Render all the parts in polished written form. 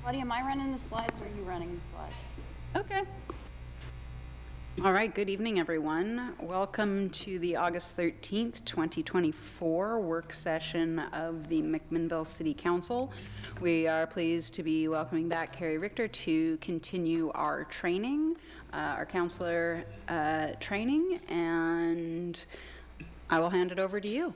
Claudia, am I running the slides or are you running the slides? Okay. All right, good evening, everyone. Welcome to the August 13th, 2024 work session of the McMinnville City Council. We are pleased to be welcoming back Carrie Richter to continue our training, our counselor training, and I will hand it over to you.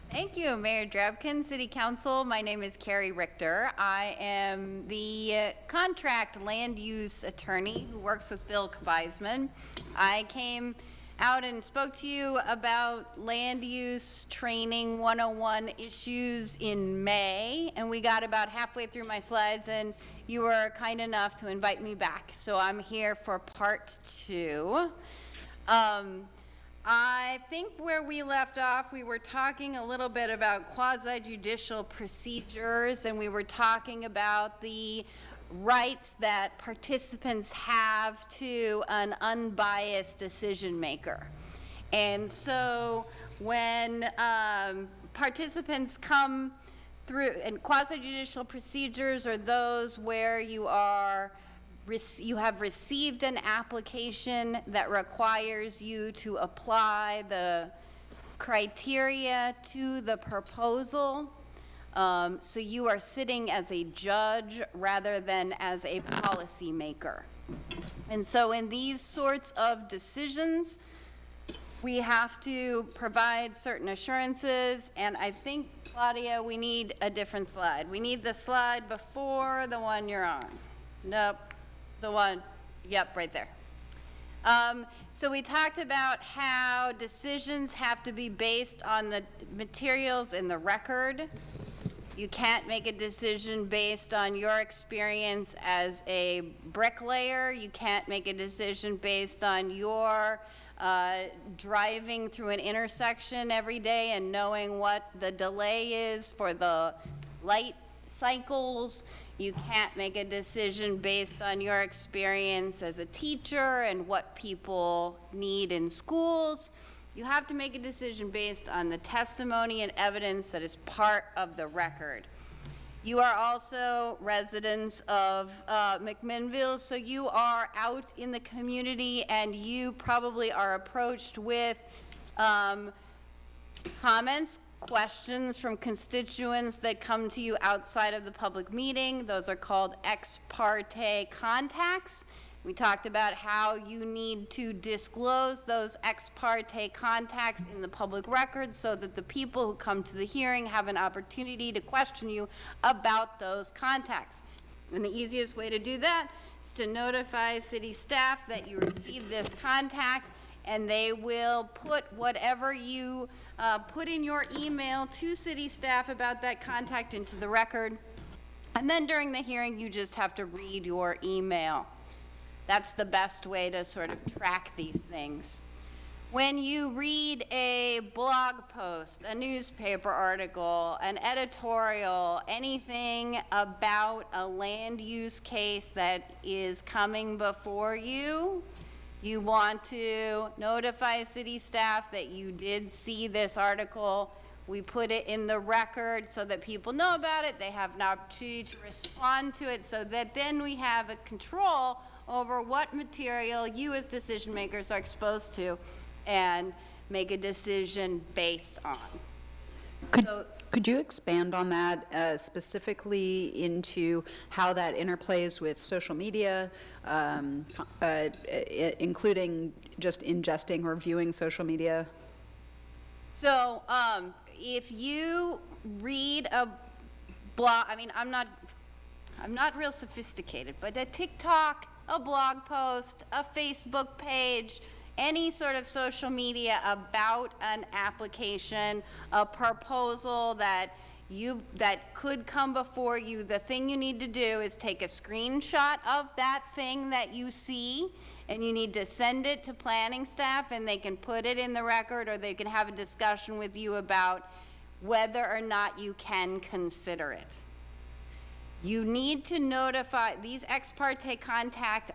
Thank you, Mayor Drabkin, City Council. My name is Carrie Richter. I am the contract land use attorney who works with Bill Kbeisman. I came out and spoke to you about land use training 101 issues in May, and we got about halfway through my slides and you were kind enough to invite me back. So I'm here for part 2. I think where we left off, we were talking a little bit about quasi-judicial procedures, and we were talking about the rights that participants have to an unbiased decision maker. And so when participants come through, and quasi-judicial procedures are those where you have received an application that requires you to apply the criteria to the proposal. So you are sitting as a judge rather than as a policymaker. And so in these sorts of decisions, we have to provide certain assurances, and I think, Claudia, we need a different slide. We need the slide before the one you're on. Nope. The one, yep, right there. So we talked about how decisions have to be based on the materials in the record. You can't make a decision based on your experience as a bricklayer. You can't make a decision based on your driving through an intersection every day and knowing what the delay is for the light cycles. You can't make a decision based on your experience as a teacher and what people need in schools. You have to make a decision based on the testimony and evidence that is part of the record. You are also residents of McMinnville, so you are out in the community and you probably are approached with comments, questions from constituents that come to you outside of the public meeting. Those are called ex parte contacts. We talked about how you need to disclose those ex parte contacts in the public record so that the people who come to the hearing have an opportunity to question you about those contacts. And the easiest way to do that is to notify city staff that you received this contact, and they will put whatever you put in your email to city staff about that contact into the record. And then during the hearing, you just have to read your email. That's the best way to sort of track these things. When you read a blog post, a newspaper article, an editorial, anything about a land use case that is coming before you, you want to notify city staff that you did see this article. We put it in the record so that people know about it. They have an opportunity to respond to it so that then we have a control over what material you as decision makers are exposed to and make a decision based on. Could you expand on that specifically into how that interplays with social media, including just ingesting or viewing social media? So if you read a blog, I mean, I'm not real sophisticated, but a TikTok, a blog post, a Facebook page, any sort of social media about an application, a proposal that could come before you, the thing you need to do is take a screenshot of that thing that you see, and you need to send it to planning staff, and they can put it in the record, or they can have a discussion with you about whether or not you can consider it. You need to notify, these ex parte contact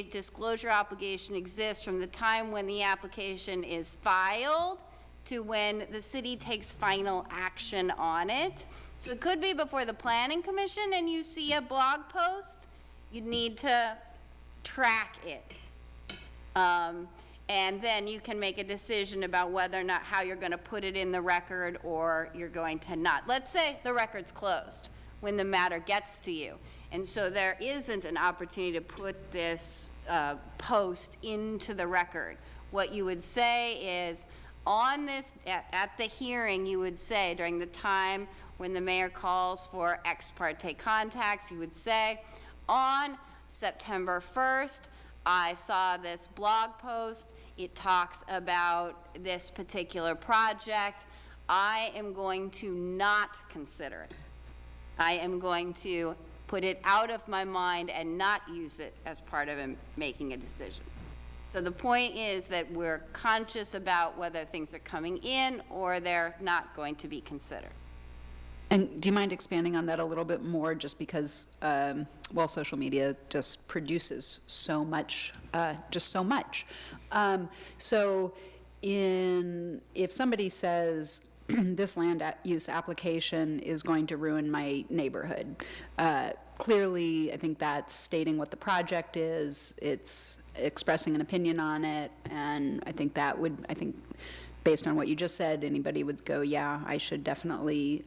disclosure obligation exists from the time when the application is filed to when the city takes final action on it. So it could be before the planning commission and you see a blog post, you need to track it. And then you can make a decision about whether or not how you're going to put it in the record or you're going to not. Let's say the record's closed when the matter gets to you. And so there isn't an opportunity to put this post into the record. What you would say is, on this, at the hearing, you would say, during the time when the mayor calls for ex parte contacts, you would say, on September 1st, I saw this blog post. It talks about this particular project. I am going to not consider it. I am going to put it out of my mind and not use it as part of making a decision. So the point is that we're conscious about whether things are coming in or they're not going to be considered. And do you mind expanding on that a little bit more, just because, well, social media just produces so much, just so much. So if somebody says, this land use application is going to ruin my neighborhood, clearly, I think that's stating what the project is, it's expressing an opinion on it, and I think that would, based on what you just said, anybody would go, yeah, I should definitely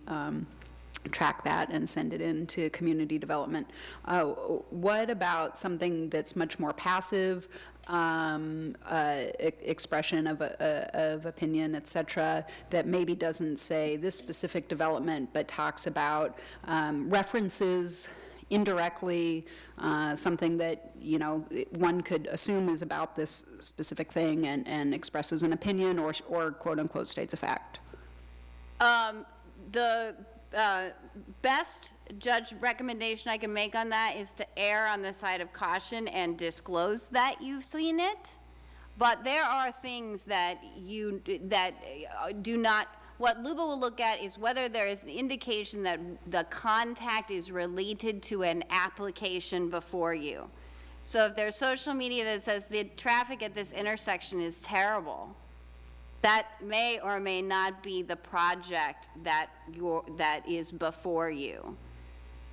track that and send it in to community development. What about something that's much more passive, expression of opinion, et cetera, that maybe doesn't say this specific development, but talks about references indirectly, something that, you know, one could assume is about this specific thing and expresses an opinion or quote unquote states a fact? The best judge recommendation I can make on that is to err on the side of caution and disclose that you've seen it. But there are things that do not. What LUBA will look at is whether there is an indication that the contact is related to an application before you. So if there's social media that says the traffic at this intersection is terrible, that may or may not be the project that is before you.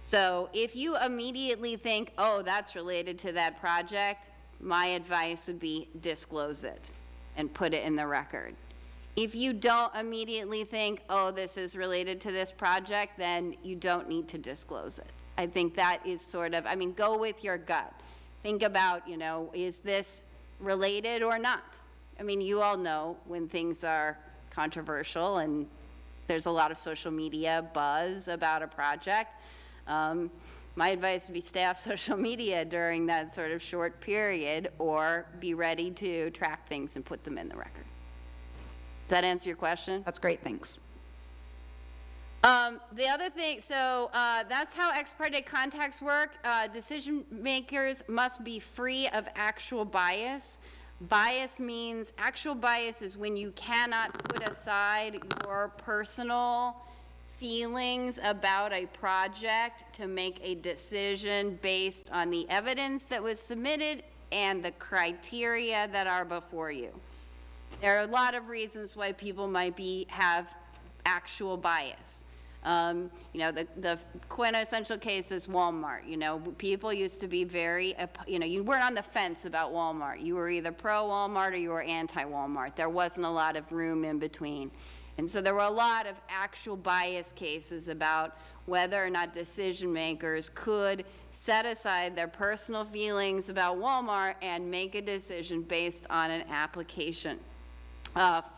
So if you immediately think, oh, that's related to that project, my advice would be disclose it and put it in the record. If you don't immediately think, oh, this is related to this project, then you don't need to disclose it. I think that is sort of, go with your gut. Think about, is this related or not? You all know when things are controversial and there's a lot of social media buzz about a project. My advice would be stay off social media during that sort of short period, or be ready to track things and put them in the record. Does that answer your question? That's great, thanks. The other thing, so that's how ex parte contacts work. Decision makers must be free of actual bias. Bias means, actual bias is when you cannot put aside your personal feelings about a project to make a decision based on the evidence that was submitted and the criteria that are before you. There are a lot of reasons why people might have actual bias. The quintessential case is Walmart. People used to be very, you weren't on the fence about Walmart. You were either pro-Walmart or you were anti-Walmart. There wasn't a lot of room in between. And so there were a lot of actual bias cases about whether or not decision makers could set aside their personal feelings about Walmart and make a decision based on an application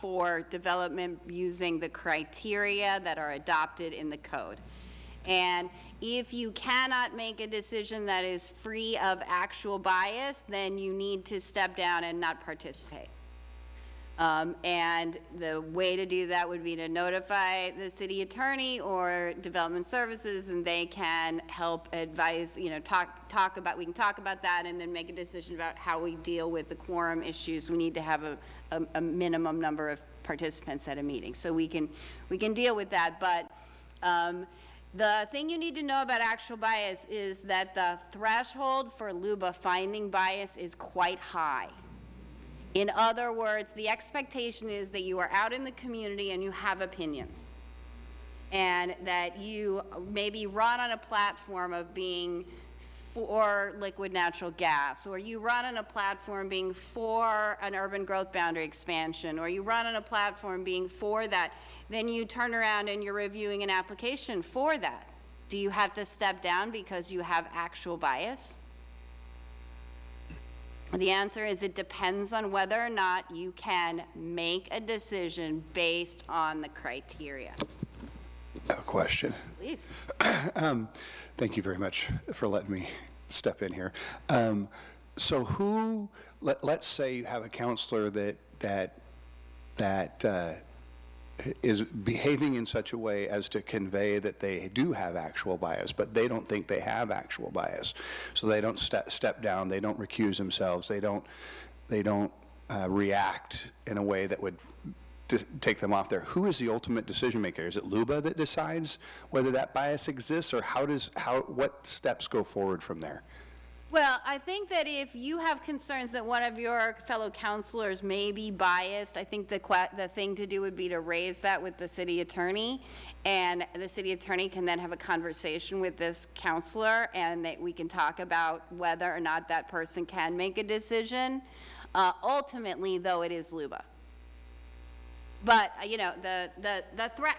for development using the criteria that are adopted in the code. And if you cannot make a decision that is free of actual bias, then you need to step down and not participate. And the way to do that would be to notify the city attorney or development services, and they can help advise, we can talk about that and then make a decision about how we deal with the quorum issues. We need to have a minimum number of participants at a meeting. So we can deal with that, but the thing you need to know about actual bias is that the threshold for LUBA finding bias is quite high. In other words, the expectation is that you are out in the community and you have opinions. and that you maybe run on a platform of being for liquid natural gas, or you run on a platform being for an urban growth boundary expansion, or you run on a platform being for that, then you turn around and you're reviewing an application for that. Do you have to step down because you have actual bias? The answer is it depends on whether or not you can make a decision based on the criteria. I have a question. Please. Thank you very much for letting me step in here. So who, let's say you have a counselor that is behaving in such a way as to convey that they do have actual bias, but they don't think they have actual bias. So they don't step down, they don't recuse themselves, they don't react in a way that would take them off there. Who is the ultimate decision maker? Is it LUBA that decides whether that bias exists, or what steps go forward from there? Well, I think that if you have concerns that one of your fellow counselors may be biased, I think the thing to do would be to raise that with the city attorney, and the city attorney can then have a conversation with this counselor, and that we can talk about whether or not that person can make a decision. Ultimately, though, it is LUBA. But, you know, the threat,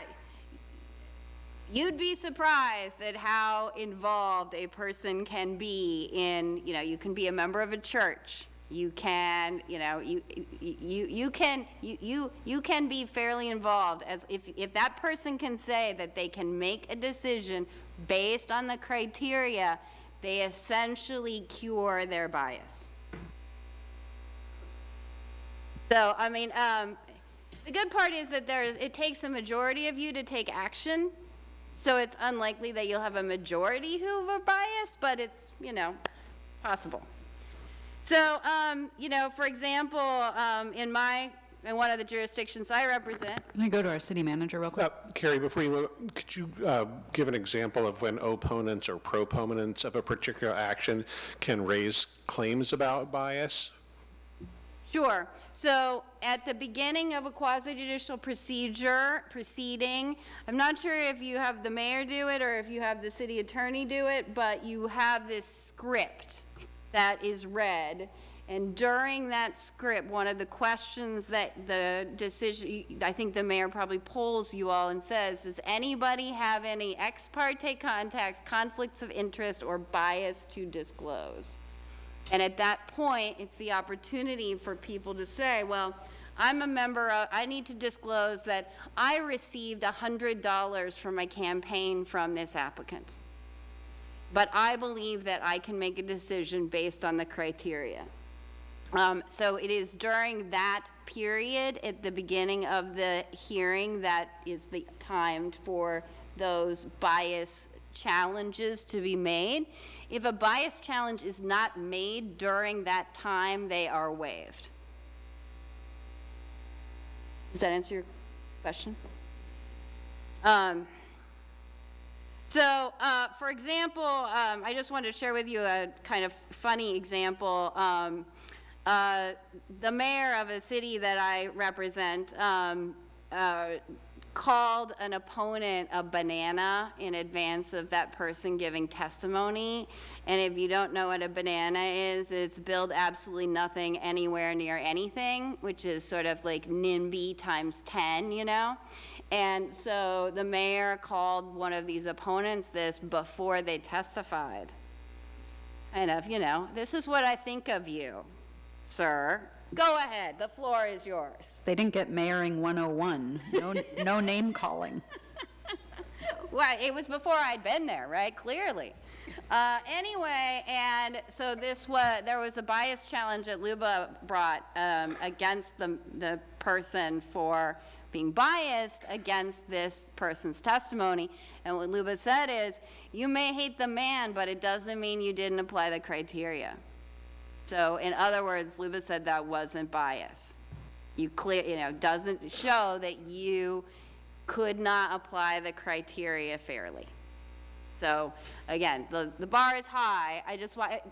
you'd be surprised at how involved a person can be in, you know, you can be a member of a church. You can, you know, you can be fairly involved, as if that person can say that they can make a decision based on the criteria, they essentially cure their bias. So, I mean, the good part is that it takes a majority of you to take action, so it's unlikely that you'll have a majority who are biased, but it's, you know, possible. So, you know, for example, in one of the jurisdictions I represent. Can I go to our city manager real quick? Carrie, before you move, could you give an example of when opponents or proponents of a particular action can raise claims about bias? Sure. So at the beginning of a quasi-judicial proceeding, I'm not sure if you have the mayor do it or if you have the city attorney do it, but you have this script that is read. And during that script, one of the questions that the decision, I think the mayor probably polls you all and says, does anybody have any ex parte contacts, conflicts of interest, or bias to disclose? And at that point, it's the opportunity for people to say, well, I'm a member of, I need to disclose that I received $100 for my campaign from this applicant. But I believe that I can make a decision based on the criteria. So it is during that period at the beginning of the hearing that is the time for those bias challenges to be made. If a bias challenge is not made during that time, they are waived. Does that answer your question? For example, I just wanted to share with you a kind of funny example. The mayor of a city that I represent called an opponent a banana in advance of that person giving testimony. And if you don't know what a banana is, it's build absolutely nothing anywhere near anything, which is sort of like NIMBY times 10, you know? And so the mayor called one of these opponents this before they testified. Kind of, you know, this is what I think of you, sir. Go ahead, the floor is yours. They didn't get mayoring 101, no name calling. Well, it was before I'd been there, right? Clearly. Anyway, and so there was a bias challenge that Luba brought against the person for being biased against this person's testimony. And what Luba said is, you may hate the man, but it doesn't mean you didn't apply the criteria. So in other words, Luba said that wasn't bias. Doesn't show that you could not apply the criteria fairly. So again, the bar is high.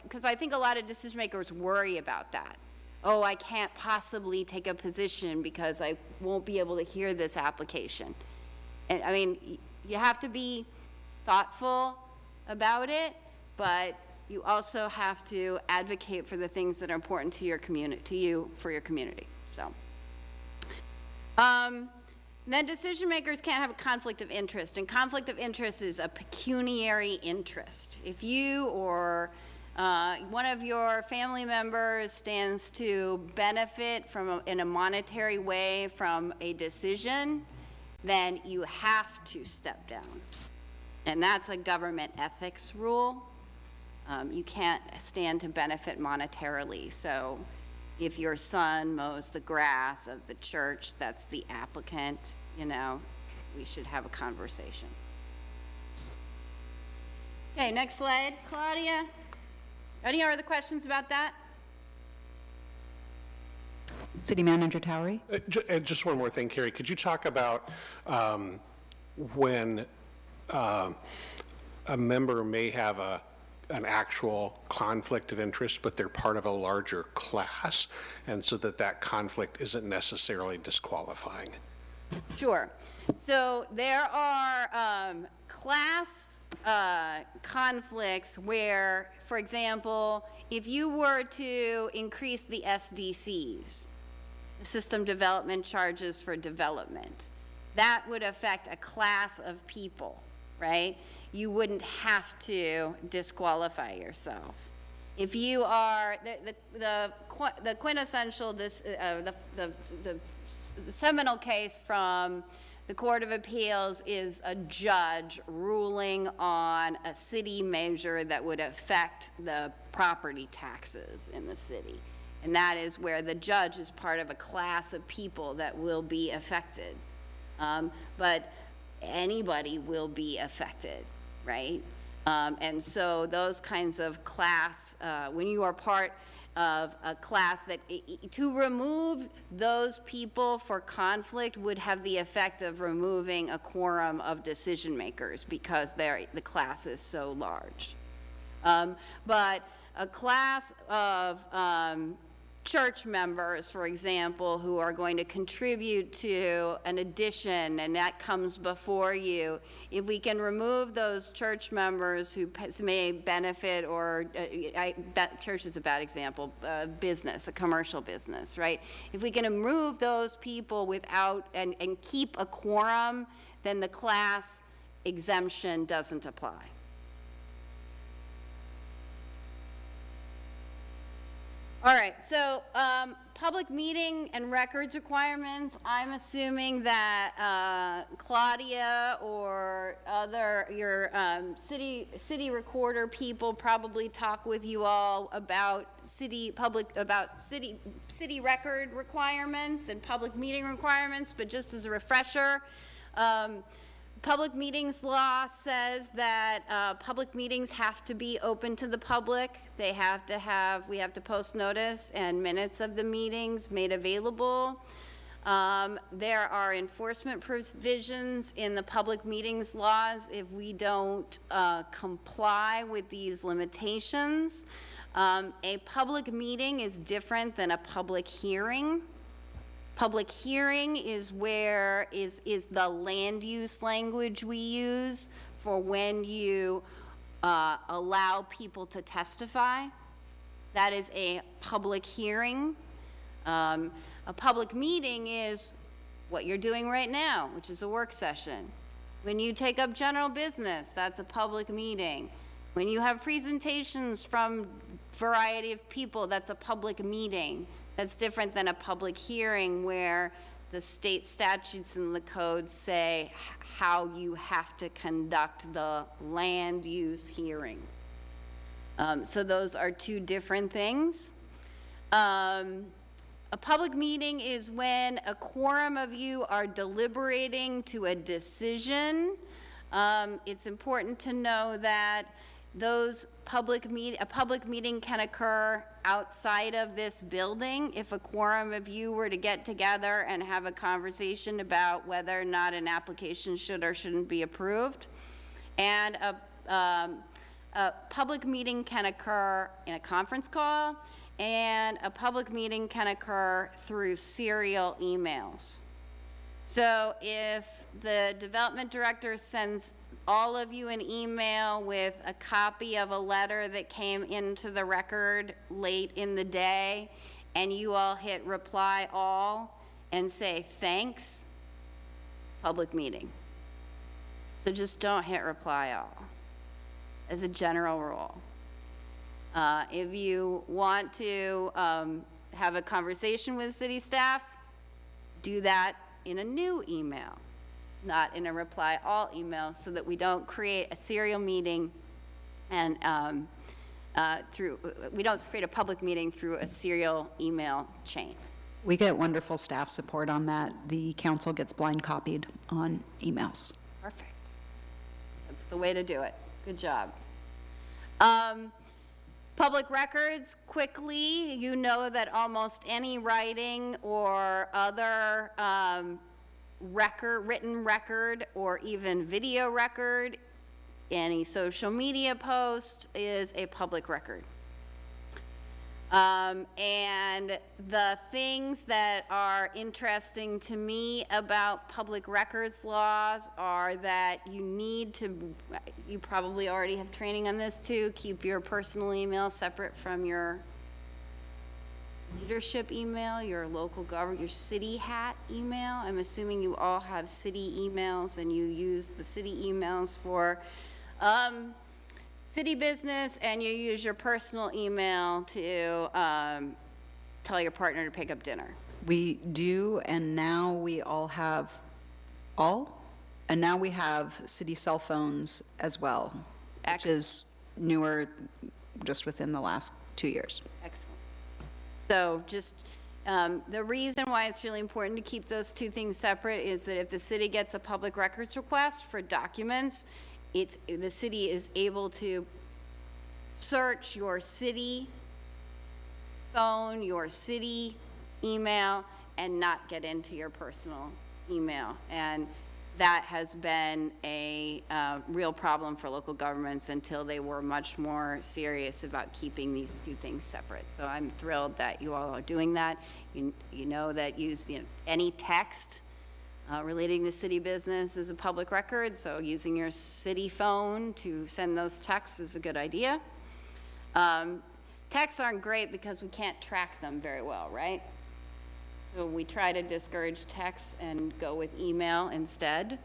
Because I think a lot of decision makers worry about that. Oh, I can't possibly take a position because I won't be able to hear this application. And I mean, you have to be thoughtful about it, but you also have to advocate for the things that are important to your community, to you, for your community, so. Then decision makers can't have a conflict of interest, and conflict of interest is a pecuniary interest. If you or one of your family members stands to benefit from in a monetary way from a decision, then you have to step down. And that's a government ethics rule. You can't stand to benefit monetarily. So if your son mows the grass of the church, that's the applicant, you know, we should have a conversation. Okay, next slide, Claudia. Any other questions about that? City Manager Towery? And just one more thing, Carrie, could you talk about when a member may have an actual conflict of interest, but they're part of a larger class, and so that conflict isn't necessarily disqualifying? Sure. So there are class conflicts where, for example, if you were to increase the SDCs, the System Development Charges for Development, that would affect a class of people, right? You wouldn't have to disqualify yourself. If you are, the quintessential, the seminal case from the Court of Appeals is a judge ruling on a city measure that would affect the property taxes in the city. And that is where the judge is part of a class of people that will be affected. But anybody will be affected, right? And so those kinds of class, when you are part of a class that, to remove those people for conflict would have the effect of removing a quorum of decision makers because the class is so large. But a class of church members, for example, who are going to contribute to an addition, and that comes before you, if we can remove those church members who may benefit, or church is a bad example, business, a commercial business, right? If we can remove those people without, and keep a quorum, then the class exemption doesn't apply. All right, so public meeting and records requirements, I'm assuming that Claudia or your city recorder people probably talk with you all about city record requirements and public meeting requirements, but just as a refresher, public meetings law says that public meetings have to be open to the public. We have to post notice and minutes of the meetings made available. There are enforcement provisions in the public meetings laws if we don't comply with these limitations. A public meeting is different than a public hearing. Public hearing is the land use language we use for when you allow people to testify. That is a public hearing. A public meeting is what you're doing right now, which is a work session. When you take up general business, that's a public meeting. When you have presentations from a variety of people, that's a public meeting. That's different than a public hearing where the state statutes and the codes say how you have to conduct the land use hearing. So those are two different things. A public meeting is when a quorum of you are deliberating to a decision. It's important to know that a public meeting can occur outside of this building if a quorum of you were to get together and have a conversation about whether or not an application should or shouldn't be approved. And a public meeting can occur in a conference call, and a public meeting can occur through serial emails. So if the development director sends all of you an email with a copy of a letter that came into the record late in the day, and you all hit reply all and say thanks, public meeting. So just don't hit reply all, as a general rule. If you want to have a conversation with city staff, do that in a new email, not in a reply all email, so that we don't create a serial meeting and we don't create a public meeting through a serial email chain. We get wonderful staff support on that. The council gets blind copied on emails. Perfect. That's the way to do it. Good job. Public records, quickly, you know that almost any writing or other written record, or even video record, any social media post is a public record. And the things that are interesting to me about public records laws are that you probably already have training on this too, keep your personal email separate from your leadership email, your local government, your city hat email. I'm assuming you all have city emails and you use the city emails for city business, and you use your personal email to tell your partner to pick up dinner. We do, and now we all have and now we have city cell phones as well, which is newer just within the last 2 years. Excellent. So just, the reason why it's really important to keep those two things separate is that if the city gets a public records request for documents, the city is able to search your city phone, your city email, and not get into your personal email. And that has been a real problem for local governments until they were much more serious about keeping these two things separate. So I'm thrilled that you all are doing that. You know that any text relating to city business is a public record, so using your city phone to send those texts is a good idea. Texts aren't great because we can't track them very well, right? So we try to discourage texts and go with email instead.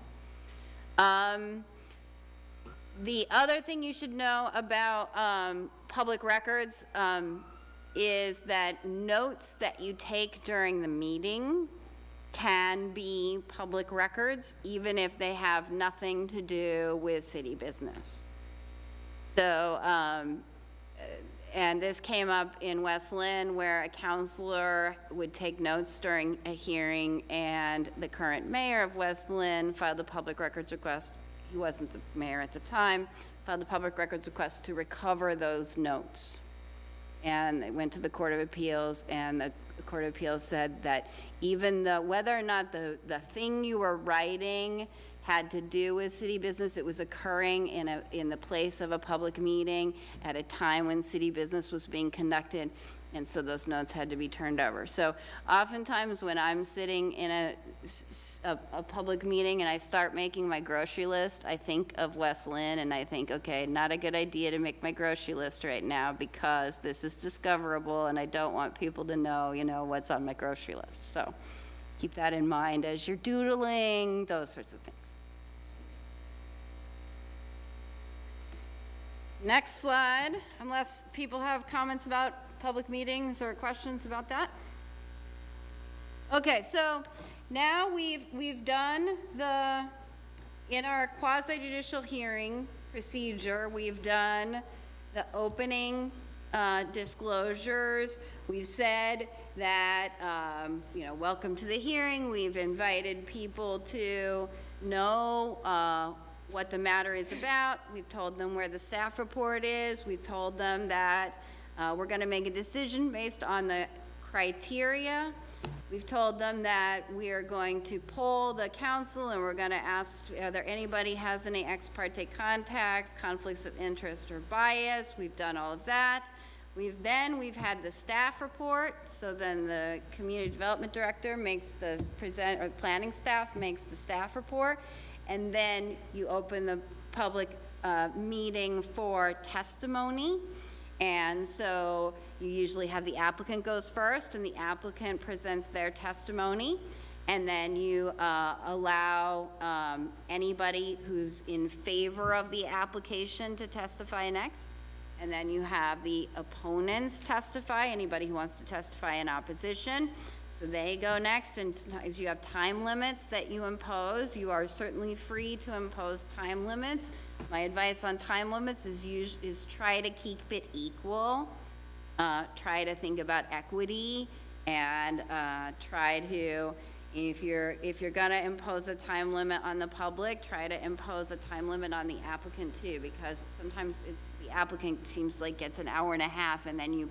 The other thing you should know about public records is that notes that you take during the meeting can be public records, even if they have nothing to do with city business. So, and this came up in West Lynn, where a counselor would take notes during a hearing, and the current mayor of West Lynn filed a public records request. He wasn't the mayor at the time, filed a public records request to recover those notes. And they went to the Court of Appeals, and the Court of Appeals said that even whether or not the thing you were writing had to do with city business, it was occurring in the place of a public meeting at a time when city business was being conducted, and so those notes had to be turned over. So oftentimes when I'm sitting in a public meeting and I start making my grocery list, I think of West Lynn, and I think, okay, not a good idea to make my grocery list right now because this is discoverable and I don't want people to know, what's on my grocery list. So keep that in mind as you're doodling, those sorts of things. Next slide, unless people have comments about public meetings or questions about that. Okay, so now we've done in our quasi-judicial hearing procedure, we've done the opening disclosures. We've said that, welcome to the hearing. We've invited people to know what the matter is about. We've told them where the staff report is. We've told them that we're going to make a decision based on the criteria. We've told them that we are going to poll the council, and we're going to ask whether anybody has any ex parte contacts, conflicts of interest, or bias. We've done all of that. We've had the staff report, so then the community development director makes the or planning staff makes the staff report, and then you open the public meeting for testimony. And so you usually have the applicant goes first, and the applicant presents their testimony, and then you allow anybody who's in favor of the application to testify next. And then you have the opponents testify, anybody who wants to testify in opposition. So they go next, and sometimes you have time limits that you impose. You are certainly free to impose time limits. My advice on time limits is try to keep it equal. Try to think about equity, and try to, if you're gonna impose a time limit on the public, try to impose a time limit on the applicant too, because sometimes the applicant seems like gets an hour and a half, and then you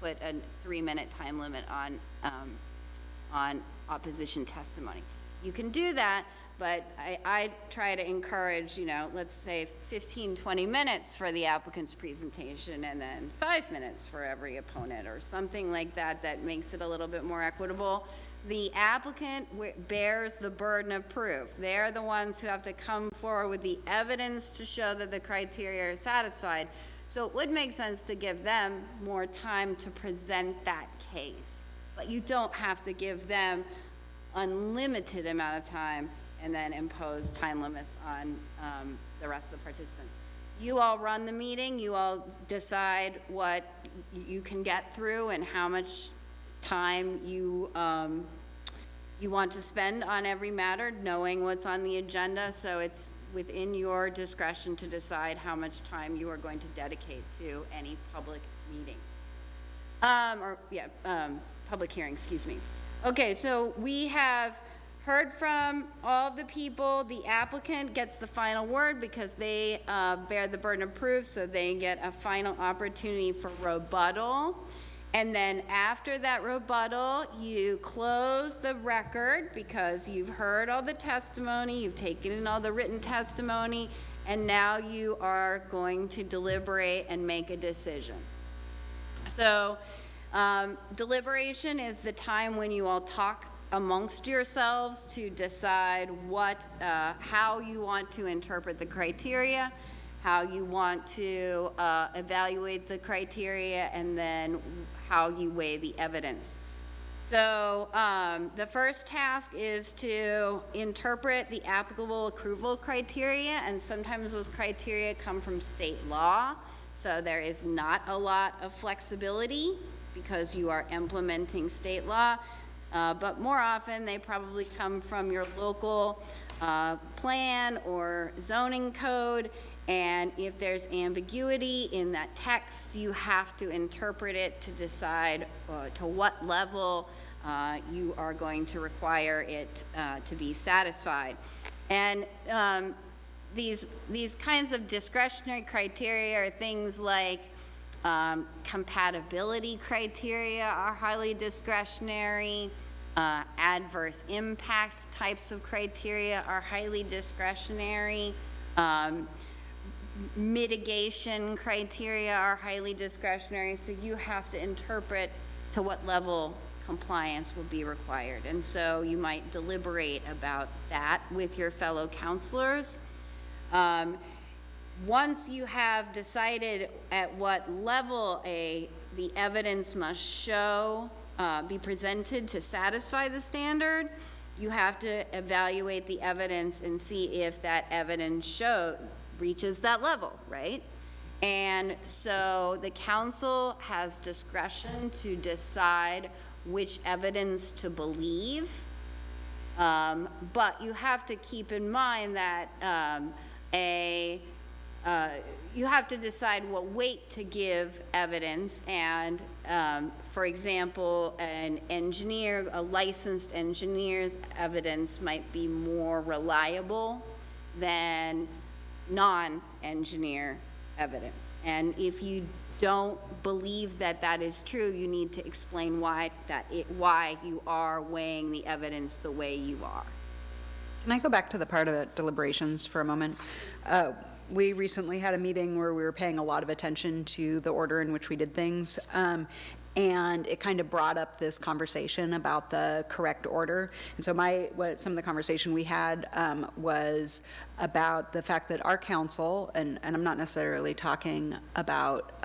put a 3-minute time limit on opposition testimony. You can do that, but I try to encourage, let's say 15, 20 minutes for the applicant's presentation, and then 5 minutes for every opponent, or something like that, that makes it a little bit more equitable. The applicant bears the burden of proof. They're the ones who have to come forward with the evidence to show that the criteria are satisfied. So it would make sense to give them more time to present that case. But you don't have to give them unlimited amount of time and then impose time limits on the rest of the participants. You all run the meeting, you all decide what you can get through and how much time you want to spend on every matter, knowing what's on the agenda. So it's within your discretion to decide how much time you are going to dedicate to any public meeting. Public hearing, excuse me. Okay, so we have heard from all of the people. The applicant gets the final word because they bear the burden of proof, so they get a final opportunity for rebuttal. And then after that rebuttal, you close the record because you've heard all the testimony, you've taken in all the written testimony, and now you are going to deliberate and make a decision. So deliberation is the time when you all talk amongst yourselves to decide how you want to interpret the criteria, how you want to evaluate the criteria, and then how you weigh the evidence. So the first task is to interpret the applicable approval criteria, and sometimes those criteria come from state law, so there is not a lot of flexibility because you are implementing state law, but more often they probably come from your local plan or zoning code. And if there's ambiguity in that text, you have to interpret it to decide to what level you are going to require it to be satisfied. And these kinds of discretionary criteria are things like compatibility criteria are highly discretionary. Adverse impact types of criteria are highly discretionary. Mitigation criteria are highly discretionary, so you have to interpret to what level compliance will be required. And so you might deliberate about that with your fellow counselors. Once you have decided at what level the evidence must show, be presented to satisfy the standard, you have to evaluate the evidence and see if that evidence reaches that level, right? And so the council has discretion to decide which evidence to believe, but you have to keep in mind that you have to decide what weight to give evidence, and for example, a licensed engineer's evidence might be more reliable than non-engineer evidence. And if you don't believe that is true, you need to explain why you are weighing the evidence the way you are. Can I go back to the part about deliberations for a moment? we recently had a meeting where we were paying a lot of attention to the order in which we did things. And it kind of brought up this conversation about the correct order. And so some of the conversation we had was about the fact that our council, and I'm not necessarily talking about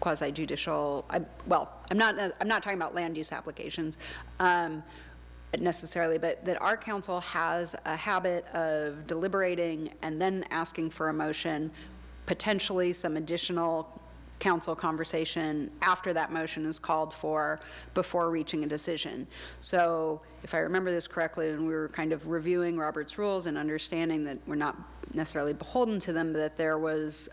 quasi-judicial, I'm not talking about land use applications necessarily, but that our council has a habit of deliberating and then asking for a motion, potentially some additional council conversation after that motion is called for before reaching a decision. So if I remember this correctly, and we were kind of reviewing Robert's rules and understanding that we're not necessarily beholden to them, but that there was,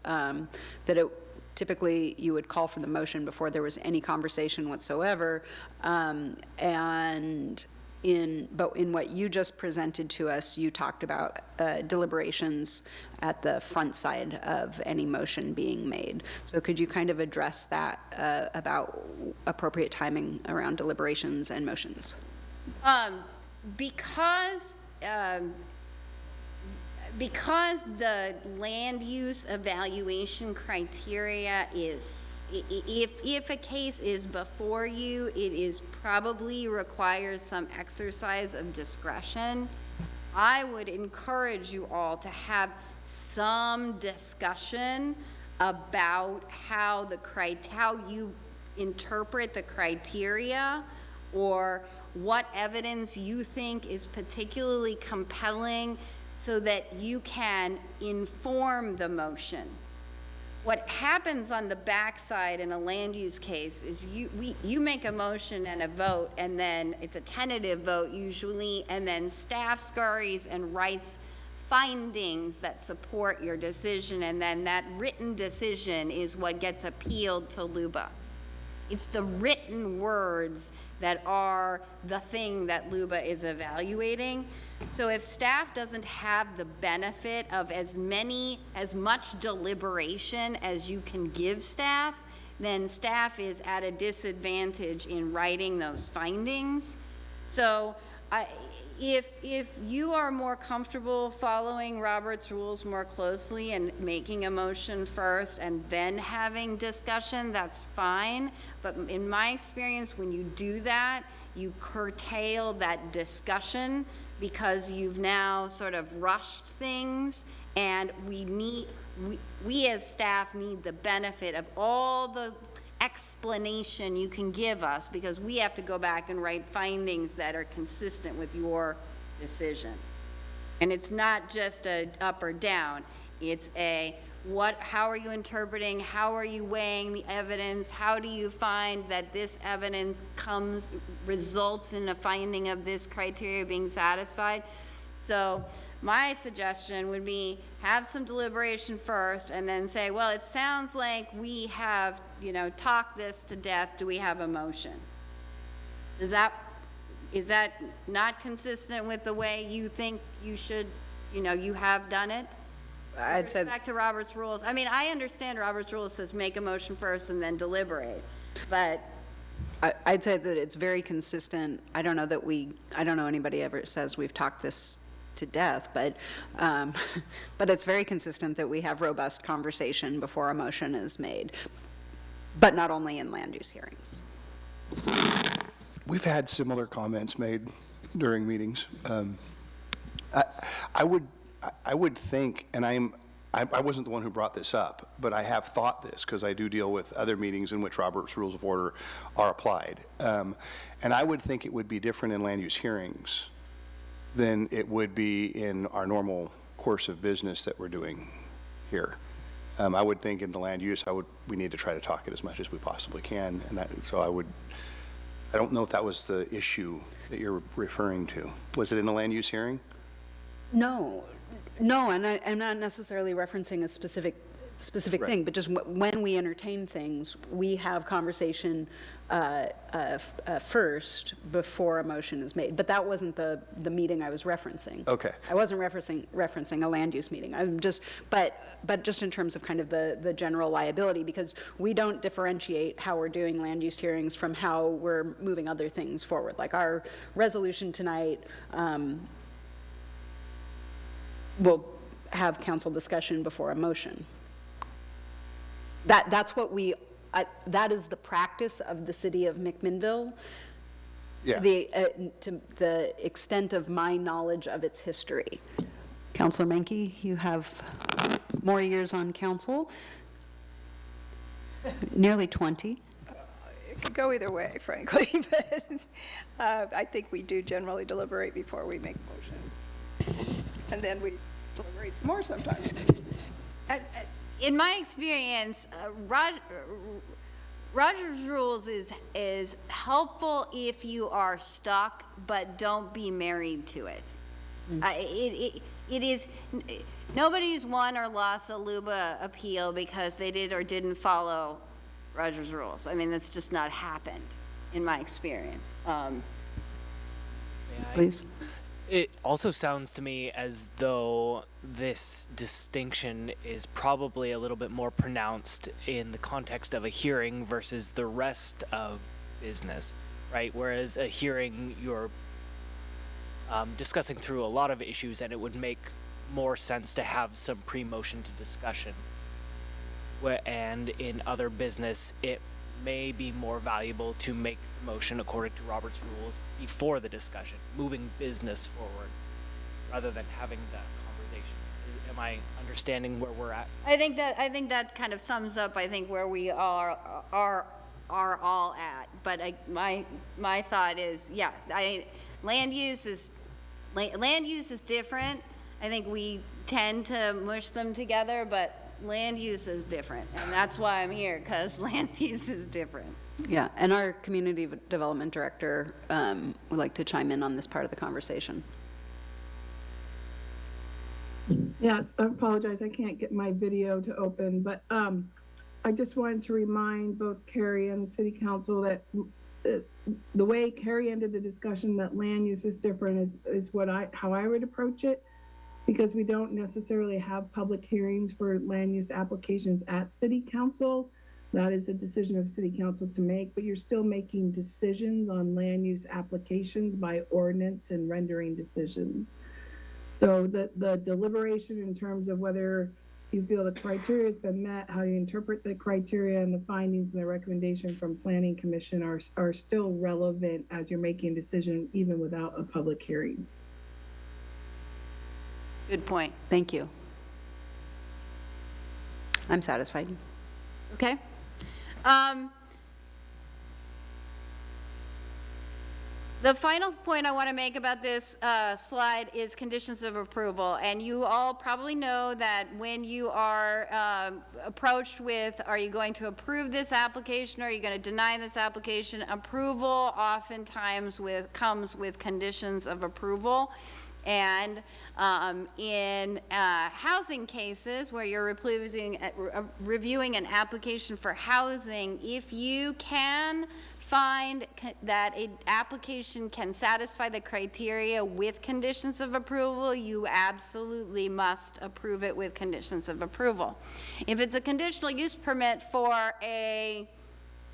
typically you would call for the motion before there was any conversation whatsoever. But in what you just presented to us, you talked about deliberations at the front side of any motion being made. So could you kind of address that about appropriate timing around deliberations and motions? Because the land use evaluation criteria is, if a case is before you, it is probably requires some exercise of discretion. I would encourage you all to have some discussion about how you interpret the criteria, or what evidence you think is particularly compelling, so that you can inform the motion. What happens on the backside in a land use case is you make a motion and a vote, and then it's a tentative vote usually, and then staff scurries and writes findings that support your decision, and then that written decision is what gets appealed to LUBA. It's the written words that are the thing that LUBA is evaluating. So if staff doesn't have the benefit of as much deliberation as you can give staff, then staff is at a disadvantage in writing those findings. So if you are more comfortable following Robert's rules more closely and making a motion first and then having discussion, that's fine. But in my experience, when you do that, you curtail that discussion, because you've now sort of rushed things, and we as staff need the benefit of all the explanation you can give us, because we have to go back and write findings that are consistent with your decision. And it's not just a up or down, it's a how are you interpreting, how are you weighing the evidence, how do you find that this evidence results in a finding of this criteria being satisfied. So my suggestion would be have some deliberation first, and then say, well, it sounds like we have, talked this to death. Do we have a motion? Is that not consistent with the way you think you should, you have done it? I'd say Back to Robert's rules. I mean, I understand Robert's rules says make a motion first and then deliberate, but I'd say that it's very consistent. I don't know anybody ever says we've talked this to death, but it's very consistent that we have robust conversation before a motion is made, but not only in land use hearings. We've had similar comments made during meetings. I would think, and I wasn't the one who brought this up, but I have thought this because I do deal with other meetings in which Robert's Rules of Order are applied. And I would think it would be different in land use hearings than it would be in our normal course of business that we're doing here. I would think in the land use, we need to try to talk it as much as we possibly can. And I don't know if that was the issue that you're referring to. Was it in a land use hearing? No, and I'm not necessarily referencing a specific Right. thing, but just when we entertain things, we have conversation first before a motion is made. But that wasn't the meeting I was referencing. Okay. I wasn't referencing a land use meeting. But just in terms of kind of the general liability, because we don't differentiate how we're doing land use hearings from how we're moving other things forward. Like our resolution tonight will have council discussion before a motion. That's what that is the practice of the city of McMinnville. Yeah. To the extent of my knowledge of its history. Councilor Menke, you have more years on council, nearly 20. It could go either way, frankly, but I think we do generally deliberate before we make a motion. And then we deliberate some more sometimes. In my experience, Roger's Rules is helpful if you are stuck, but don't be married to it. It is, nobody's won or lost a LUBA appeal because they did or didn't follow Roger's Rules. I mean, that's just not happened, in my experience. Please. It also sounds to me as though this distinction is probably a little bit more pronounced in the context of a hearing versus the rest of business, right? Whereas a hearing, you're discussing through a lot of issues, and it would make more sense to have some pre-motion to discussion. And in other business, it may be more valuable to make the motion according to Robert's Rules before the discussion, moving business forward, rather than having that conversation. Am I understanding where we're at? I think that kind of sums up, I think, where we are all at. But my thought is, yeah, land use is different. I think we tend to mush them together, but land use is different, and that's why I'm here, because land use is different. Yeah, and our community development director would like to chime in on this part of the conversation. Yes, I apologize, I can't get my video to open, but I just wanted to remind both Carrie and City Council that the way Carrie ended the discussion, that land use is different, is how I would approach it, because we don't necessarily have public hearings for land use applications at City Council. That is a decision of City Council to make, but you're still making decisions on land use applications by ordinance and rendering decisions. So the deliberation in terms of whether you feel the criteria has been met, how you interpret the criteria, and the findings and the recommendation from Planning Commission are still relevant as you're making a decision, even without a public hearing. Good point. Thank you. I'm satisfied. Okay. The final point I want to make about this slide is conditions of approval. And you all probably know that when you are approached with, are you going to approve this application, or are you going to deny this application, approval oftentimes comes with conditions of approval. And in housing cases where you're reviewing an application for housing, if you can find that an application can satisfy the criteria with conditions of approval, you absolutely must approve it with conditions of approval. If it's a conditional use permit for a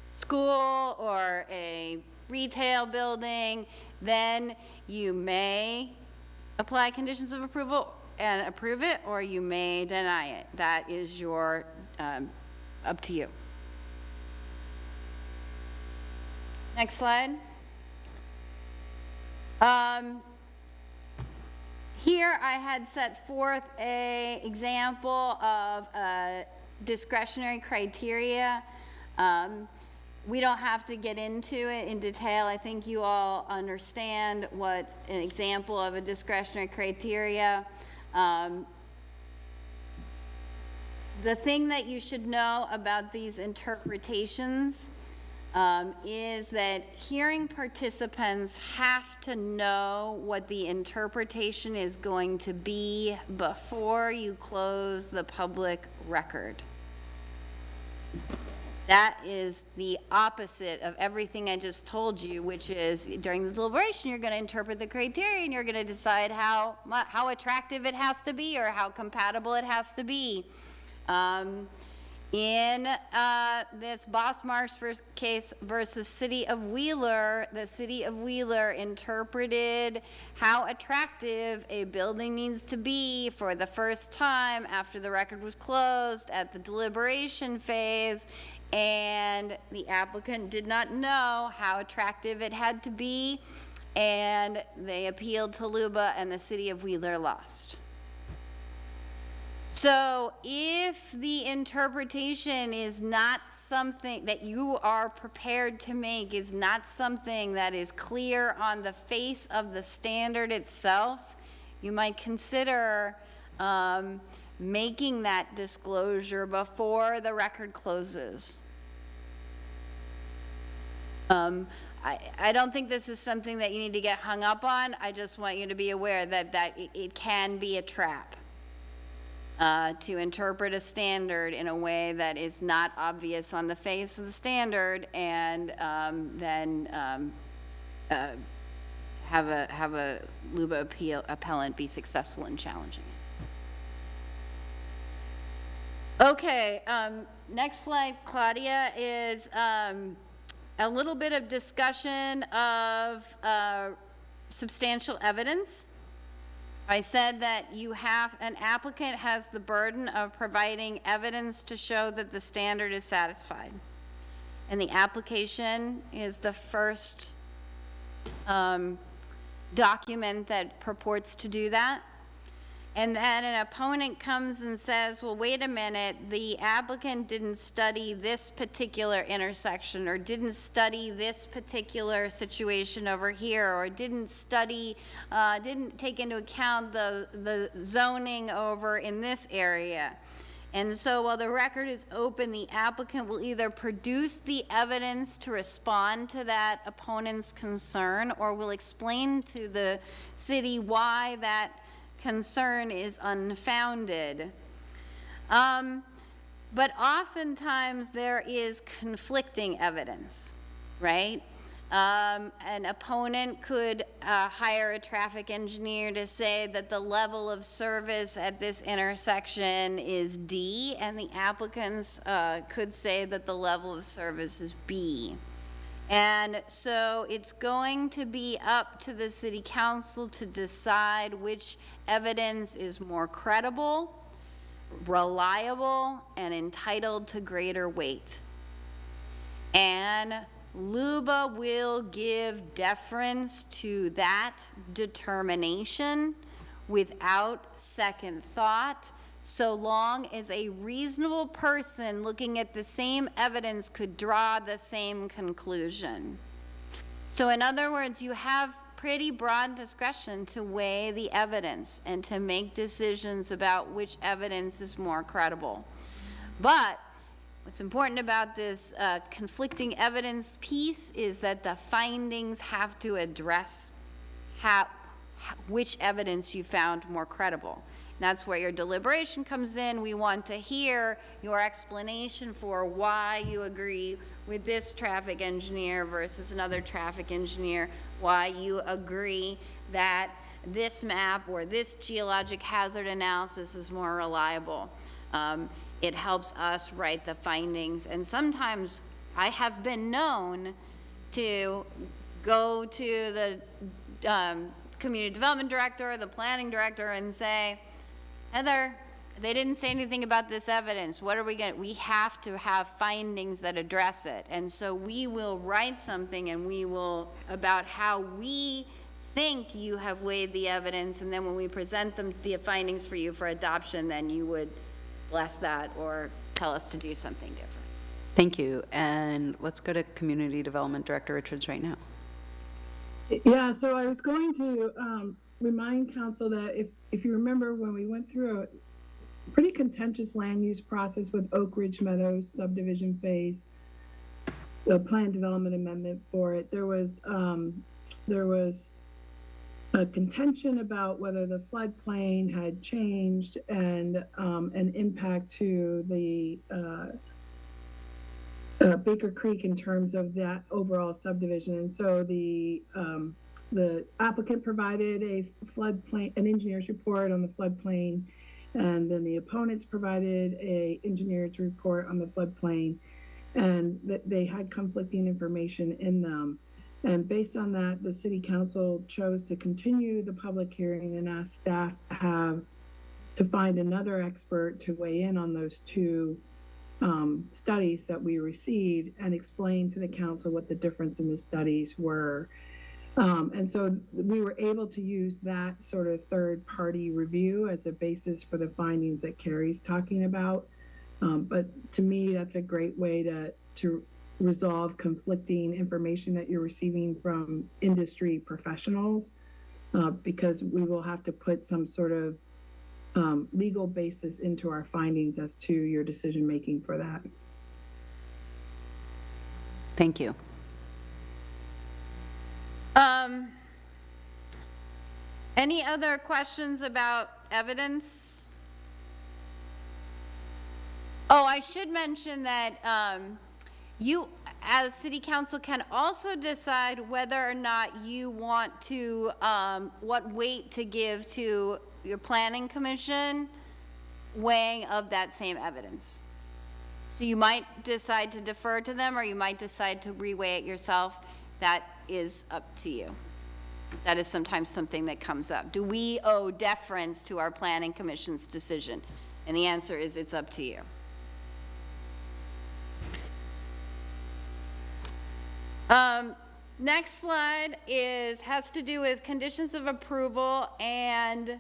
school or a retail building, then you may apply conditions of approval and approve it, or you may deny it. That is your, up to you. Next slide. Here I had set forth an example of discretionary criteria. We don't have to get into it in detail. I think you all understand what an example of a discretionary criteria. The thing that you should know about these interpretations is that hearing participants have to know what the interpretation is going to be before you close the public record. That is the opposite of everything I just told you, which is during the deliberation, you're going to interpret the criteria and you're going to decide how attractive it has to be or how compatible it has to be. In this Boss Marks case versus City of Wheeler, the City of Wheeler interpreted how attractive a building needs to be for the first time after the record was closed at the deliberation phase, and the applicant did not know how attractive it had to be, and they appealed to Luba, and the City of Wheeler lost. So if the interpretation is not something that you are prepared to make, is not something that is clear on the face of the standard itself, you might consider making that disclosure before the record closes. I don't think this is something that you need to get hung up on. I just want you to be aware that it can be a trap. To interpret a standard in a way that is not obvious on the face of the standard, and then have a LUBA appellant be successful in challenging it. Okay, next slide, Claudia, is a little bit of discussion of substantial evidence. I said that an applicant has the burden of providing evidence to show that the standard is satisfied. And the application is the first document that purports to do that. And then an opponent comes and says, well, wait a minute, the applicant didn't study this particular intersection, or didn't study this particular situation over here, or didn't take into account the zoning over in this area. And so while the record is open, the applicant will either produce the evidence to respond to that opponent's concern, or will explain to the city why that concern is unfounded. But oftentimes there is conflicting evidence, right? An opponent could hire a traffic engineer to say that the level of service at this intersection is D, and the applicants could say that the level of service is B. And so it's going to be up to the city council to decide which evidence is more credible, reliable, and entitled to greater weight. And LUBA will give deference to that determination without second thought, so long as a reasonable person looking at the same evidence could draw the same conclusion. So in other words, you have pretty broad discretion to weigh the evidence and to make decisions about which evidence is more credible. But what's important about this conflicting evidence piece is that the findings have to address which evidence you found more credible. That's where your deliberation comes in. We want to hear your explanation for why you agree with this traffic engineer versus another traffic engineer, why you agree that this map or this geologic hazard analysis is more reliable. It helps us write the findings. And sometimes I have been known to go to the community development director or the planning director and say, Heather, they didn't say anything about this evidence. What are we going to, we have to have findings that address it. And so we will write something, and we will, about how we think you have weighed the evidence, and then when we present them, the findings for you for adoption, then you would bless that or tell us to do something different. Thank you. And let's go to Community Development Director Richards right now. Yeah, so I was going to remind council that if you remember when we went through a pretty contentious land use process with Oak Ridge Meadows subdivision phase, the plan development amendment for it, there was a contention about whether the floodplain had changed and an impact to the Baker Creek in terms of that overall subdivision. And so the applicant provided a floodplain, an engineer's report on the floodplain, And then the opponents provided a engineer's report on the floodplain, and that they had conflicting information in them. And based on that, the city council chose to continue the public hearing and ask staff to find another expert to weigh in on those two studies that we received and explain to the council what the difference in the studies were. And so we were able to use that sort of third-party review as a basis for the findings that Carrie's talking about. But to me, that's a great way to resolve conflicting information that you're receiving from industry professionals, because we will have to put some sort of legal basis into our findings as to your decision-making for that. Thank you. Any other questions about evidence? Oh, I should mention that you, as city council, can also decide whether or not you want to, what weight to give to your planning commission weighing of that same evidence. So you might decide to defer to them, or you might decide to reweigh it yourself. That is up to you. That is sometimes something that comes up. Do we owe deference to our planning commission's decision? And the answer is it's up to you. Next slide has to do with conditions of approval and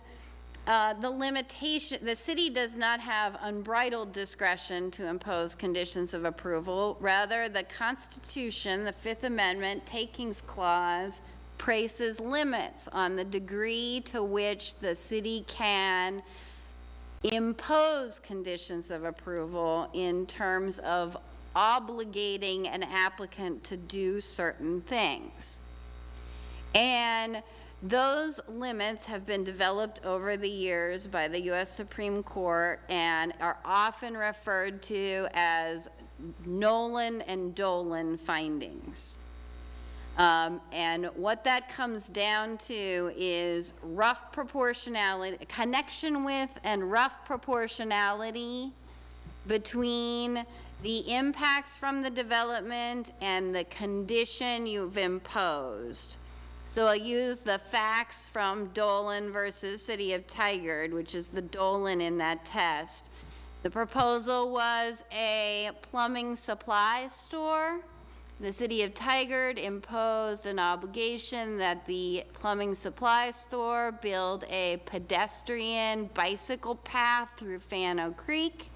the limitation. The city does not have unbridled discretion to impose conditions of approval. Rather, the Constitution, the Fifth Amendment, Takings Clause, places limits on the degree to which the city can impose conditions of approval in terms of obligating an applicant to do certain things. And those limits have been developed over the years by the U.S. Supreme Court and are often referred to as Nolan and Dolan findings. And what that comes down to is rough proportionality, connection with and rough proportionality between the impacts from the development and the condition you've imposed. So I'll use the facts from Dolan versus City of Tigard, which is the Dolan in that test. The proposal was a plumbing supply store. The City of Tigard imposed an obligation that the plumbing supply store build a pedestrian bicycle path through Fano Creek.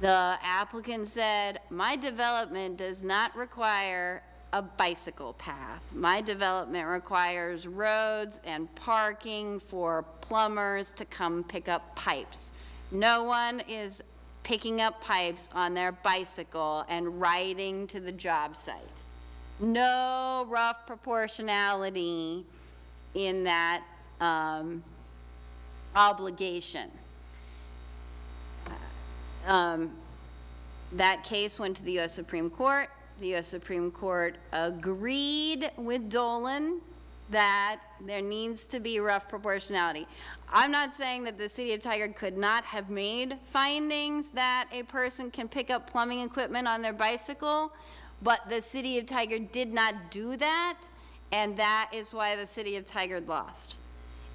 The applicant said, my development does not require a bicycle path. My development requires roads and parking for plumbers to come pick up pipes. No one is picking up pipes on their bicycle and riding to the job site. No rough proportionality in that obligation. That case went to the U.S. Supreme Court. The U.S. Supreme Court agreed with Dolan that there needs to be rough proportionality. I'm not saying that the City of Tigard could not have made findings that a person can pick up plumbing equipment on their bicycle, but the City of Tigard did not do that, and that is why the City of Tigard lost.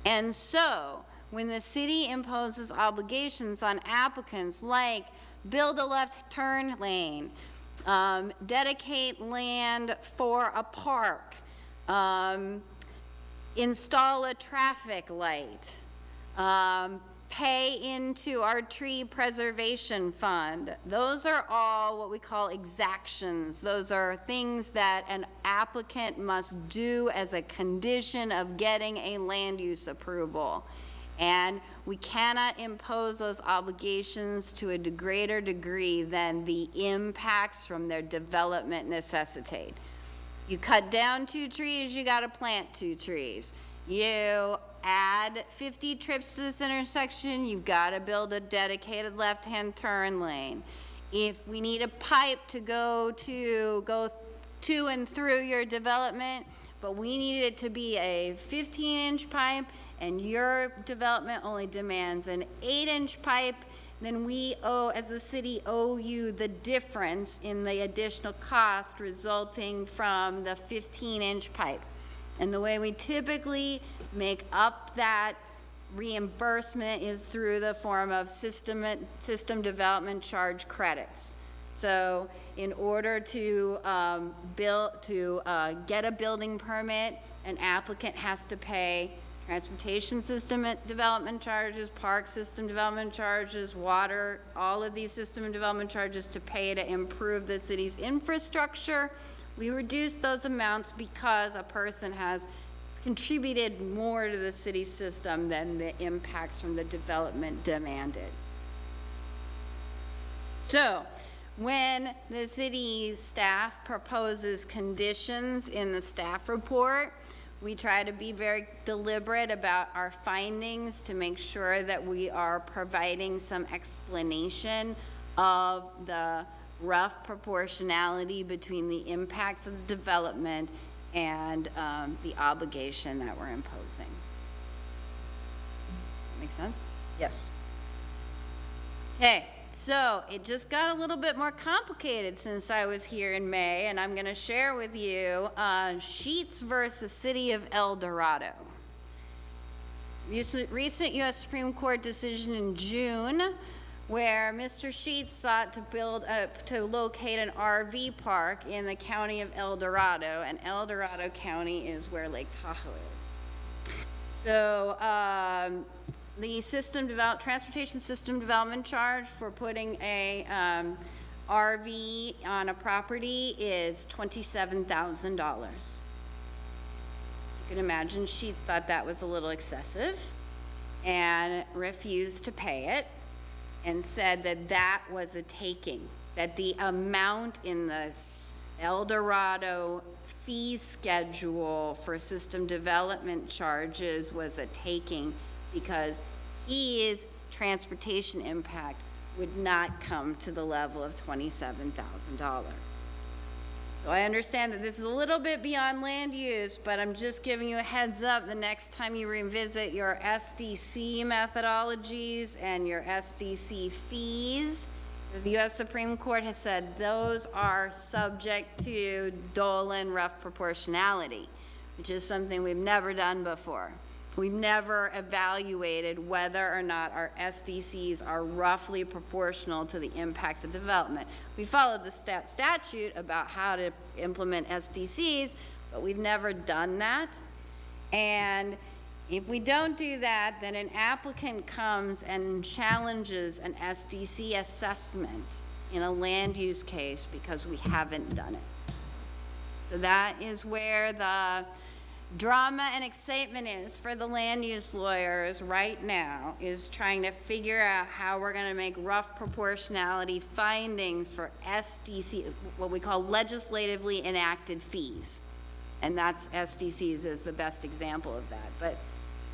And so, when the city imposes obligations on applicants like build a left turn lane, dedicate land for a park, install a traffic light, pay into our tree preservation fund. Those are all what we call exactions. Those are things that an applicant must do as a condition of getting a land use approval. And we cannot impose those obligations to a greater degree than the impacts from their development necessitate. You cut down 2 trees, you gotta plant 2 trees. You add 50 trips to this intersection, you've gotta build a dedicated left-hand turn lane. If we need a pipe to go to and through your development, but we needed it to be a 15-inch pipe, and your development only demands an 8-inch pipe, then we owe, as a city, owe you the difference in the additional cost resulting from the 15-inch pipe. And the way we typically make up that reimbursement is through the form of system development charge credits. So in order to get a building permit, an applicant has to pay transportation system development charges, park system development charges, water, all of these system development charges to pay to improve the city's infrastructure. We reduce those amounts because a person has contributed more to the city system than the impacts from the development demanded. So, when the city staff proposes conditions in the staff report, we try to be very deliberate about our findings to make sure that we are providing some explanation of the rough proportionality between the impacts of the development and the obligation that we're imposing. Make sense? Yes. Okay, so it just got a little bit more complicated since I was here in May, and I'm going to share with you Sheets versus City of El Dorado. Recent U.S. Supreme Court decision in June where Mr. Sheets sought to locate an RV park in the county of El Dorado, and El Dorado County is where Lake Tahoe is. So the transportation system development charge for putting a RV on a property is $27,000. You can imagine Sheets thought that was a little excessive and refused to pay it, and said that that was a taking, that the amount in the El Dorado fee schedule for system development charges was a taking because his transportation impact would not come to the level of $27,000. So I understand that this is a little bit beyond land use, but I'm just giving you a heads up the next time you revisit your SDC methodologies and your SDC fees. The U.S. Supreme Court has said those are subject to Dolan rough proportionality, which is something we've never done before. We've never evaluated whether or not our SDCs are roughly proportional to the impacts of development. We followed the statute about how to implement SDCs, but we've never done that. And if we don't do that, then an applicant comes and challenges an SDC assessment in a land use case because we haven't done it. So that is where the drama and excitement is for the land use lawyers right now, is trying to figure out how we're going to make rough proportionality findings for SDC, what we call legislatively enacted fees. And that's SDCs is the best example of that. But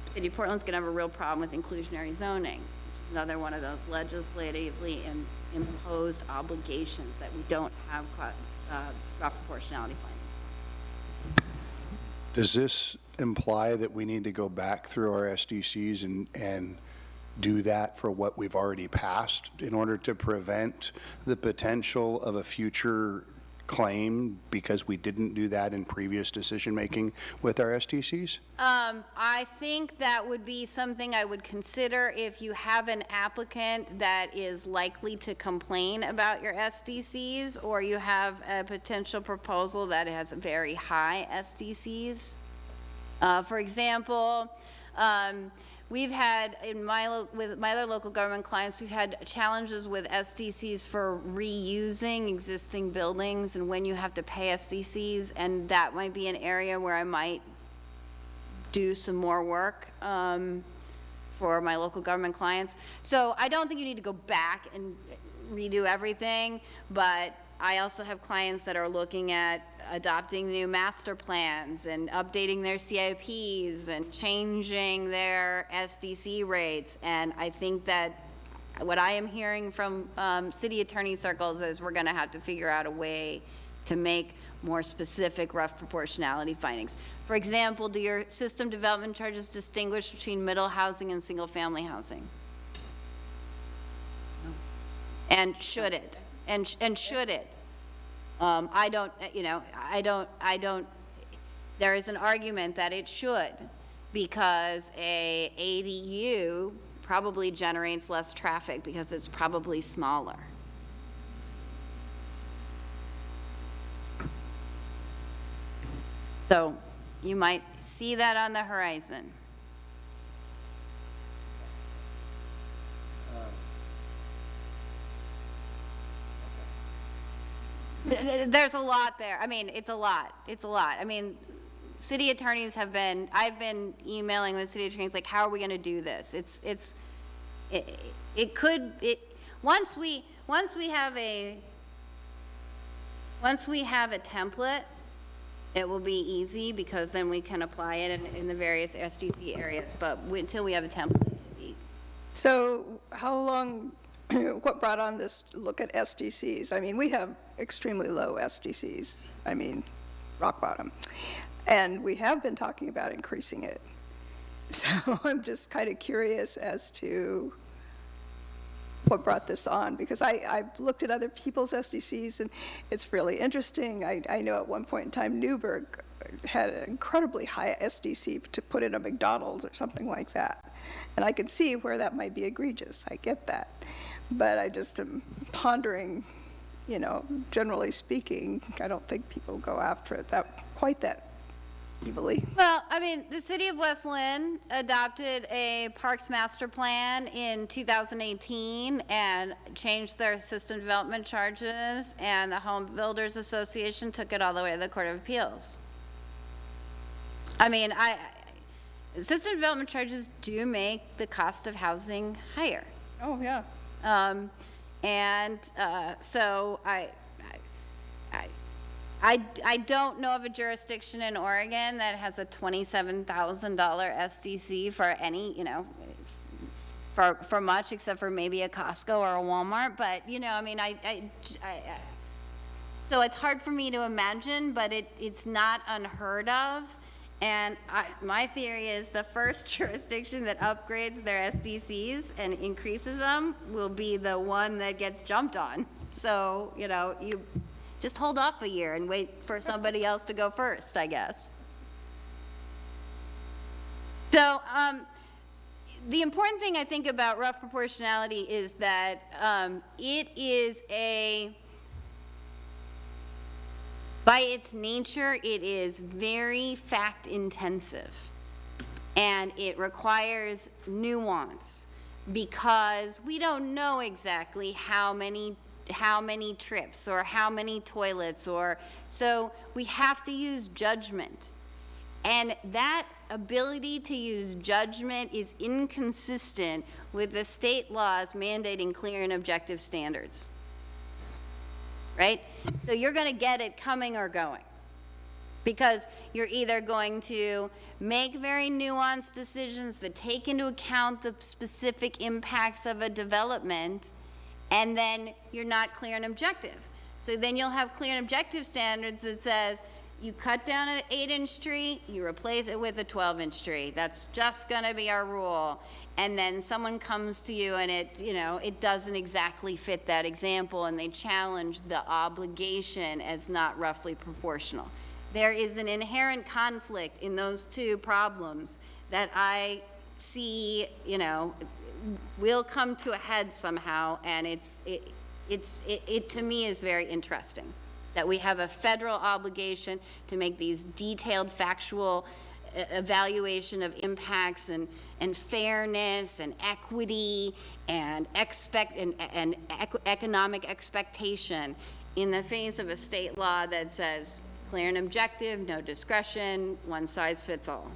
City of Portland's going to have a real problem with inclusionary zoning, which is another one of those legislatively imposed obligations that we don't have rough proportionality findings. Does this imply that we need to go back through our SDCs and do that for what we've already passed in order to prevent the potential of a future claim because we didn't do that in previous decision-making with our SDCs? I think that would be something I would consider if you have an applicant that is likely to complain about your SDCs, or you have a potential proposal that has very high SDCs. For example, we've had, with my other local government clients, we've had challenges with SDCs for reusing existing buildings and when you have to pay SDCs, and that might be an area where I might do some more work for my local government clients. So I don't think you need to go back and redo everything, but I also have clients that are looking at adopting new master plans and updating their CIPs and changing their SDC rates. And I think that what I am hearing from city attorney circles is we're going to have to figure out a way to make more specific rough proportionality findings. For example, do your system development charges distinguish between middle housing and single-family housing? And should it? And should it? I don't, there is an argument that it should, because a ADU probably generates less traffic because it's probably smaller. So you might see that on the horizon. There's a lot there. I mean, it's a lot. It's a lot. I mean, city attorneys have been, I've been emailing with city attorneys, like, how are we going to do this? Once we have a template, it will be easy, because then we can apply it in the various SDC areas, but until we have a template, it should be. So how long, what brought on this look at SDCs? I mean, we have extremely low SDCs, I mean, rock bottom. And we have been talking about increasing it. So I'm just kind of curious as to what brought this on, because I've looked at other people's SDCs, and it's really interesting. I know at one point in time, Newburgh had an incredibly high SDC to put in a McDonald's or something like that. And I could see where that might be egregious. I get that. But I just am pondering, generally speaking, I don't think people go after it quite that evilly. Well, I mean, the city of West Lynn adopted a Parks Master Plan in 2018 and changed their system development charges, and the Home Builders Association took it all the way to the Court of Appeals. I mean, system development charges do make the cost of housing higher. Oh, yeah. So I don't know of a jurisdiction in Oregon that has a $27,000 SDC for any, for much, except for maybe a Costco or a Walmart. But, I mean, so it's hard for me to imagine, but it's not unheard of. And my theory is the first jurisdiction that upgrades their SDCs and increases them will be the one that gets jumped on. So, you just hold off a year and wait for somebody else to go first, I guess. So the important thing I think about rough proportionality is that it is by its nature, it is very fact intensive, and it requires nuance, because we don't know exactly how many trips or how many toilets, so we have to use judgment. And that ability to use judgment is inconsistent with the state laws mandating clear and objective standards. Right? So you're going to get it coming or going, because you're either going to make very nuanced decisions that take into account the specific impacts of a development, and then you're not clear and objective. So then you'll have clear and objective standards that says you cut down an 8-inch tree, you replace it with a 12-inch tree. That's just going to be our rule. And then someone comes to you and it doesn't exactly fit that example, and they challenge the obligation as not roughly proportional. There is an inherent conflict in those two problems that I see, will come to a head somehow, and it to me is very interesting that we have a federal obligation to make these detailed factual evaluation of impacts and fairness and equity and economic expectation in the face of a state law that says clear and objective, no discretion, one size fits all.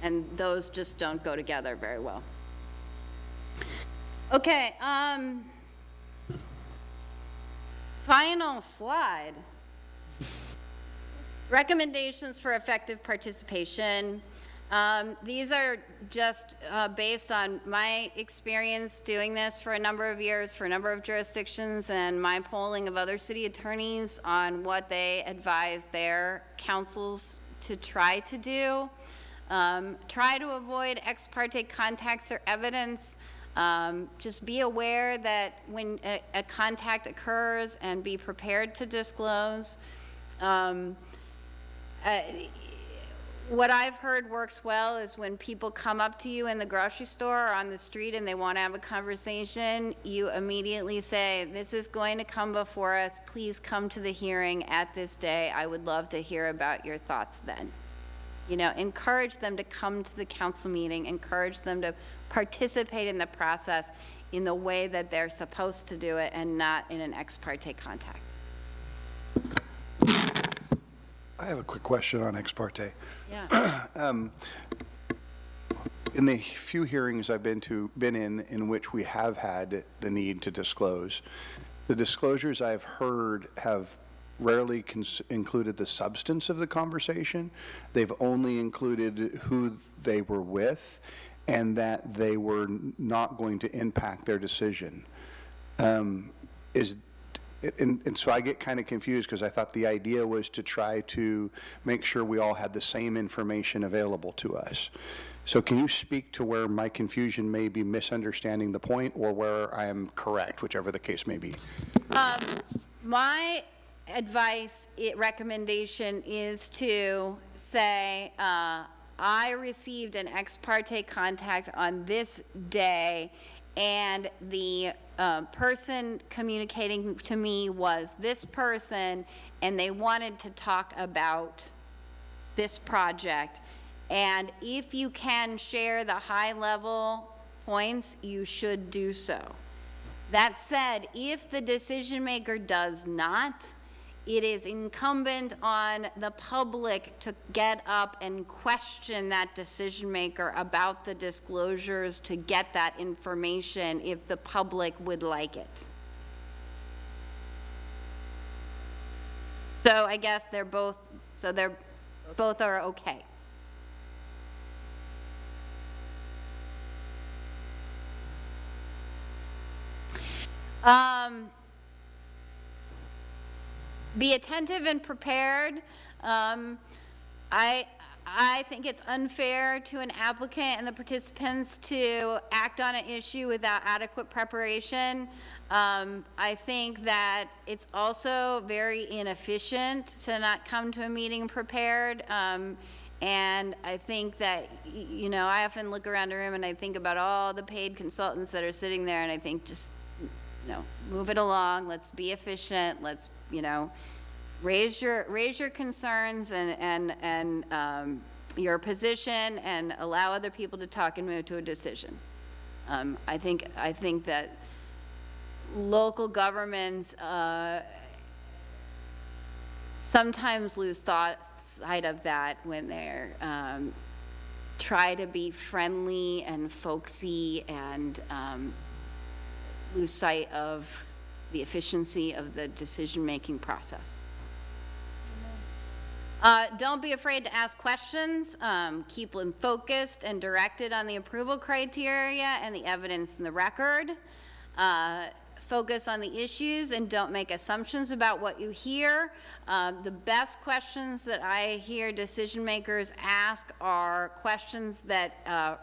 And those just don't go together very well. Okay, final slide. Recommendations for effective participation. These are just based on my experience doing this for a number of years, for a number of jurisdictions, and my polling of other city attorneys on what they advise their councils to try to do. Try to avoid ex parte contacts or evidence. Just be aware that when a contact occurs and be prepared to disclose. What I've heard works well is when people come up to you in the grocery store or on the street and they want to have a conversation, you immediately say, this is going to come before us. Please come to the hearing at this day. I would love to hear about your thoughts then. You know, encourage them to come to the council meeting, encourage them to participate in the process in the way that they're supposed to do it and not in an ex parte contact. I have a quick question on ex parte. Yeah. In the few hearings I've been in which we have had the need to disclose, the disclosures I've heard have rarely included the substance of the conversation. They've only included who they were with and that they were not going to impact their decision. And so I get kind of confused because I thought the idea was to try to make sure we all had the same information available to us. So can you speak to where my confusion may be misunderstanding the point or where I am correct, whichever the case may be? My advice, recommendation is to say, I received an ex parte contact on this day, and the person communicating to me was this person, and they wanted to talk about this project. And if you can share the high-level points, you should do so. That said, if the decision maker does not, it is incumbent on the public to get up and question that decision maker about the disclosures to get that information if the public would like it. So I guess they're both are okay. Be attentive and prepared. I think it's unfair to an applicant and the participants to act on an issue without adequate preparation. I think that it's also very inefficient to not come to a meeting prepared. And I think that, you know, I often look around a room and I think about all the paid consultants that are sitting there, and I think just, you know, move it along. Let's be efficient. Let's, you know, raise your concerns and your position, and allow other people to talk and move to a decision. I think that local governments sometimes lose sight of that when they're try to be friendly and folksy and lose sight of the efficiency of the decision-making process. Don't be afraid to ask questions. Keep them focused and directed on the approval criteria and the evidence in the record. Focus on the issues and don't make assumptions about what you hear. The best questions that I hear decision makers ask are questions that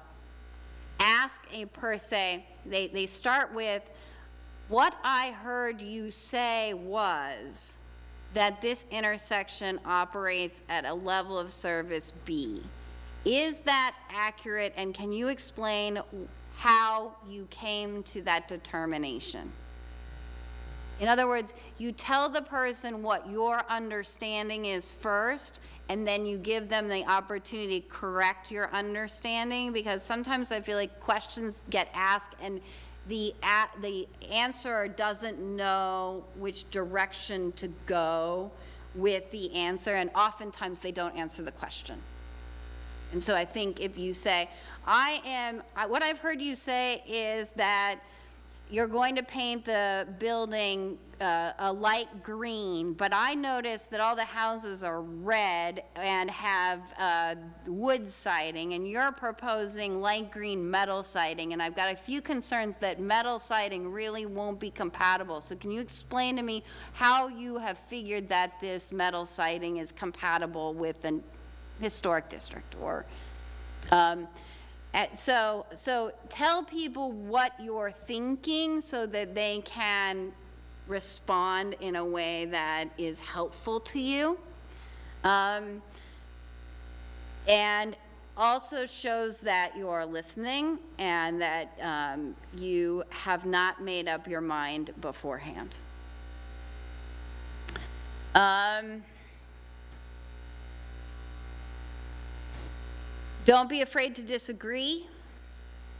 ask a per se. They start with, what I heard you say was that this intersection operates at a level of service B. Is that accurate, and can you explain how you came to that determination? In other words, you tell the person what your understanding is first, and then you give them the opportunity to correct your understanding, because sometimes I feel like questions get asked and the answer doesn't know which direction to go with the answer, and oftentimes they don't answer the question. And so I think if you say, what I've heard you say is that you're going to paint the building a light green, but I noticed that all the houses are red and have wood siding, and you're proposing light green metal siding, and I've got a few concerns that metal siding really won't be compatible. So can you explain to me how you have figured that this metal siding is compatible with an historic district? Or so tell people what you're thinking so that they can respond in a way that is helpful to you, and also shows that you're listening and that you have not made up your mind beforehand. Don't be afraid to disagree.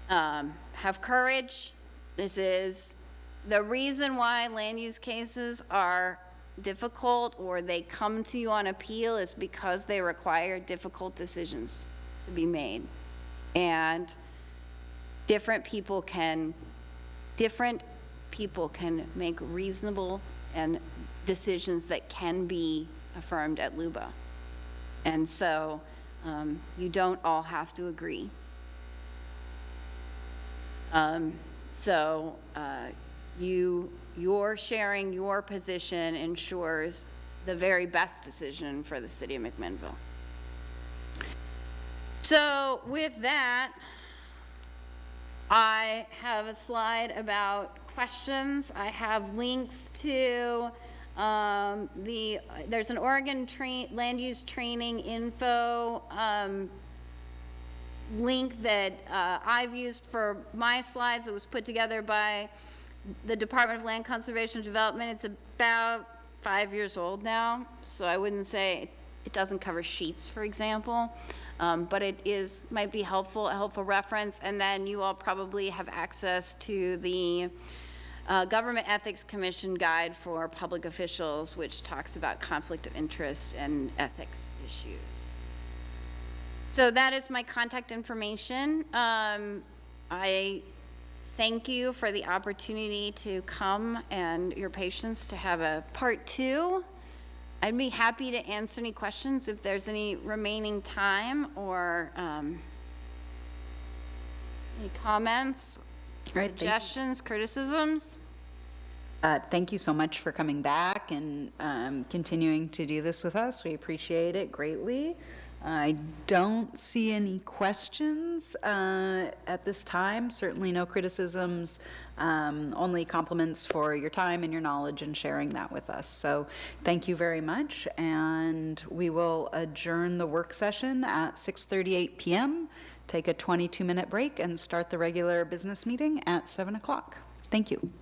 Have courage. This is the reason why land use cases are difficult or they come to you on appeal is because they require difficult decisions to be made. And different people can make reasonable and decisions that can be affirmed at LUBA. And so you don't all have to agree. You're sharing your position ensures the very best decision for the city of McMinnville. So with that, I have a slide about questions. I have links to there's an Oregon land use training info link that I've used for my slides that was put together by the Department of Land Conservation and Development. It's about 5 years old now, so I wouldn't say it doesn't cover sheets, for example, but it might be a helpful reference. And then you all probably have access to the Government Ethics Commission Guide for Public Officials, which talks about conflict of interest and ethics issues. So that is my contact information. I thank you for the opportunity to come and your patience to have a part 2. I'd be happy to answer any questions if there's any remaining time, or any comments, suggestions, criticisms. Thank you so much for coming back and continuing to do this with us. We appreciate it greatly. I don't see any questions at this time. Certainly no criticisms, only compliments for your time and your knowledge and sharing that with us. So thank you very much, and we will adjourn the work session at 6:38 p.m., take a 22-minute break, and start the regular business meeting at 7 o'clock. Thank you.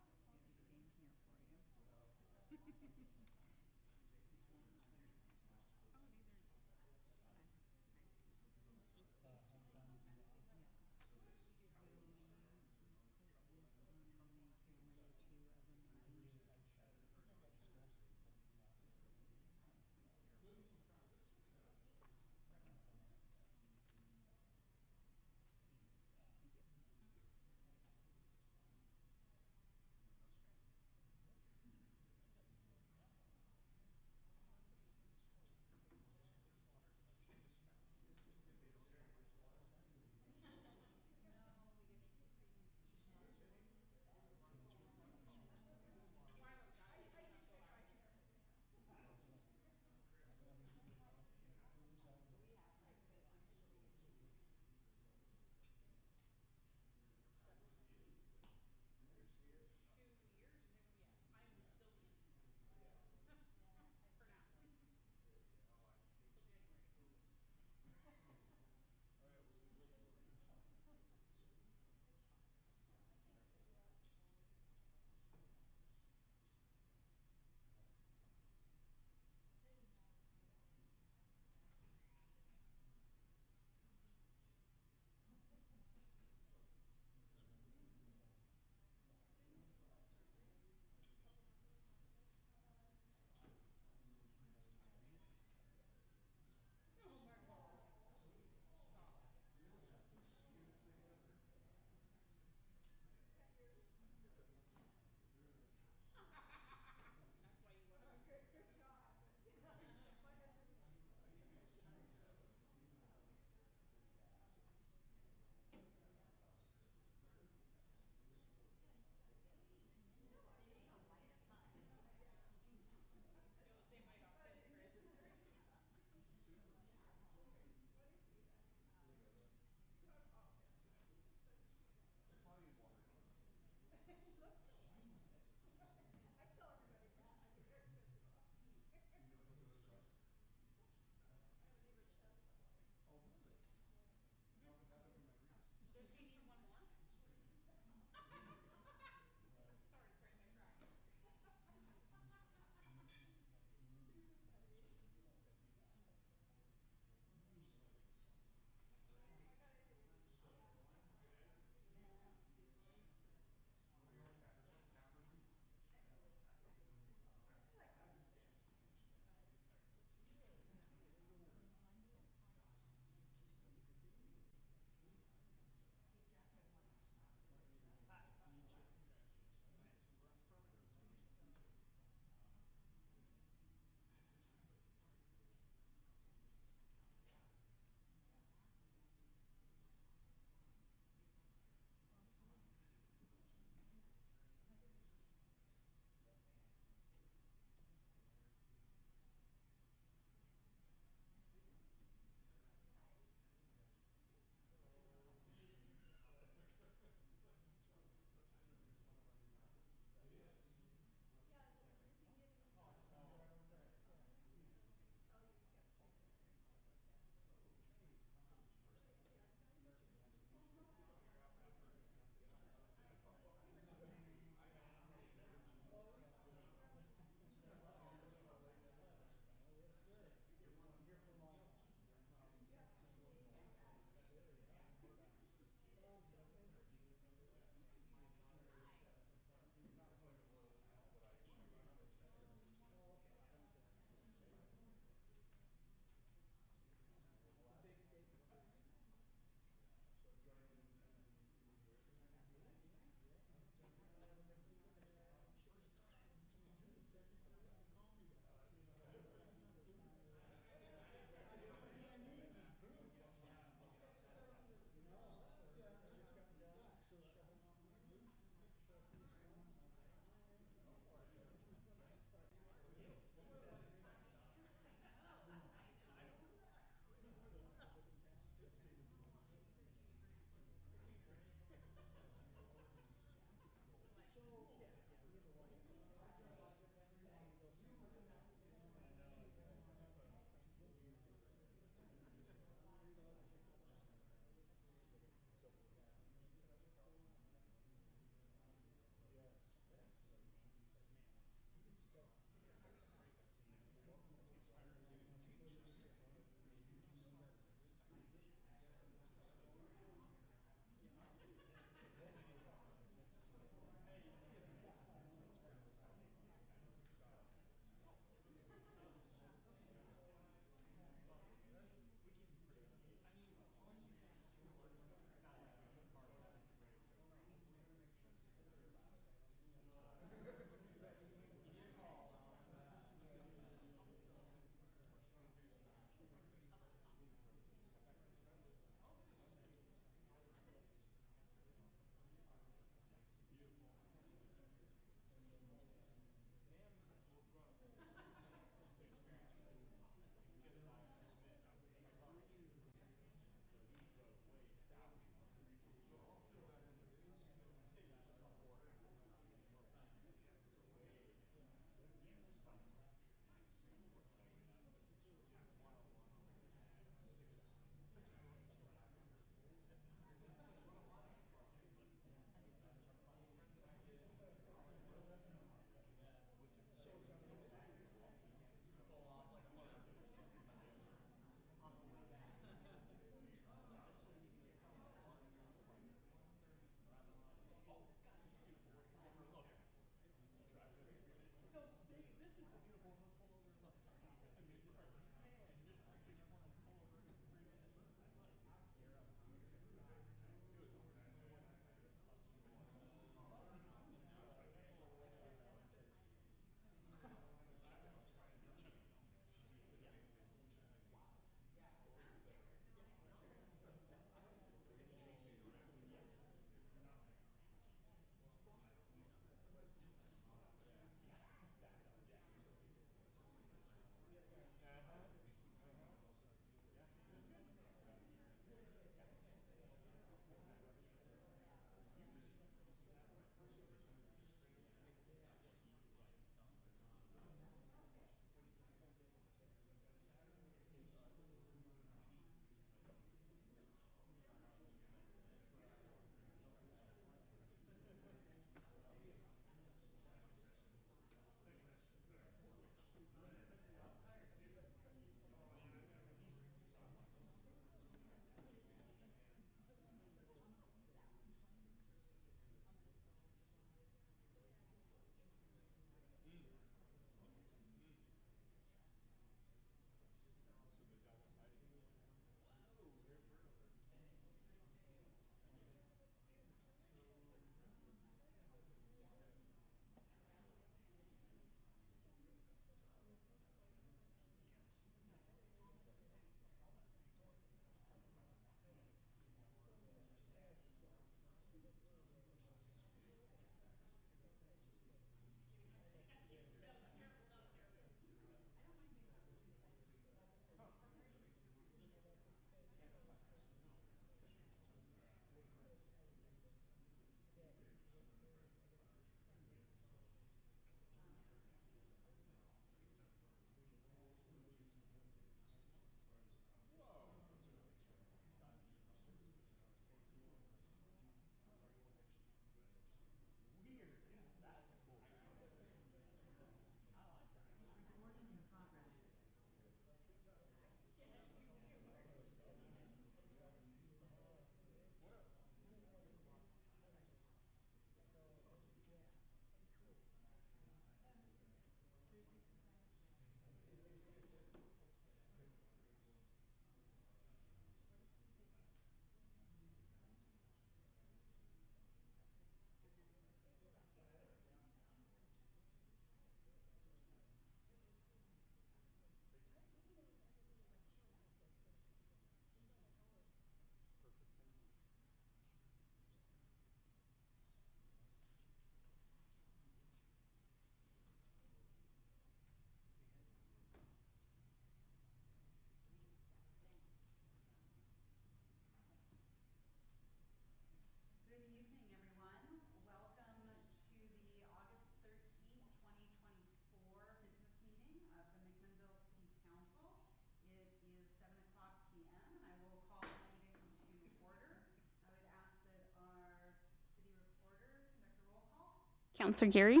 Counselor Geary,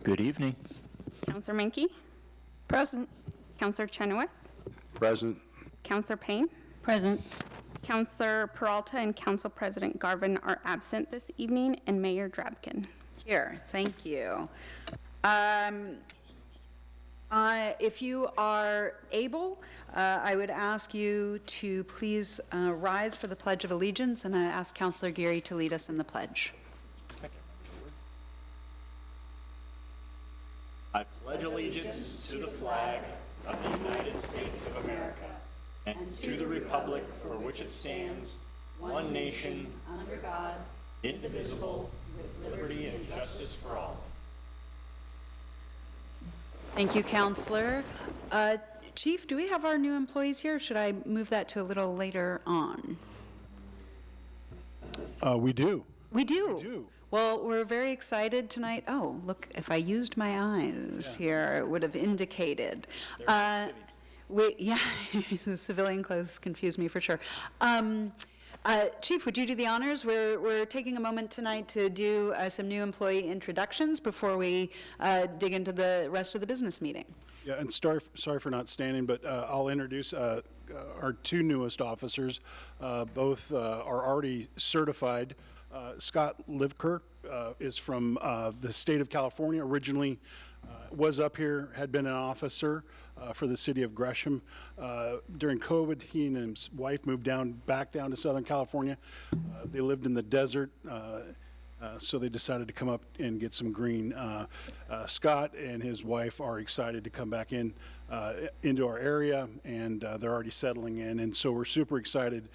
Good evening. Counselor Menke, Present. Counselor Chenoweth, Present. Counselor Payne, Present. Counselor Peralta, and Council President Garvin are absent this evening, and Mayor Drabkin. Here, thank you. If you are able, I would ask you to please rise for the Pledge of Allegiance, and I ask Counselor Geary to lead us in the pledge. I pledge allegiance to the flag of the United States of America and to the republic for which it stands, one nation, under God, indivisible, with liberty and justice for all. Thank you, Counselor. Chief, do we have our new employees here, or should I move that to a little later on? We do. We do. We do. Well, we're very excited tonight. Oh, look, if I used my eyes here, it would have indicated. Yeah, the civilian clothes confuse me for sure. Chief, would you do the honors? We're taking a moment tonight to do some new employee introductions before we dig into the rest of the business meeting. Yeah, and sorry for not standing, but I'll introduce our two newest officers. Both are already certified. Scott Livker is from the state of California, originally was up here, had been an officer for the city of Gresham. During COVID, he and his wife moved back down to Southern California. They lived in the desert, so they decided to come up and get some green. Scott and his wife are excited to come back into our area, and they're already settling in, and so we're super excited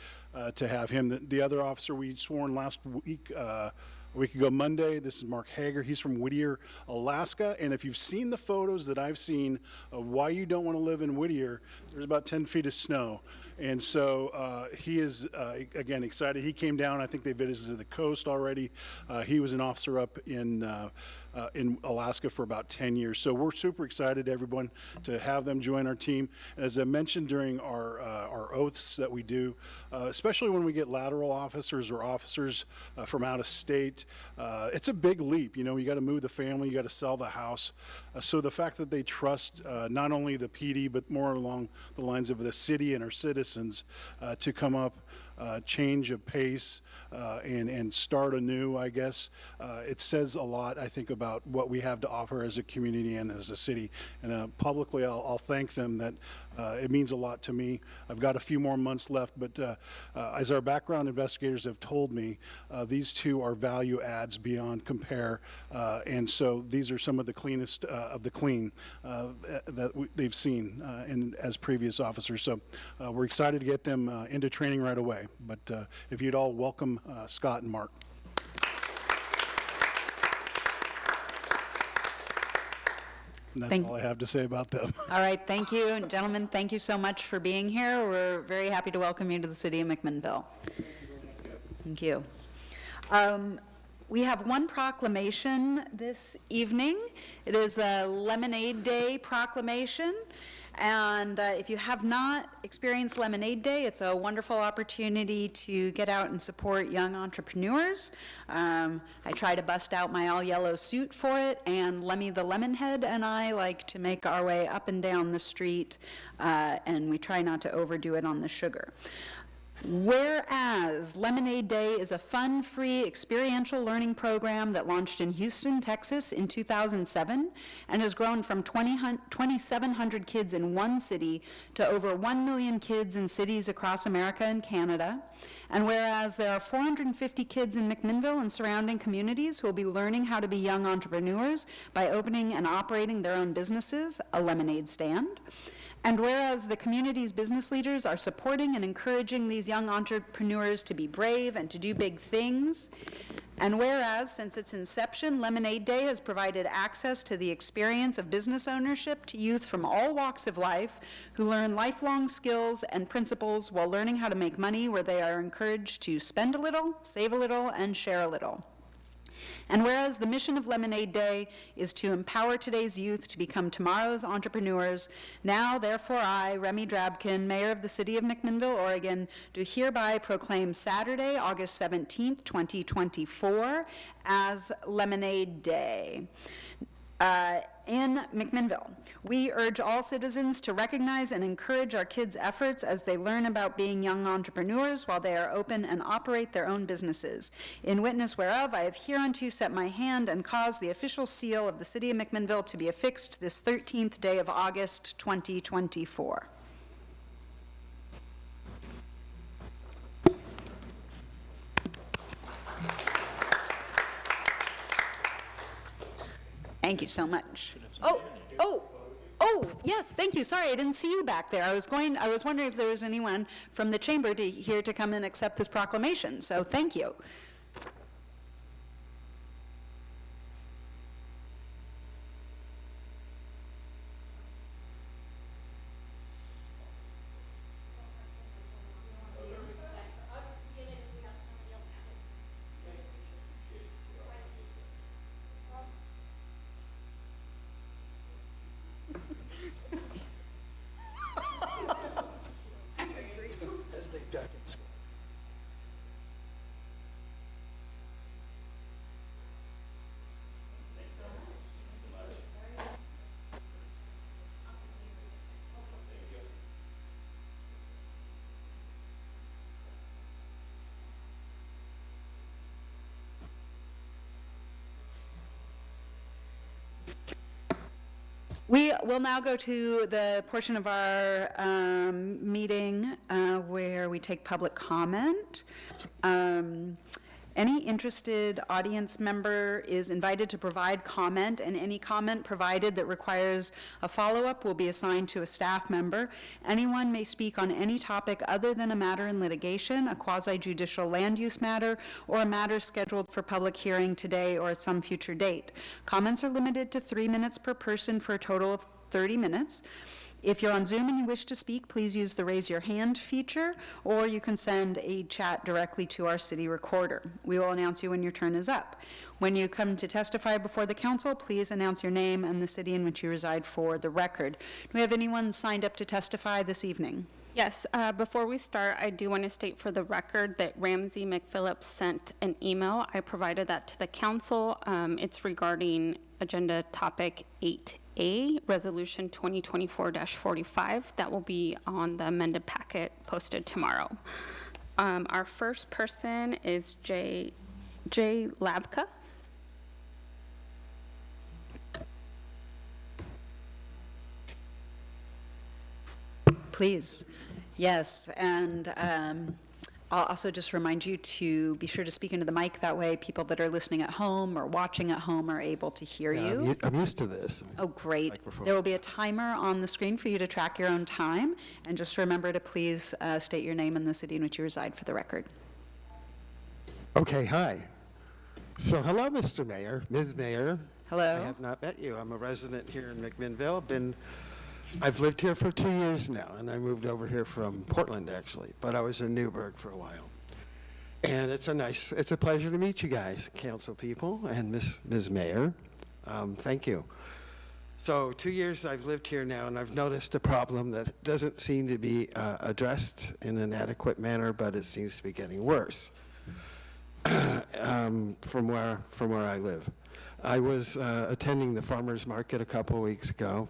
to have him. The other officer we sworn last week, a week ago Monday, this is Mark Hager. He's from Whittier, Alaska, and if you've seen the photos that I've seen of why you don't want to live in Whittier, there's about 10 feet of snow. And so he is, again, excited. He came down, I think they visited the coast already. He was an officer up in Alaska for about 10 years. So we're super excited, everyone, to have them join our team. And as I mentioned during our oaths that we do, especially when we get lateral officers or officers from out of state, it's a big leap. You know, you got to move the family, you got to sell the house. So the fact that they trust not only the PD, but more along the lines of the city and our citizens to come up, change of pace, and start anew, I guess. It says a lot, I think, about what we have to offer as a community and as a city. And publicly, I'll thank them that it means a lot to me. I've got a few more months left, but as our background investigators have told me, these two are value adds beyond compare. And so these are some of the cleanest of the clean that they've seen as previous officers. So we're excited to get them into training right away. But if you'd all welcome Scott and Mark. And that's all I have to say about them. All right, thank you, gentlemen. Thank you so much for being here. We're very happy to welcome you to the city of McMinnville. Thank you. We have one proclamation this evening. It is a Lemonade Day proclamation. And if you have not experienced Lemonade Day, it's a wonderful opportunity to get out and support young entrepreneurs. I try to bust out my all-yellow suit for it, and Lemmy the Lemonhead and I like to make our way up and down the street, and we try not to overdo it on the sugar. Whereas Lemonade Day is a fun, free, experiential learning program that launched in Houston, Texas in 2007 and has grown from 2,700 kids in one city to over 1 million kids in cities across America and Canada. And whereas there are 450 kids in McMinnville and surrounding communities who will be learning how to be young entrepreneurs by opening and operating their own businesses, a lemonade stand. And whereas the community's business leaders are supporting and encouraging these young entrepreneurs to be brave and to do big things, and whereas since its inception, Lemonade Day has provided access to the experience of business ownership to youth from all walks of life who learn lifelong skills and principles while learning how to make money, where they are encouraged to spend a little, save a little, and share a little. And whereas the mission of Lemonade Day is to empower today's youth to become tomorrow's entrepreneurs, now therefore I, Remy Drabkin, Mayor of the City of McMinnville, Oregon, do hereby proclaim Saturday, August 17th, 2024 as Lemonade Day. In McMinnville, we urge all citizens to recognize and encourage our kids' efforts as they learn about being young entrepreneurs while they are open and operate their own businesses. In witness whereof, I have hereunto set my hand and caused the official seal of the City of McMinnville to be affixed this 13th day of August, 2024. Thank you so much. Oh, yes, thank you. Sorry, I didn't see you back there. I was wondering if there was anyone from the chamber here to come and accept this proclamation, so thank you. We will now go to the portion of our meeting where we take public comment. Any interested audience member is invited to provide comment, and any comment provided that requires a follow-up will be assigned to a staff member. Anyone may speak on any topic other than a matter in litigation, a quasi-judicial land use matter, or a matter scheduled for public hearing today or at some future date. Comments are limited to 3 minutes per person for a total of 30 minutes. If you're on Zoom and you wish to speak, please use the raise your hand feature, or you can send a chat directly to our city recorder. We will announce you when your turn is up. When you come to testify before the council, please announce your name and the city in which you reside for the record. Do we have anyone signed up to testify this evening? Yes, before we start, I do want to state for the record that Ramsey McPhillips sent an email. I provided that to the council. It's regarding agenda topic 8A, Resolution 2024-45. That will be on the amended packet posted tomorrow. Our first person is Jay Labka. Please. Yes, and I'll also just remind you to be sure to speak into the mic. That way people that are listening at home or watching at home are able to hear you. I'm used to this. Oh, great. Microphone. There will be a timer on the screen for you to track your own time. And just remember to please state your name and the city in which you reside for the record. Okay, hi. So hello, Mr. Mayor, Ms. Mayor. Hello. I have not met you. I'm a resident here in McMinnville. I've lived here for 2 years now, and I moved over here from Portland, actually, but I was in Newburgh for a while. And it's a pleasure to meet you guys, council people, and Ms. Mayor. Thank you. So 2 years I've lived here now, and I've noticed a problem that doesn't seem to be addressed in an adequate manner, but it seems to be getting worse from where I live. I was attending the farmer's market a couple weeks ago,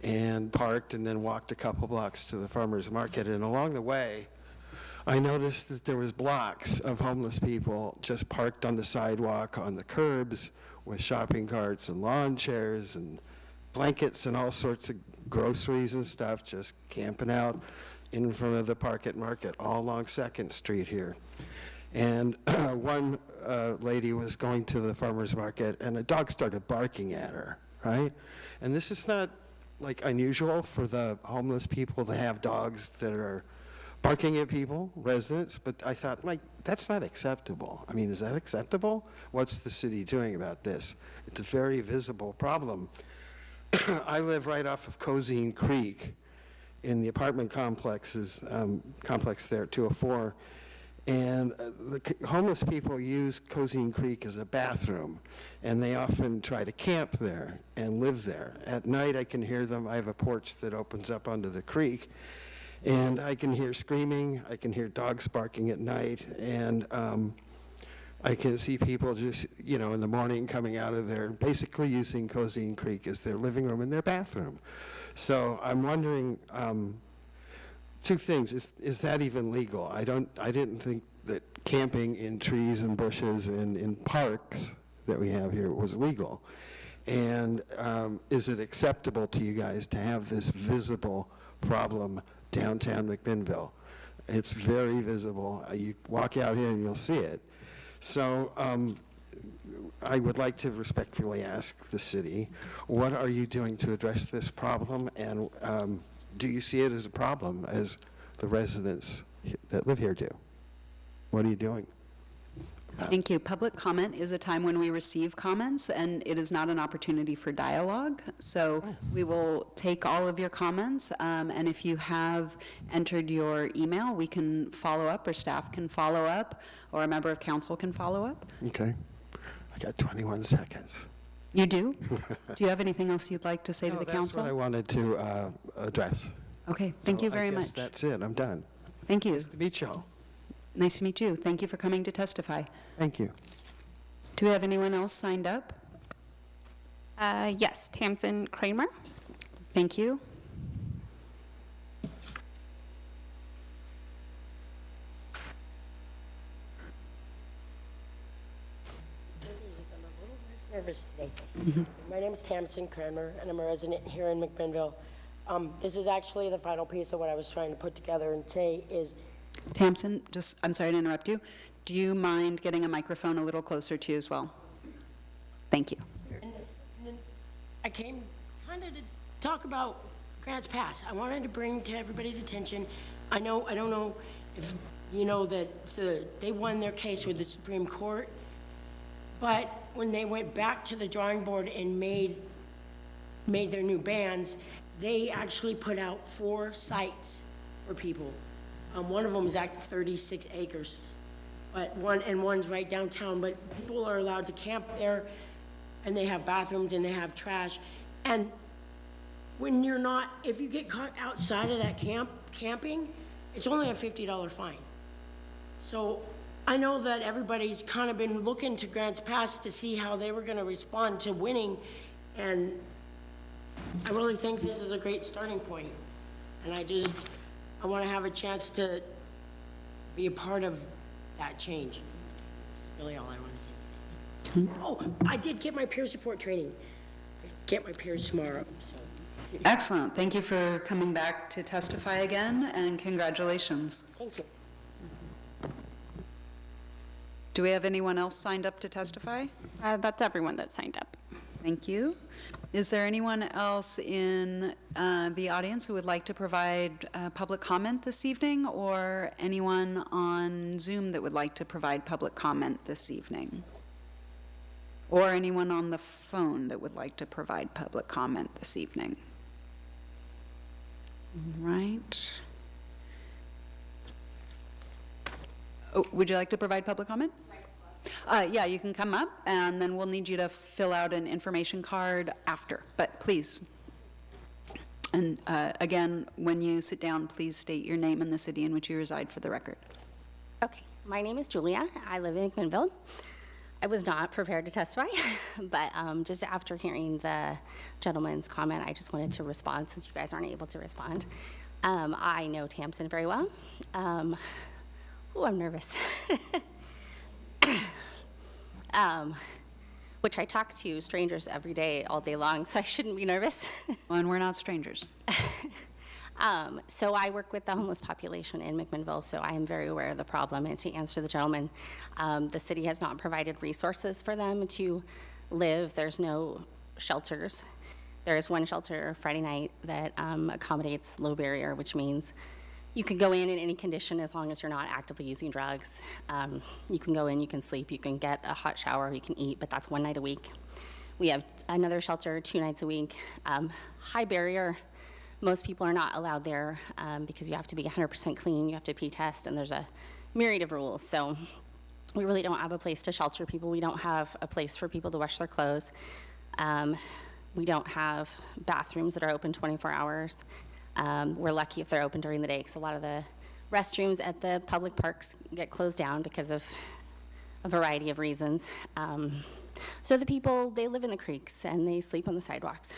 and parked and then walked a couple blocks to the farmer's market. And along the way, I noticed that there was blocks of homeless people just parked on the sidewalk, on the curbs, with shopping carts and lawn chairs and blankets and all sorts of groceries and stuff, just camping out in front of the market, all along 2nd Street here. And one lady was going to the farmer's market, and a dog started barking at her, right? And this is not like unusual for the homeless people to have dogs that are barking at people, residents, but I thought, like, that's not acceptable. I mean, is that acceptable? What's the city doing about this? It's a very visible problem. I live right off of Cozine Creek in the apartment complex there, 204, And homeless people use Cozine Creek as a bathroom, and they often try to camp there and live there. At night, I can hear them. I have a porch that opens up onto the creek, and I can hear screaming. I can hear dogs barking at night, and I can see people just, in the morning coming out of there, basically using Cozine Creek as their living room and their bathroom. So I'm wondering, two things. Is that even legal? I didn't think that camping in trees and bushes and in parks that we have here was legal. And is it acceptable to you guys to have this visible problem downtown McMinnville? It's very visible. You walk out here and you'll see it. So I would like to respectfully ask the city, what are you doing to address this problem? And do you see it as a problem as the residents that live here do? What are you doing? Thank you. Public comment is a time when we receive comments, and it is not an opportunity for dialogue. So we will take all of your comments, and if you have entered your email, we can follow up, or staff can follow up, or a member of council can follow up. Okay. I got 21 seconds. You do? Do you have anything else you'd like to say to the That's council? what I wanted to address. Okay, thank you very I guess much. that's it. I'm done. Thank you. Nice to meet y'all. Nice to meet you. Thank you for coming to testify. Thank you. Do we have anyone else signed up? Yes, Tamsin Kramer. Thank you. Nervous today. My name is Tamsin Kramer, and I'm a resident here in McMinnville. This is actually the final piece of what I was trying to put together and say is, Tamsin, I'm sorry to interrupt you. Do you mind getting a microphone a little closer to you as well? Thank you. and then I came kind of to talk about Grants Pass. I wanted to bring to everybody's attention, I don't know if you know that they won their case with the Supreme Court, but when they went back to the drawing board and made their new bans, they actually put out 4 sites for people. One of them is at 36 acres, but one's right downtown, but people are allowed to camp there, and they have bathrooms and they have trash. And when you're not, if you get caught outside of that camping, it's only a $50 fine. So I know that everybody's kind of been looking to Grants Pass to see how they were gonna respond to winning, and I really think this is a great starting point. And I wanna have a chance to be a part of that change. That's really all I wanna say. Oh, I did get my peer support training. I get my peers tomorrow, so. Excellent. Thank you for coming back to testify again, and congratulations. Thank you. Do we have anyone else signed up to testify? That's everyone that signed up. Thank you. Is there anyone else in the audience who would like to provide public comment this evening, or anyone on Zoom that would like to provide public comment this evening? Or anyone on the phone that would like to provide public comment this evening? All right. Oh, would you like to provide public comment? Yeah, you can come up, and then we'll need you to fill out an information card after, but please. And again, when you sit down, please state your name and the city in which you reside for the record. Okay, my name is Julia. I live in McMinnville. I was not prepared to testify, but just after hearing the gentleman's comment, I just wanted to respond since you guys aren't able to respond. I know Tamsin very well. Oh, I'm nervous. Which I talk to strangers every day, all day long, so I shouldn't be nervous. Well, and we're not strangers. So I work with the homeless population in McMinnville, so I am very aware of the problem. And to answer the gentleman, the city has not provided resources for them to live. There's no shelters. There is one shelter Friday night that accommodates low barrier, which means you can go in any condition as long as you're not actively using drugs. You can go in, you can sleep, you can get a hot shower, you can eat, but that's one night a week. We have another shelter 2 nights a week. High barrier. Most people are not allowed there because you have to be 100% clean, you have to P-test, and there's a myriad of rules. So we really don't have a place to shelter people. We don't have a place for people to wash their clothes. We don't have bathrooms that are open 24 hours. We're lucky if they're open during the day, because a lot of the restrooms at the public parks get closed down because of a variety of reasons. So the people, they live in the creeks and they sleep on the sidewalks.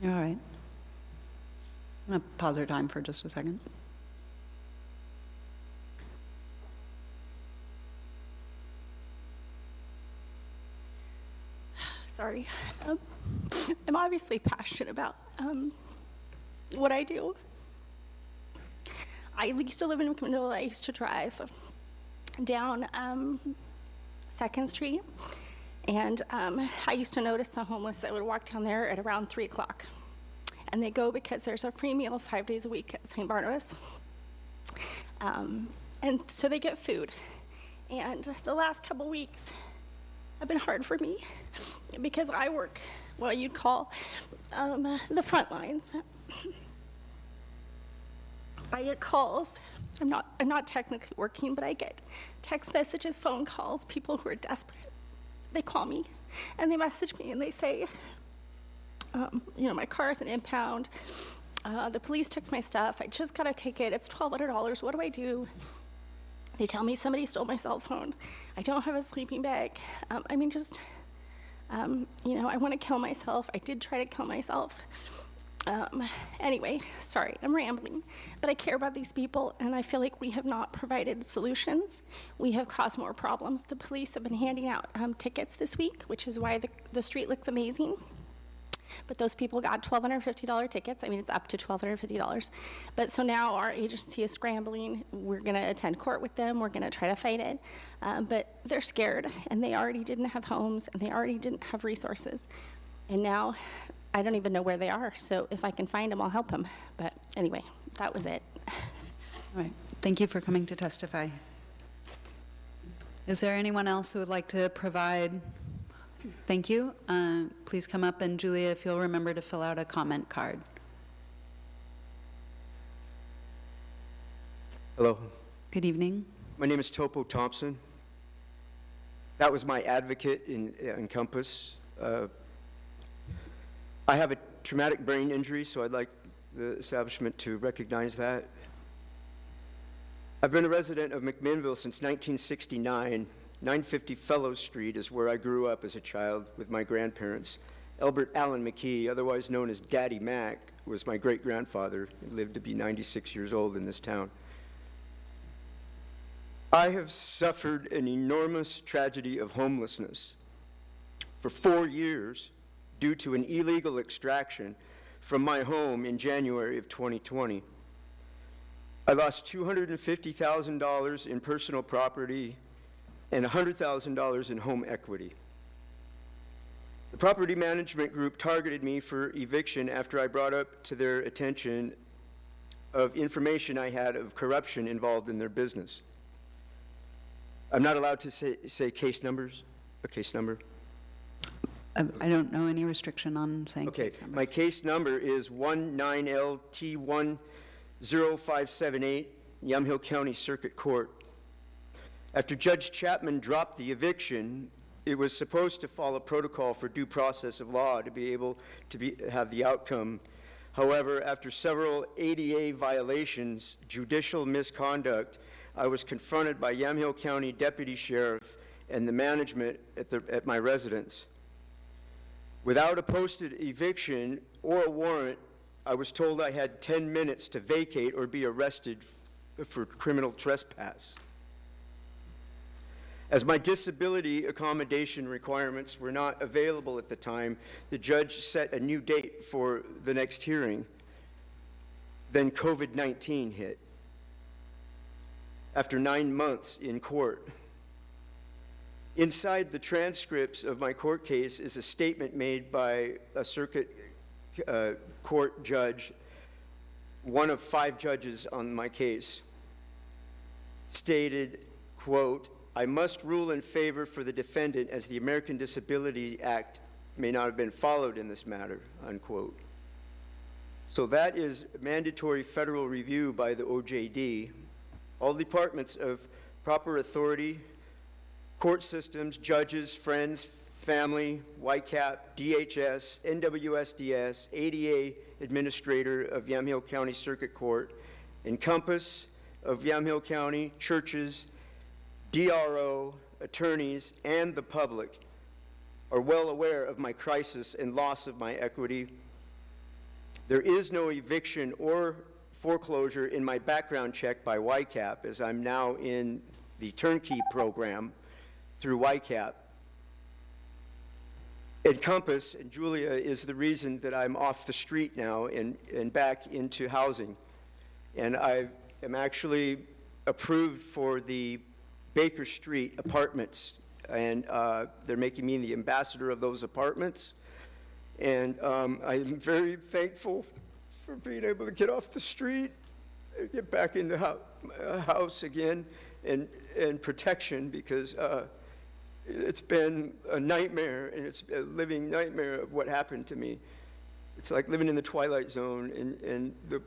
All right. I'm going to pause our time for just a second. Sorry. I'm obviously passionate about what I do. I used to live in McMinnville. I used to drive down 2nd Street, and I used to notice the homeless that would walk down there at around 3 o'clock. And they go because there's a free meal 5 days a week at St. Barnabas. And so they get food. And the last couple weeks have been hard for me because I work what you'd call the front lines. I get calls. I'm not technically working, but I get text messages, phone calls, people who are desperate. They call me and they message me and they say, my car is an impound. The police took my stuff. I just got a ticket. It's $1,200. What do I do? They tell me somebody stole my cell phone. I don't have a sleeping bag. I want to kill myself. I did try to kill myself. Anyway, sorry, I'm rambling, but I care about these people, and I feel like we have not provided solutions. We have caused more problems. The police have been handing out tickets this week, which is why the street looks amazing. But those people got $1,250 tickets. I mean, it's up to $1,250. But so now our agency is scrambling. We're going to attend court with them. We're going to try to fight it. But they're scared, and they already didn't have homes, and they already didn't have resources. And now I don't even know where they are. So if I can find them, I'll help them. But anyway, that was it. All right. Thank you for coming to testify. Is there anyone else who would like to provide? Thank you. Please come up, and Julia, if you'll remember to fill out a comment card. Hello. Good evening. My name is Topo Thompson. That was my advocate in Compass. I have a traumatic brain injury, so I'd like the establishment to recognize that. I've been a resident of McMinnville since 1969. 950 Fellows Street is where I grew up as a child with my grandparents. Albert Allen McKee, otherwise known as Daddy Mac, was my great-grandfather. He lived to be 96 years old in this town. I have suffered an enormous tragedy of homelessness for 4 years due to an illegal extraction from my home in January of 2020. I lost $250,000 in personal property and $100,000 in home equity. The property management group targeted me for eviction after I brought up to their attention of information I had of corruption involved in their business. I'm not allowed to say case numbers, a case number? I don't know any restriction on saying case numbers. My case number is 19LT10578, Yamhill County Circuit Court. After Judge Chapman dropped the eviction, it was supposed to follow protocol for due process of law to be able to have the outcome. However, after several ADA violations, judicial misconduct, I was confronted by Yamhill County Deputy Sheriff and the management at my residence. Without a posted eviction or a warrant, I was told I had 10 minutes to vacate or be arrested for criminal trespass. As my disability accommodation requirements were not available at the time, the judge set a new date for the next hearing. Then COVID-19 hit. After 9 months in court, inside the transcripts of my court case is a statement made by a circuit court judge, one of 5 judges on my case, stated, quote, "I must rule in favor for the defendant as the American Disability Act may not have been followed in this matter," unquote. So that is mandatory federal review by the OJD. All departments of proper authority, court systems, judges, friends, family, YCAP, DHS, NWSDS, ADA Administrator of Yamhill County Circuit Court, Encompass of Yamhill County, churches, DRO, attorneys, and the public are well aware of my crisis and loss of my equity. There is no eviction or foreclosure in my background check by YCAP, as I'm now in the turnkey program through YCAP. Encompass, and Julia is the reason that I'm off the street now and back into housing. And I am actually approved for the Baker Street apartments, and they're making me the ambassador of those apartments. And I'm very thankful for being able to get off the street and get back into a house again and protection, because it's been a nightmare, and it's a living nightmare of what happened to me. It's like living in the twilight zone, and the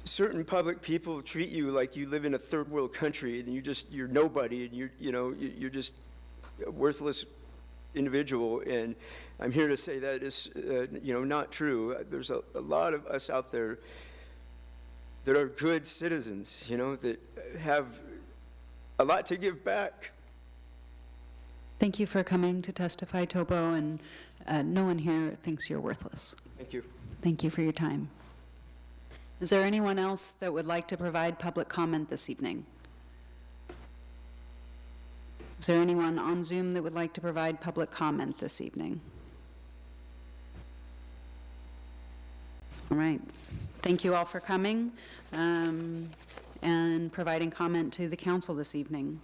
certain public people treat you like you live in a third world country, and you're nobody, and you're just a worthless individual. And I'm here to say that is not true. There's a lot of us out there that are good citizens, that have a lot to give back. Thank you for coming to testify, Topo, and no one here thinks you're worthless. Thank you. Thank you for your time. Is there anyone else that would like to provide public comment this evening? Is there anyone on Zoom that would like to provide public comment this evening? All right. Thank you all for coming and providing comment to the council this evening.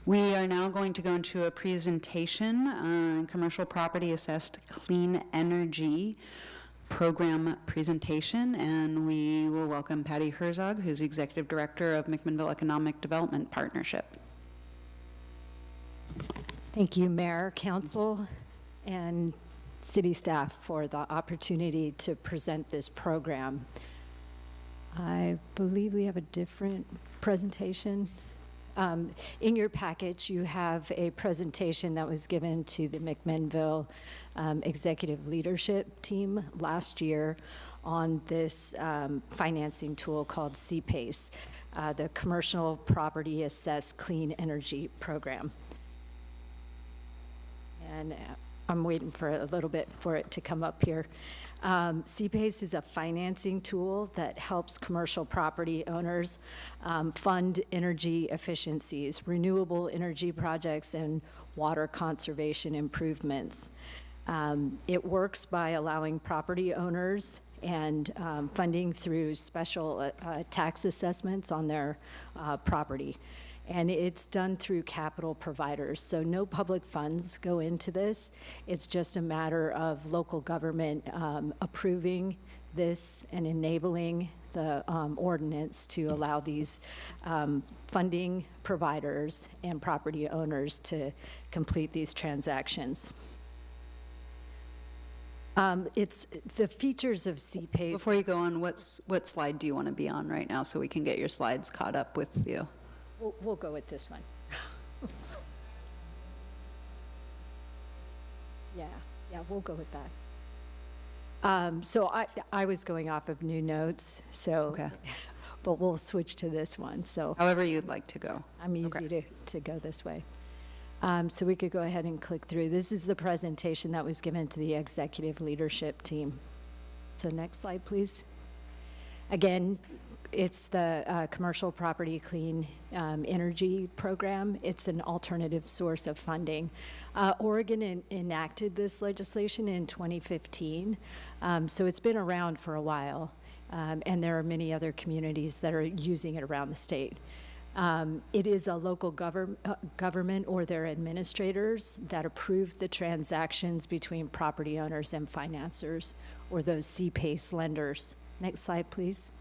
We are now going to go into a presentation on commercial property assessed clean energy program presentation, and we will welcome Patty Herzog, who's the Executive Director of McMinnville Economic Development Partnership. Thank you, Mayor, Council, and City staff for the opportunity to present this program. I believe we have a different presentation. In your package, you have a presentation that was given to the McMinnville executive leadership team last year on this financing tool called CPACE, the Commercial Property Assessed Clean Energy Program. And I'm waiting for a little bit for it to come up here. CPACE is a financing tool that helps commercial property owners fund energy efficiencies, renewable energy projects, and water conservation improvements. It works by allowing property owners and funding through special tax assessments on their property. And it's done through capital providers. So no public funds go into this. It's just a matter of local government approving this and enabling the ordinance to allow these funding providers and property owners to complete these transactions. It's the features of CPACE. Before you go on, what slide do you want to be on right now so we can get your slides caught up with you? We'll go with this one. Yeah, we'll go with that. So I was going off of new notes, so, Okay. But we'll switch to this one, so. However you'd like to go. I'm easy to go this way. So we could go ahead and click through. This is the presentation that was given to the executive leadership team. So next slide, please. Again, it's the Commercial Property Clean Energy Program. It's an alternative source of funding. Oregon enacted this legislation in 2015, so it's been around for a while, and there are many other communities that are using it around the state. It is a local government or their administrators that approve the transactions between property owners and financiers, or those CPACE lenders. Next slide, please.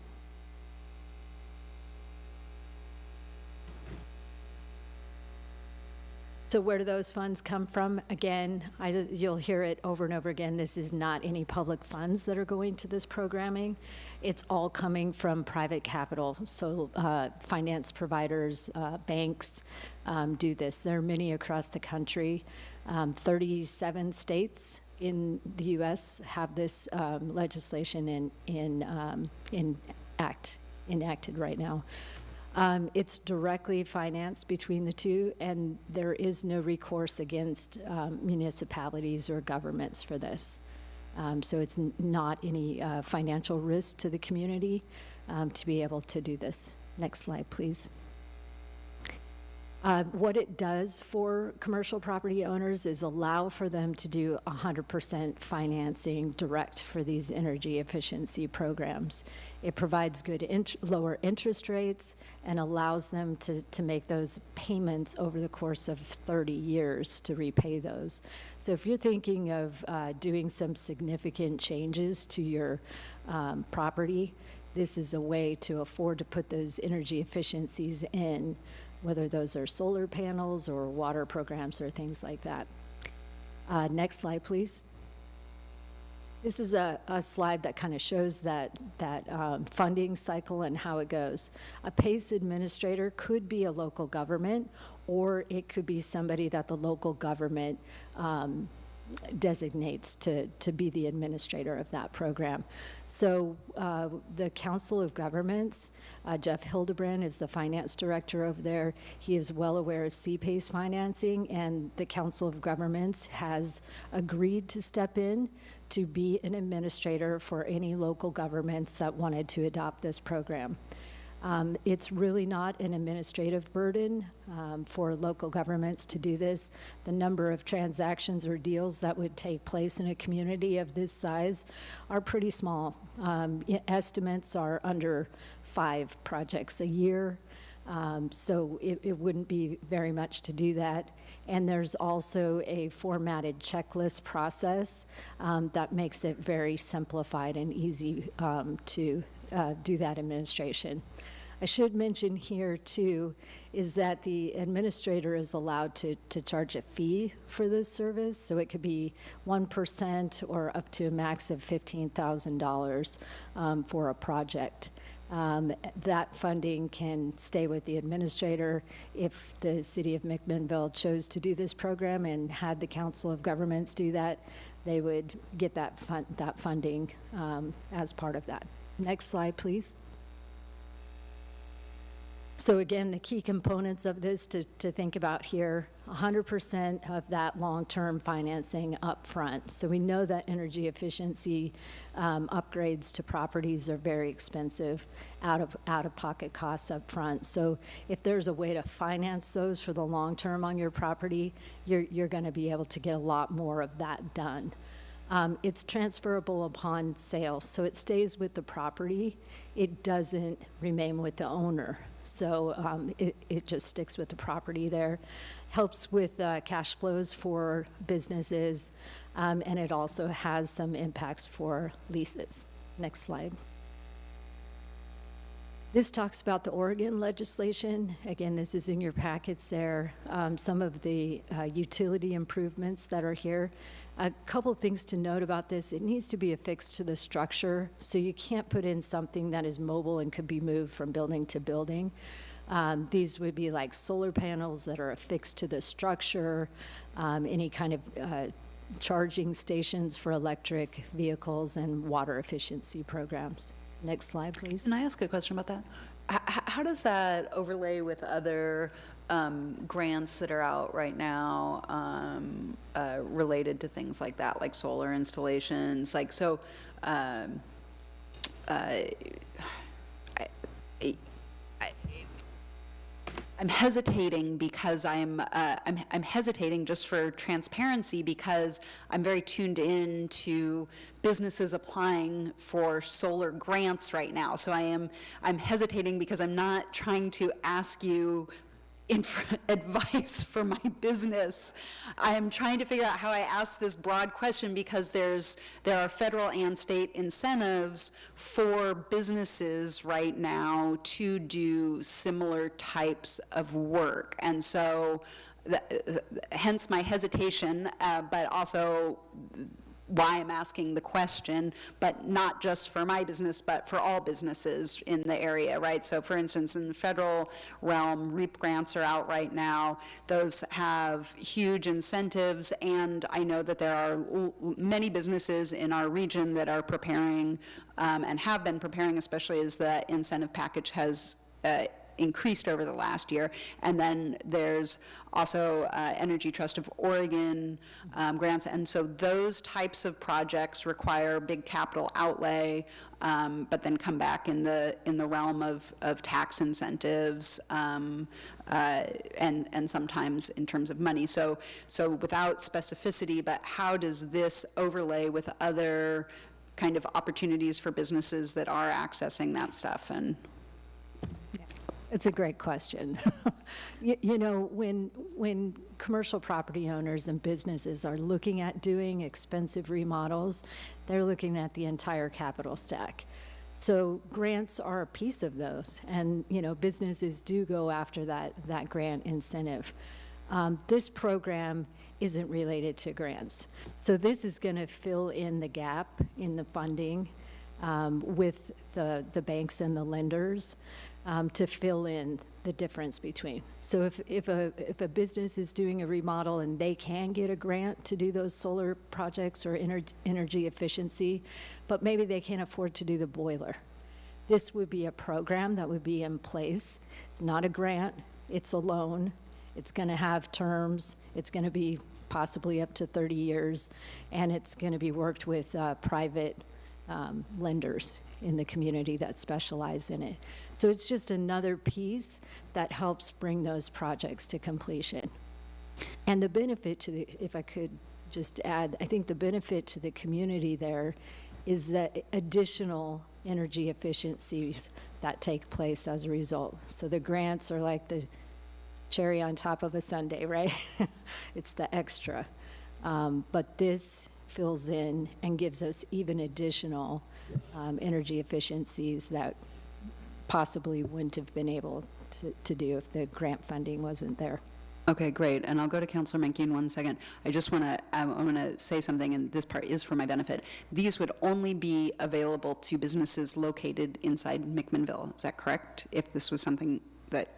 So where do those funds come from? Again, you'll hear it over and over again, this is not any public funds that are going to this programming. It's all coming from private capital. So finance providers, banks do this. There are many across the country. 37 states in the U.S. have this legislation enacted right now. It's directly financed between the two, and there is no recourse against municipalities or governments for this. So it's not any financial risk to the community to be able to do this. Next slide, please. What it does for commercial property owners is allow for them to do 100% financing direct for these energy efficiency programs. It provides good lower interest rates and allows them to make those payments over the course of 30 years to repay those. So if you're thinking of doing some significant changes to your property, this is a way to afford to put those energy efficiencies in, whether those are solar panels or water programs or things like that. Next slide, please. This is a slide that kind of shows that funding cycle and how it goes. A PACE administrator could be a local government, or it could be somebody that the local government designates to be the administrator of that program. So the Council of Governments, Jeff Hildebrand is the finance director over there. He is well aware of CPACE financing, and the Council of Governments has agreed to step in to be an administrator for any local governments that wanted to adopt this program. It's really not an administrative burden for local governments to do this. The number of transactions or deals that would take place in a community of this size are pretty small. Estimates are under 5 projects a year, so it wouldn't be very much to do that. And there's also a formatted checklist process that makes it very simplified and easy to do that administration. I should mention here too is that the administrator is allowed to charge a fee for this service, so it could be 1% or up to a max of $15,000 for a project. That funding can stay with the administrator. If the city of McMinnville chose to do this program and had the Council of Governments do that, they would get that funding as part of that. Next slide, please. So again, the key components of this to think about here, 100% of that long-term financing up front. So we know that energy efficiency upgrades to properties are very expensive, out-of-pocket costs up front. So if there's a way to finance those for the long term on your property, you're going to be able to get a lot more of that done. It's transferable upon sale, so it stays with the property. It doesn't remain with the owner. So it just sticks with the property there. Helps with cash flows for businesses, and it also has some impacts for leases. Next slide. This talks about the Oregon legislation. Again, this is in your packets there. Some of the utility improvements that are here. A couple of things to note about this. It needs to be affixed to the structure, so you can't put in something that is mobile and could be moved from building to building. These would be like solar panels that are affixed to the structure, any kind of charging stations for electric vehicles, and water efficiency programs. Next slide, please. Can I ask a question about that? How does that overlay with other grants that are out right now related to things like that, like solar installations? Like, so I'm hesitating because I'm hesitating just for transparency, because I'm very tuned in to businesses applying for solar grants right now. So I'm hesitating because I'm not trying to ask you advice for my business. I'm trying to figure out how I ask this broad question, because there are federal and state incentives for businesses right now to do similar types of work. And so hence my hesitation, but also why I'm asking the question, but not just for my business, but for all businesses in the area, right? So for instance, in the federal realm, REAP grants are out right now. Those have huge incentives, and I know that there are many businesses in our region that are preparing and have been preparing, especially as the incentive package has increased over the last year. And then there's also Energy Trust of Oregon grants, and so those types of projects require big capital outlay, but then come back in the realm of tax incentives, and sometimes in terms of money. So without specificity, but how does this overlay with other kind of opportunities for businesses that are accessing that stuff? And it's a great question. You know, when commercial property owners and businesses are looking at doing expensive remodels, they're looking at the entire capital stack. So grants are a piece of those, and you know, businesses do go after that grant incentive. This program isn't related to grants, so this is going to fill in the gap in the funding with the banks and the lenders. To fill in the difference between. So if a business is doing a remodel and they can get a grant to do those solar projects or energy efficiency, but maybe they can't afford to do the boiler, this would be a program that would be in place. It's not a grant, it's a loan. It's going to have terms. It's going to be possibly up to 30 years, and it's going to be worked with private lenders in the community that specialize in it. So it's just another piece that helps bring those projects to completion. And the benefit to the, if I could just add, I think the benefit to the community there is that additional energy efficiencies that take place as a result. So the grants are like the cherry on top of a sundae, right? It's the extra. But this fills in and gives us even additional energy efficiencies that possibly wouldn't have been able to do if the grant funding wasn't there. Okay, great. And I'll go to Councilor Menke in 1 second. I just want to say something, and this part is for my benefit. These would only be available to businesses located inside McMinnville. Is that correct? If this was something that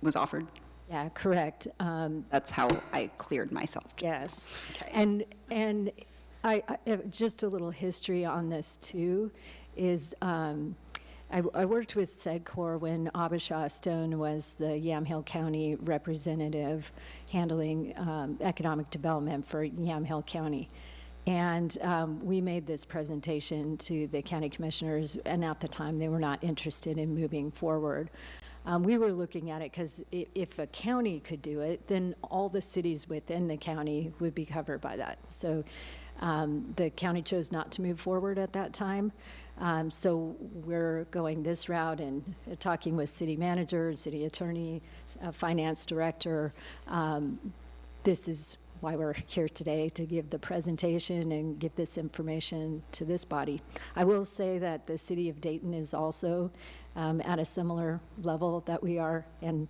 was offered? Yeah, correct. That's how I cleared myself. Yes. Okay. And I just a little history on this too is I worked with SEDCOR when Abisha Stone was the Yamhill County representative handling economic development for Yamhill County. And we made this presentation to the county commissioners, and at the time they were not interested in moving forward. We were looking at it because if a county could do it, then all the cities within the county would be covered by that. So the county chose not to move forward at that time. So we're going this route and talking with city manager, city attorney, finance director. This is why we're here today, to give the presentation and give this information to this body. I will say that the city of Dayton is also at a similar level that we are. And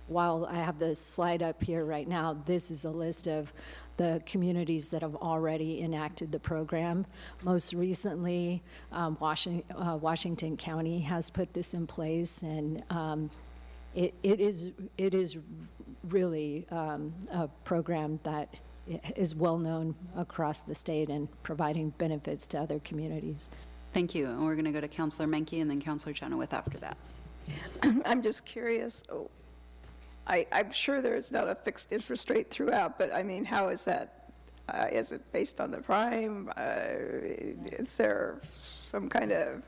while I have the slide up here right now, this is a list of the communities that have already enacted the program. Most recently, Washington County has put this in place, and it is really a program that is well known across the state and providing benefits to other communities. Thank you. And we're going to go to Councilor Menke and then Councilor Chenoweth after that. I'm just curious. I'm sure there's not a fixed interest rate throughout, but I mean, how is that? Is it based on the prime? Is there some kind of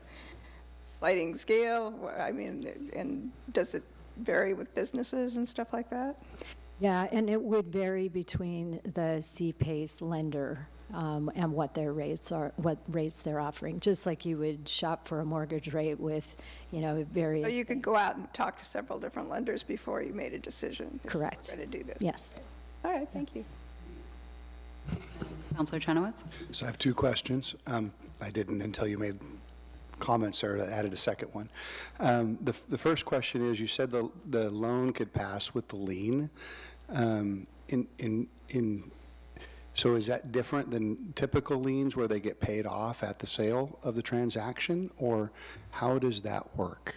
sliding scale? I mean, and does it vary with businesses and stuff like that? Yeah, and it would vary between the CPACE lender and what their rates are, what rates they're offering, just like you would shop for a mortgage rate with, you know, various. So you could go out and talk to several different lenders before you made a decision. Correct. If you were going to do this. Yes. All right, thank you. Councilor Chenoweth? So I have two questions. I didn't until you made comments there that added a second one. The first question is, you said the loan could pass with the lien. So is that different than typical liens where they get paid off at the sale of the transaction, or how does that work?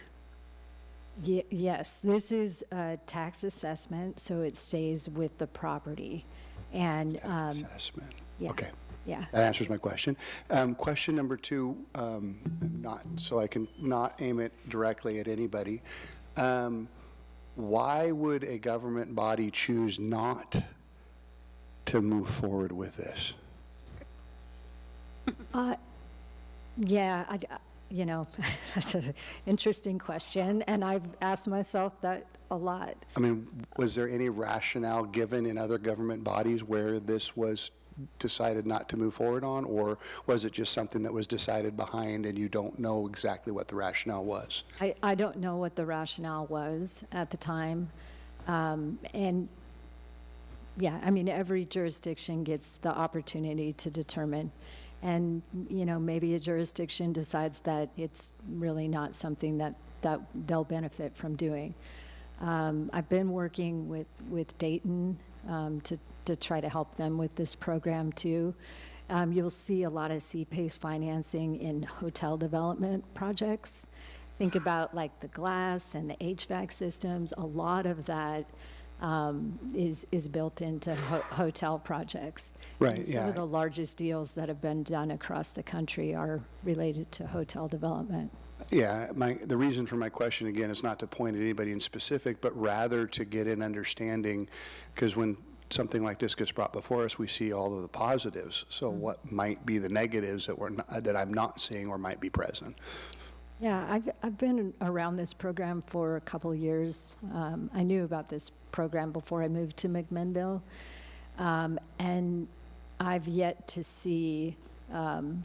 Yes, this is a tax assessment, so it stays with the property. And Tax assessment. yeah. Okay. Yeah. That answers my question. Question number two, not so I can not aim it directly at anybody. Why would a government body choose not to move forward with this? Yeah, that's an interesting question, and I've asked myself that a lot. I mean, was there any rationale given in other government bodies where this was decided not to move forward on, or was it just something that was decided behind and you don't know exactly what the rationale was? I don't know what the rationale was at the time. And yeah, I mean, every jurisdiction gets the opportunity to determine. And, maybe a jurisdiction decides that it's really not something that they'll benefit from doing. I've been working with Dayton to try to help them with this program too. You'll see a lot of CPACE financing in hotel development projects. Think about like the glass and the HVAC systems. A lot of that is built into hotel projects. Right, And some of the largest deals that have been done across the country are related to hotel development. Yeah, the reason for my question, again, is not to point at anybody in specific, but rather to get an understanding, because when something like this gets brought before us, we see all of the positives. So what might be the negatives that I'm not seeing or might be present? Yeah, I've been around this program for a couple of years. I knew about this program before I moved to McMinnville, and I've yet to see an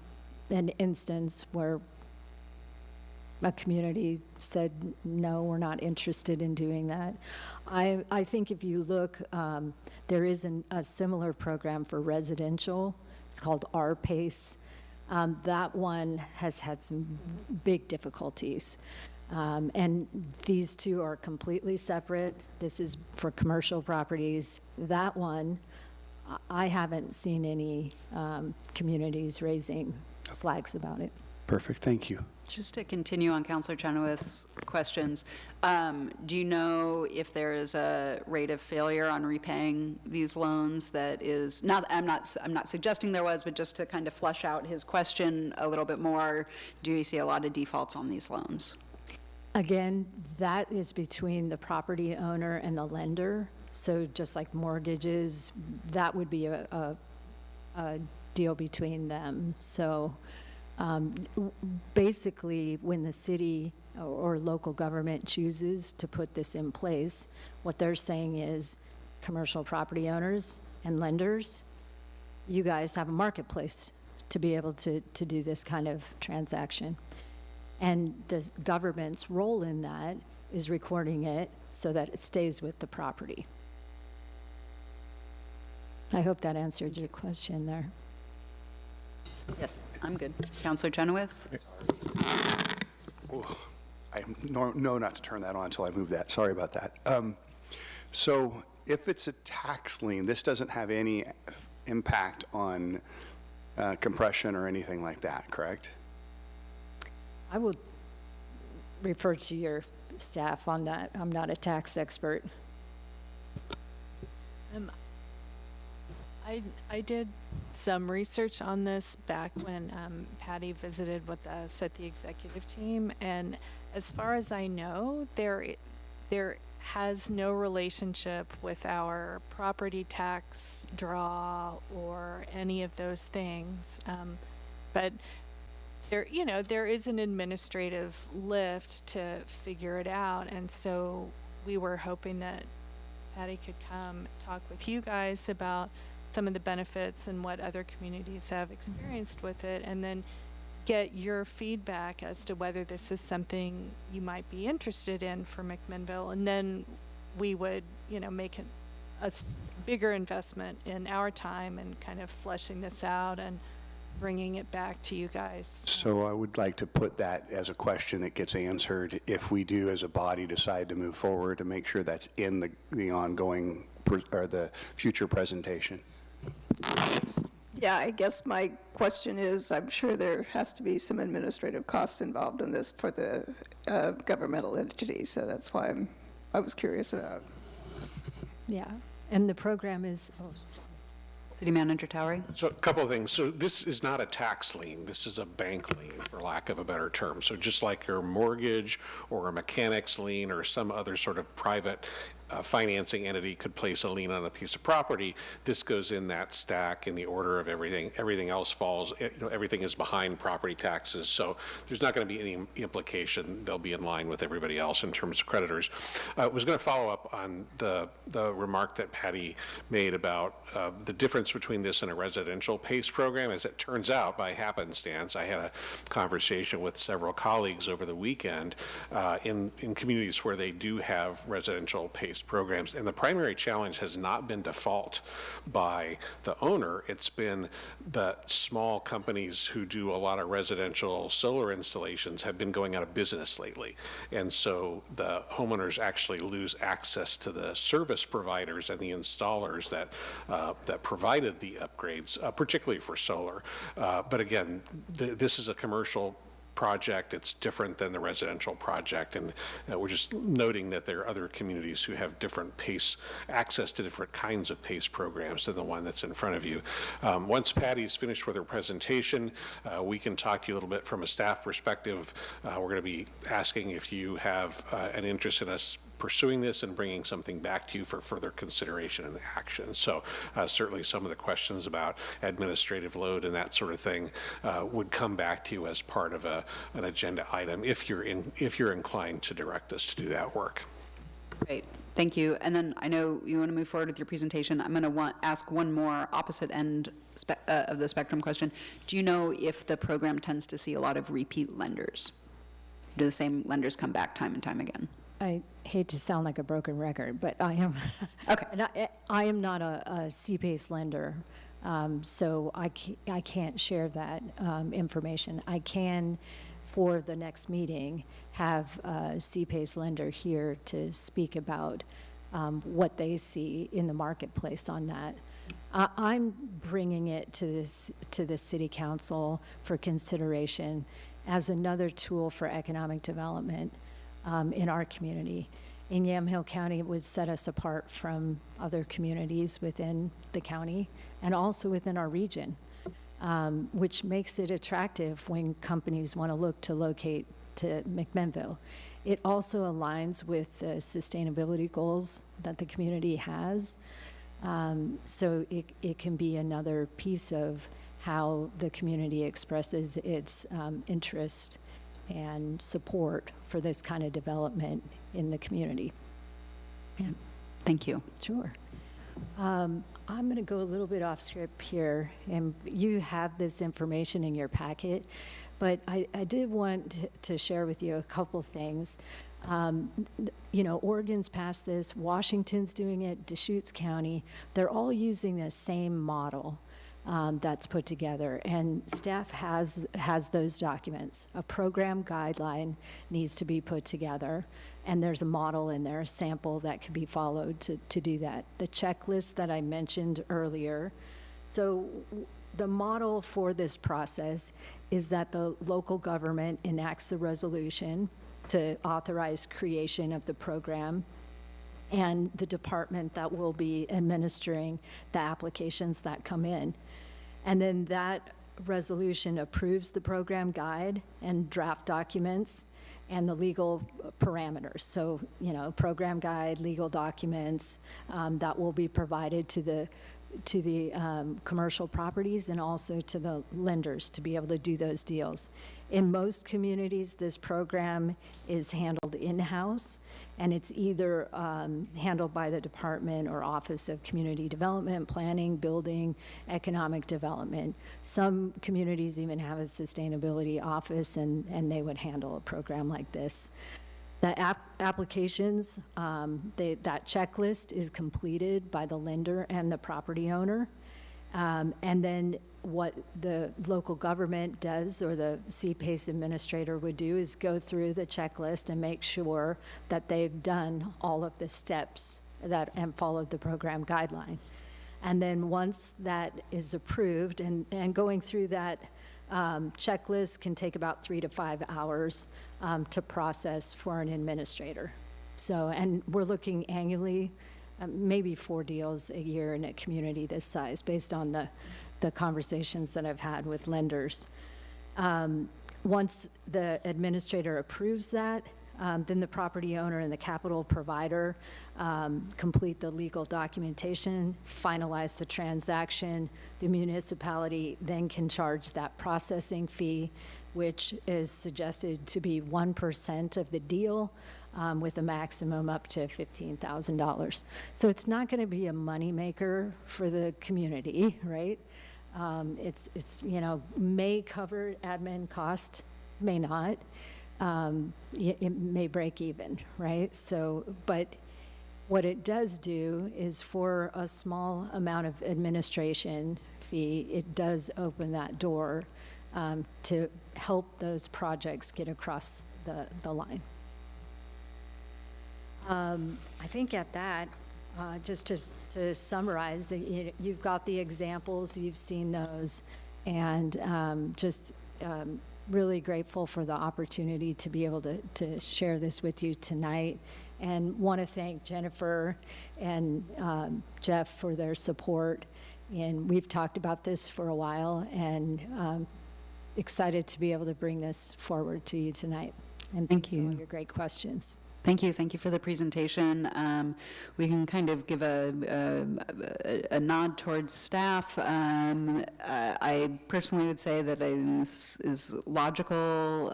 instance where a community said, no, we're not interested in doing that. I think if you look, there is a similar program for residential. It's called RPACE. That one has had some big difficulties. And these two are completely separate. This is for commercial properties. That one, I haven't seen any communities raising flags about it. Perfect, thank you. Just to continue on Councilor Chenoweth's questions, do you know if there is a rate of failure on repaying these loans that is, I'm not suggesting there was, but just to kind of flesh out his question a little bit more, do you see a lot of defaults on these loans? Again, that is between the property owner and the lender. So just like mortgages, that would be a deal between them. So basically, when the city or local government chooses to put this in place, what they're saying is, commercial property owners and lenders, you guys have a marketplace to be able to do this kind of transaction. And the government's role in that is recording it so that it stays with the property. I hope that answered your question there. Yes, I'm good. Councilor Chenoweth? I know not to turn that on until I move that. Sorry about that. So if it's a tax lien, this doesn't have any impact on compression or anything like that, correct? I will refer to your staff on that. I'm not a tax expert. I did some research on this back when Patty visited with us at the executive team, and as far as I know, there has no relationship with our property tax draw or any of those things. But there is an administrative lift to figure it out, and so we were hoping that Patty could come talk with you guys about some of the benefits and what other communities have experienced with it, and then get your feedback as to whether this is something you might be interested in for McMinnville, and then we would, make a bigger investment in our time and kind of fleshing this out and bringing it back to you guys. So I would like to put that as a question that gets answered if we do as a body decide to move forward, to make sure that's in the ongoing the future presentation. Yeah, I guess my question is, I'm sure there has to be some administrative costs involved in this for the governmental entity, so that's why I was curious about. Yeah, and the program is, City Manager Towery? So a couple of things. So this is not a tax lien. This is a bank lien, for lack of a better term. So just like your mortgage or a mechanics lien or some other sort of private financing entity could place a lien on a piece of property, this goes in that stack in the order of everything. Everything else falls, everything is behind property taxes. So there's not going to be any implication. They'll be in line with everybody else in terms of creditors. I was going to follow up on the remark that Patty made about the difference between this and a residential PACE program. As it turns out, by happenstance, I had a conversation with several colleagues over the weekend in communities where they do have residential PACE programs, and the primary challenge has not been default by the owner. It's been the small companies who do a lot of residential solar installations have been going out of business lately, and so the homeowners actually lose access to the service providers and the installers that provided the upgrades, particularly for solar. But again, this is a commercial project. It's different than the residential project, and we're just noting that there are other communities who have different PACE, access to different kinds of PACE programs than the one that's in front of you. Once Patty's finished with her presentation, we can talk to you a little bit from a staff perspective. We're going to be asking if you have an interest in us pursuing this and bringing something back to you for further consideration and action. So certainly some of the questions about administrative load and that sort of thing would come back to you as part of an agenda item if you're inclined to direct us to do that work. Great, thank you. And then I know you want to move forward with your presentation. I'm going to ask one more opposite end of the spectrum question. Do you know if the program tends to see a lot of repeat lenders? Do the same lenders come back time and time again? I hate to sound like a broken record, but I am. Okay. And I am not a CPACE lender, so I can't share that information. I can, for the next meeting, have a CPACE lender here to speak about what they see in the marketplace on that. I'm bringing it to the City Council for consideration as another tool for economic development in our community. In Yamhill County, it would set us apart from other communities within the county and also within our region, which makes it attractive when companies want to look to locate to McMinnville. It also aligns with the sustainability goals that the community has. So it can be another piece of how the community expresses its interest and support for this kind of development in the community. Yeah. Thank you. Sure. I'm going to go a little bit off script here, and you have this information in your packet, but I did want to share with you a couple things. Oregon's passed this, Washington's doing it, Deschutes County, they're all using the same model. That's put together, and staff has those documents. A program guideline needs to be put together, and there's a model in there, a sample that can be followed to do that. The checklist that I mentioned earlier. So the model for this process is that the local government enacts the resolution to authorize creation of the program, and the department that will be administering the applications that come in. And then that resolution approves the program guide and draft documents and the legal parameters. So, program guide, legal documents that will be provided to the commercial properties and also to the lenders to be able to do those deals. In most communities, this program is handled in-house, and it's either handled by the Department or Office of Community Development, Planning, Building, Economic Development. Some communities even have a sustainability office, and they would handle a program like this. The applications, that checklist is completed by the lender and the property owner. And then what the local government does, or the CPACE administrator would do, is go through the checklist and make sure that they've done all of the steps that and followed the program guideline. And then once that is approved, and going through that checklist can take about 3 to 5 hours to process for an administrator. So, and we're looking annually, maybe 4 deals a year in a community this size, based on the conversations that I've had with lenders. Once the administrator approves that, then the property owner and the capital provider complete the legal documentation, finalize the transaction. The municipality then can charge that processing fee, which is suggested to be 1% of the deal, with a maximum up to $15,000. So it's not going to be a moneymaker for the community, right? It's may cover admin cost, may not. It may break even, right? So, but what it does do is, for a small amount of administration fee, it does open that door to help those projects get across the line. I think at that, just to summarize, you've got the examples, you've seen those, and really grateful for the opportunity to be able to share this with you tonight, and want to thank Jennifer and Jeff for their support. And we've talked about this for a while, and excited to be able to bring this forward to you tonight. And thank you for all your great questions. Thank you. Thank you for the presentation. We can kind of give a nod towards staff. I personally would say that this is logical,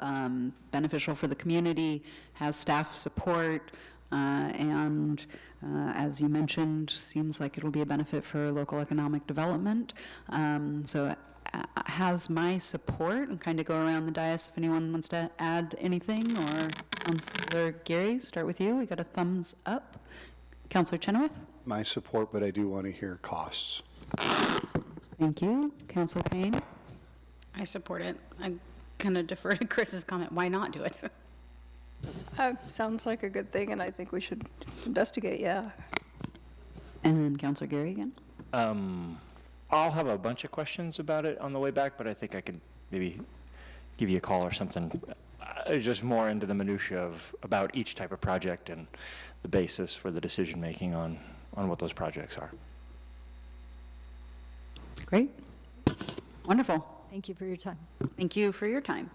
beneficial for the community, has staff support, and as you mentioned, seems like it'll be a benefit for local economic development. So has my support, and kind of go around the dais if anyone wants to add anything. Or Councillor Geary, start with you. We got a thumbs up. Councillor Chenoweth? My support, but I do want to hear costs. Thank you. Councillor Payne? I support it. I kind of defer to Chris's comment. Why not do it? Sounds like a good thing, and I think we should investigate, yeah. And Councillor Geary again? I'll have a bunch of questions about it on the way back, but I think I could maybe give you a call or something. Just more into the minutia about each type of project and the basis for the decision making on what those projects are. Great. Wonderful. Thank you for your time. Thank you for your time.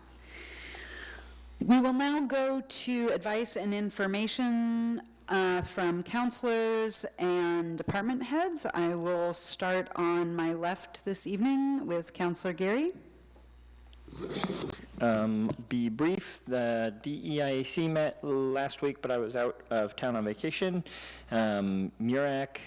We will now go to advice and information from councilors and department heads. I will start on my left this evening with Councillor Geary. Be brief. The DEIAC met last week, but I was out of town on vacation. MURAC,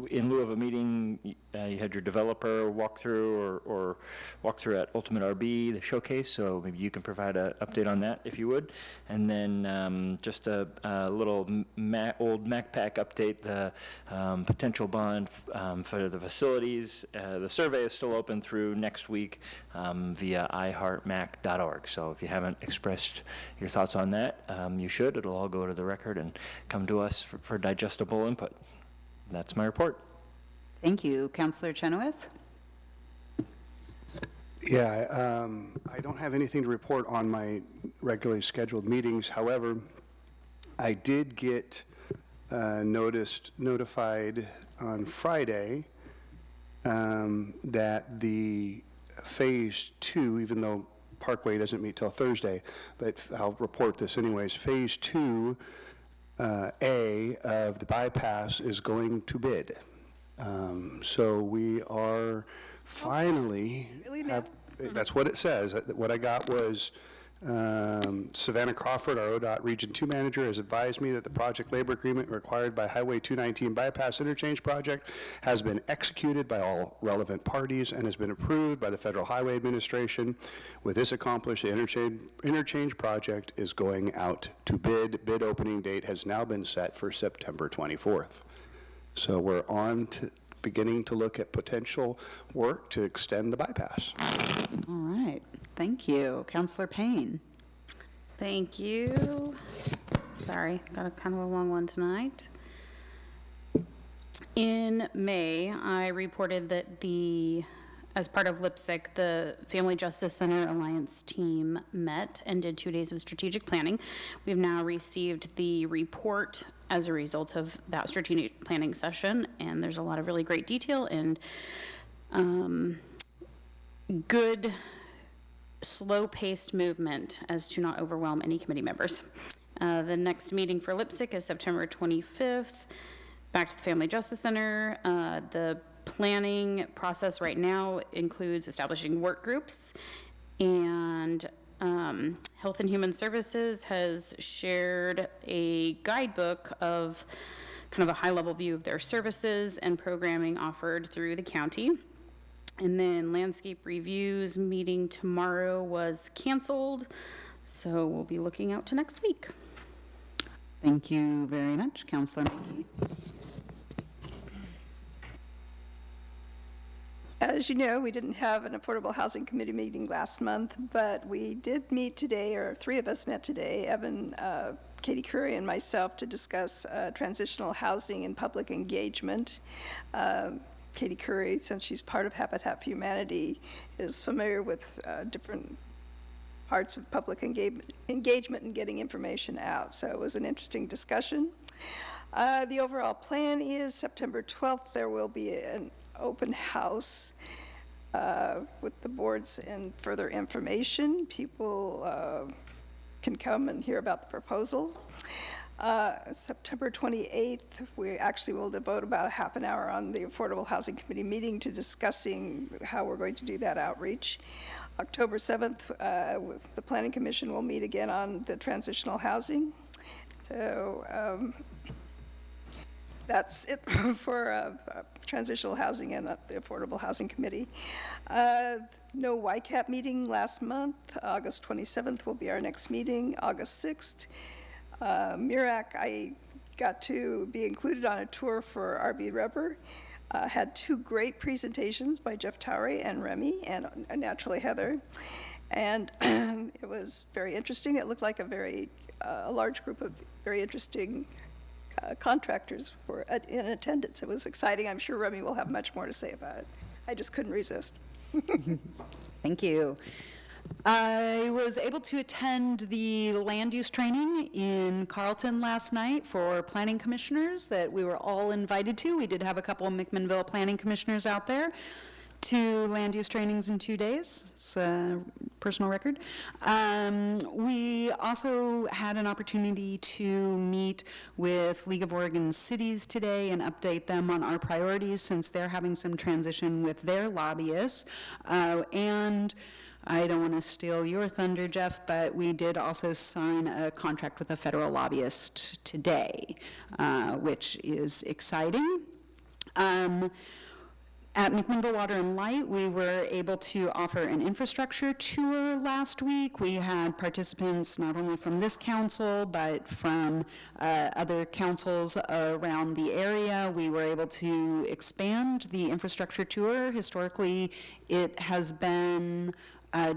in lieu of a meeting, you had your developer walk through or walk through at Ultimate RB, the showcase, so maybe you can provide an update on that if you would. And then just a little old MacPack update, the potential bond for the facilities. The survey is still open through next week via iHeartMac.org. So if you haven't expressed your thoughts on that, you should. It'll all go to the record and come to us for digestible input. That's my report. Thank you. Councillor Chenoweth? Yeah, I don't have anything to report on my regularly scheduled meetings. However, I did get notified on Friday that the Phase 2, even though Parkway doesn't meet till Thursday, but I'll report this anyways, Phase 2 A of the bypass is going to bid. So we are finally, that's what it says. What I got was Savannah Crawford, our ODOT Region 2 manager, has advised me that the project labor agreement required by Highway 219 Bypass Interchange Project has been executed by all relevant parties and has been approved by the Federal Highway Administration. With this accomplished, the interchange project is going out to bid. Bid opening date has now been set for September 24th. So we're on to beginning to look at potential work to extend the bypass. All right. Thank you. Councillor Payne. Thank you. Sorry, got a kind of a long one tonight. In May, I reported that as part of LIPSIC, the Family Justice Center Alliance team met and did 2 days of strategic planning. We've now received the report as a result of that strategic planning session, and there's a lot of really great detail and good slow-paced movement as to not overwhelm any committee members. The next meeting for LIPSIC is September 25th, back to the Family Justice Center. The planning process right now includes establishing work groups, and Health and Human Services has shared a guidebook of kind of a high-level view of their services and programming offered through the county. And then landscape reviews meeting tomorrow was canceled, so we'll be looking out to next week. Thank you very much, Councilor Mickey. As you know, we didn't have an Affordable Housing Committee meeting last month, but we did meet today, or 3 of us met today, Evan, Katie Curry, and myself, to discuss transitional housing and public engagement. Katie Curry, since she's part of Habitat for Humanity, is familiar with different parts of public engagement and getting information out. So it was an interesting discussion. The overall plan is September 12th, there will be an open house with the boards and further information. People can come and hear about the proposal. September 28th, we actually will devote about a half an hour on the Affordable Housing Committee meeting to discussing how we're going to do that outreach. October 7th, the Planning Commission will meet again on the transitional housing. So that's it for transitional housing and the Affordable Housing Committee. No YCAP meeting last month. August 27th will be our next meeting. August 6th. MIRAC, I got to be included on a tour for RB Rubber. Had 2 great presentations by Jeff Towery and Remy, and naturally Heather. And it was very interesting. It looked like a large group of very interesting contractors were in attendance. It was exciting. I'm sure Remy will have much more to say about it. I just couldn't resist. Thank you. I was able to attend the land use training in Carlton last night for planning commissioners that we were all invited to. We did have a couple of McMinnville planning commissioners out there. 2 land use trainings in 2 days. It's a personal record. We also had an opportunity to meet with League of Oregon Cities today and update them on our priorities since they're having some transition with their lobbyists. And I don't want to steal your thunder, Jeff, but we did also sign a contract with a federal lobbyist today, which is exciting. At McMinnville Water and Light, we were able to offer an infrastructure tour last week. We had participants not only from this council, but from other councils around the area. We were able to expand the infrastructure tour. Historically, it has been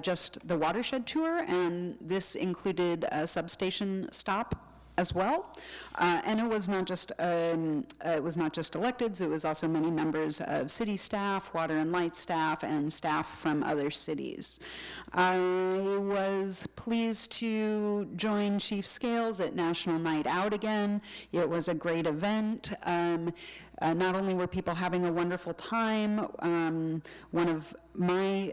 just the watershed tour, and this included a substation stop as well. And it was not just electeds, it was also many members of city staff, water and light staff, and staff from other cities. I was pleased to join Chief Scales at National Night Out again. It was a great event. Not only were people having a wonderful time, one of my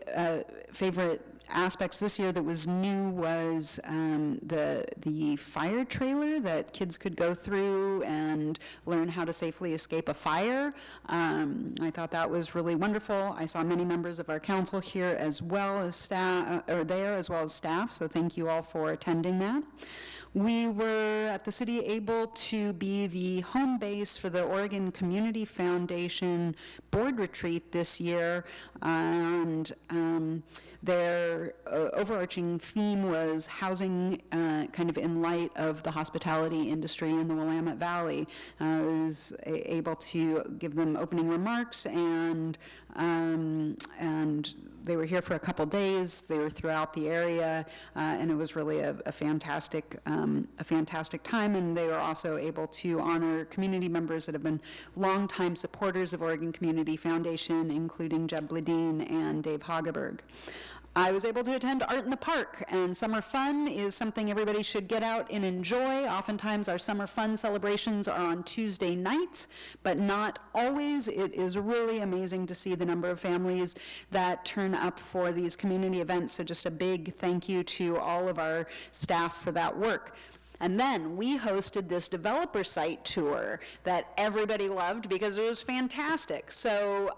favorite aspects this year that was new was the fire trailer that kids could go through and learn how to safely escape a fire. I thought that was really wonderful. I saw many members of our council here as well as staff, or there as well as staff, so thank you all for attending that. We were at the city able to be the home base for the Oregon Community Foundation board retreat this year, and their overarching theme was housing kind of in light of the hospitality industry in the Willamette Valley. I was able to give them opening remarks, and they were here for a couple days. They were throughout the area, and it was really a fantastic a fantastic time, and they were also able to honor community members that have been longtime supporters of Oregon Community Foundation, including Jeb Bledeen and Dave Hageberg. I was able to attend Art in the Park, and summer fun is something everybody should get out and enjoy. Oftentimes our summer fun celebrations are on Tuesday nights, but not always. It is really amazing to see the number of families that turn up for these community events, so just a big thank you to all of our staff for that work. And then we hosted this developer site tour that everybody loved because it was fantastic. So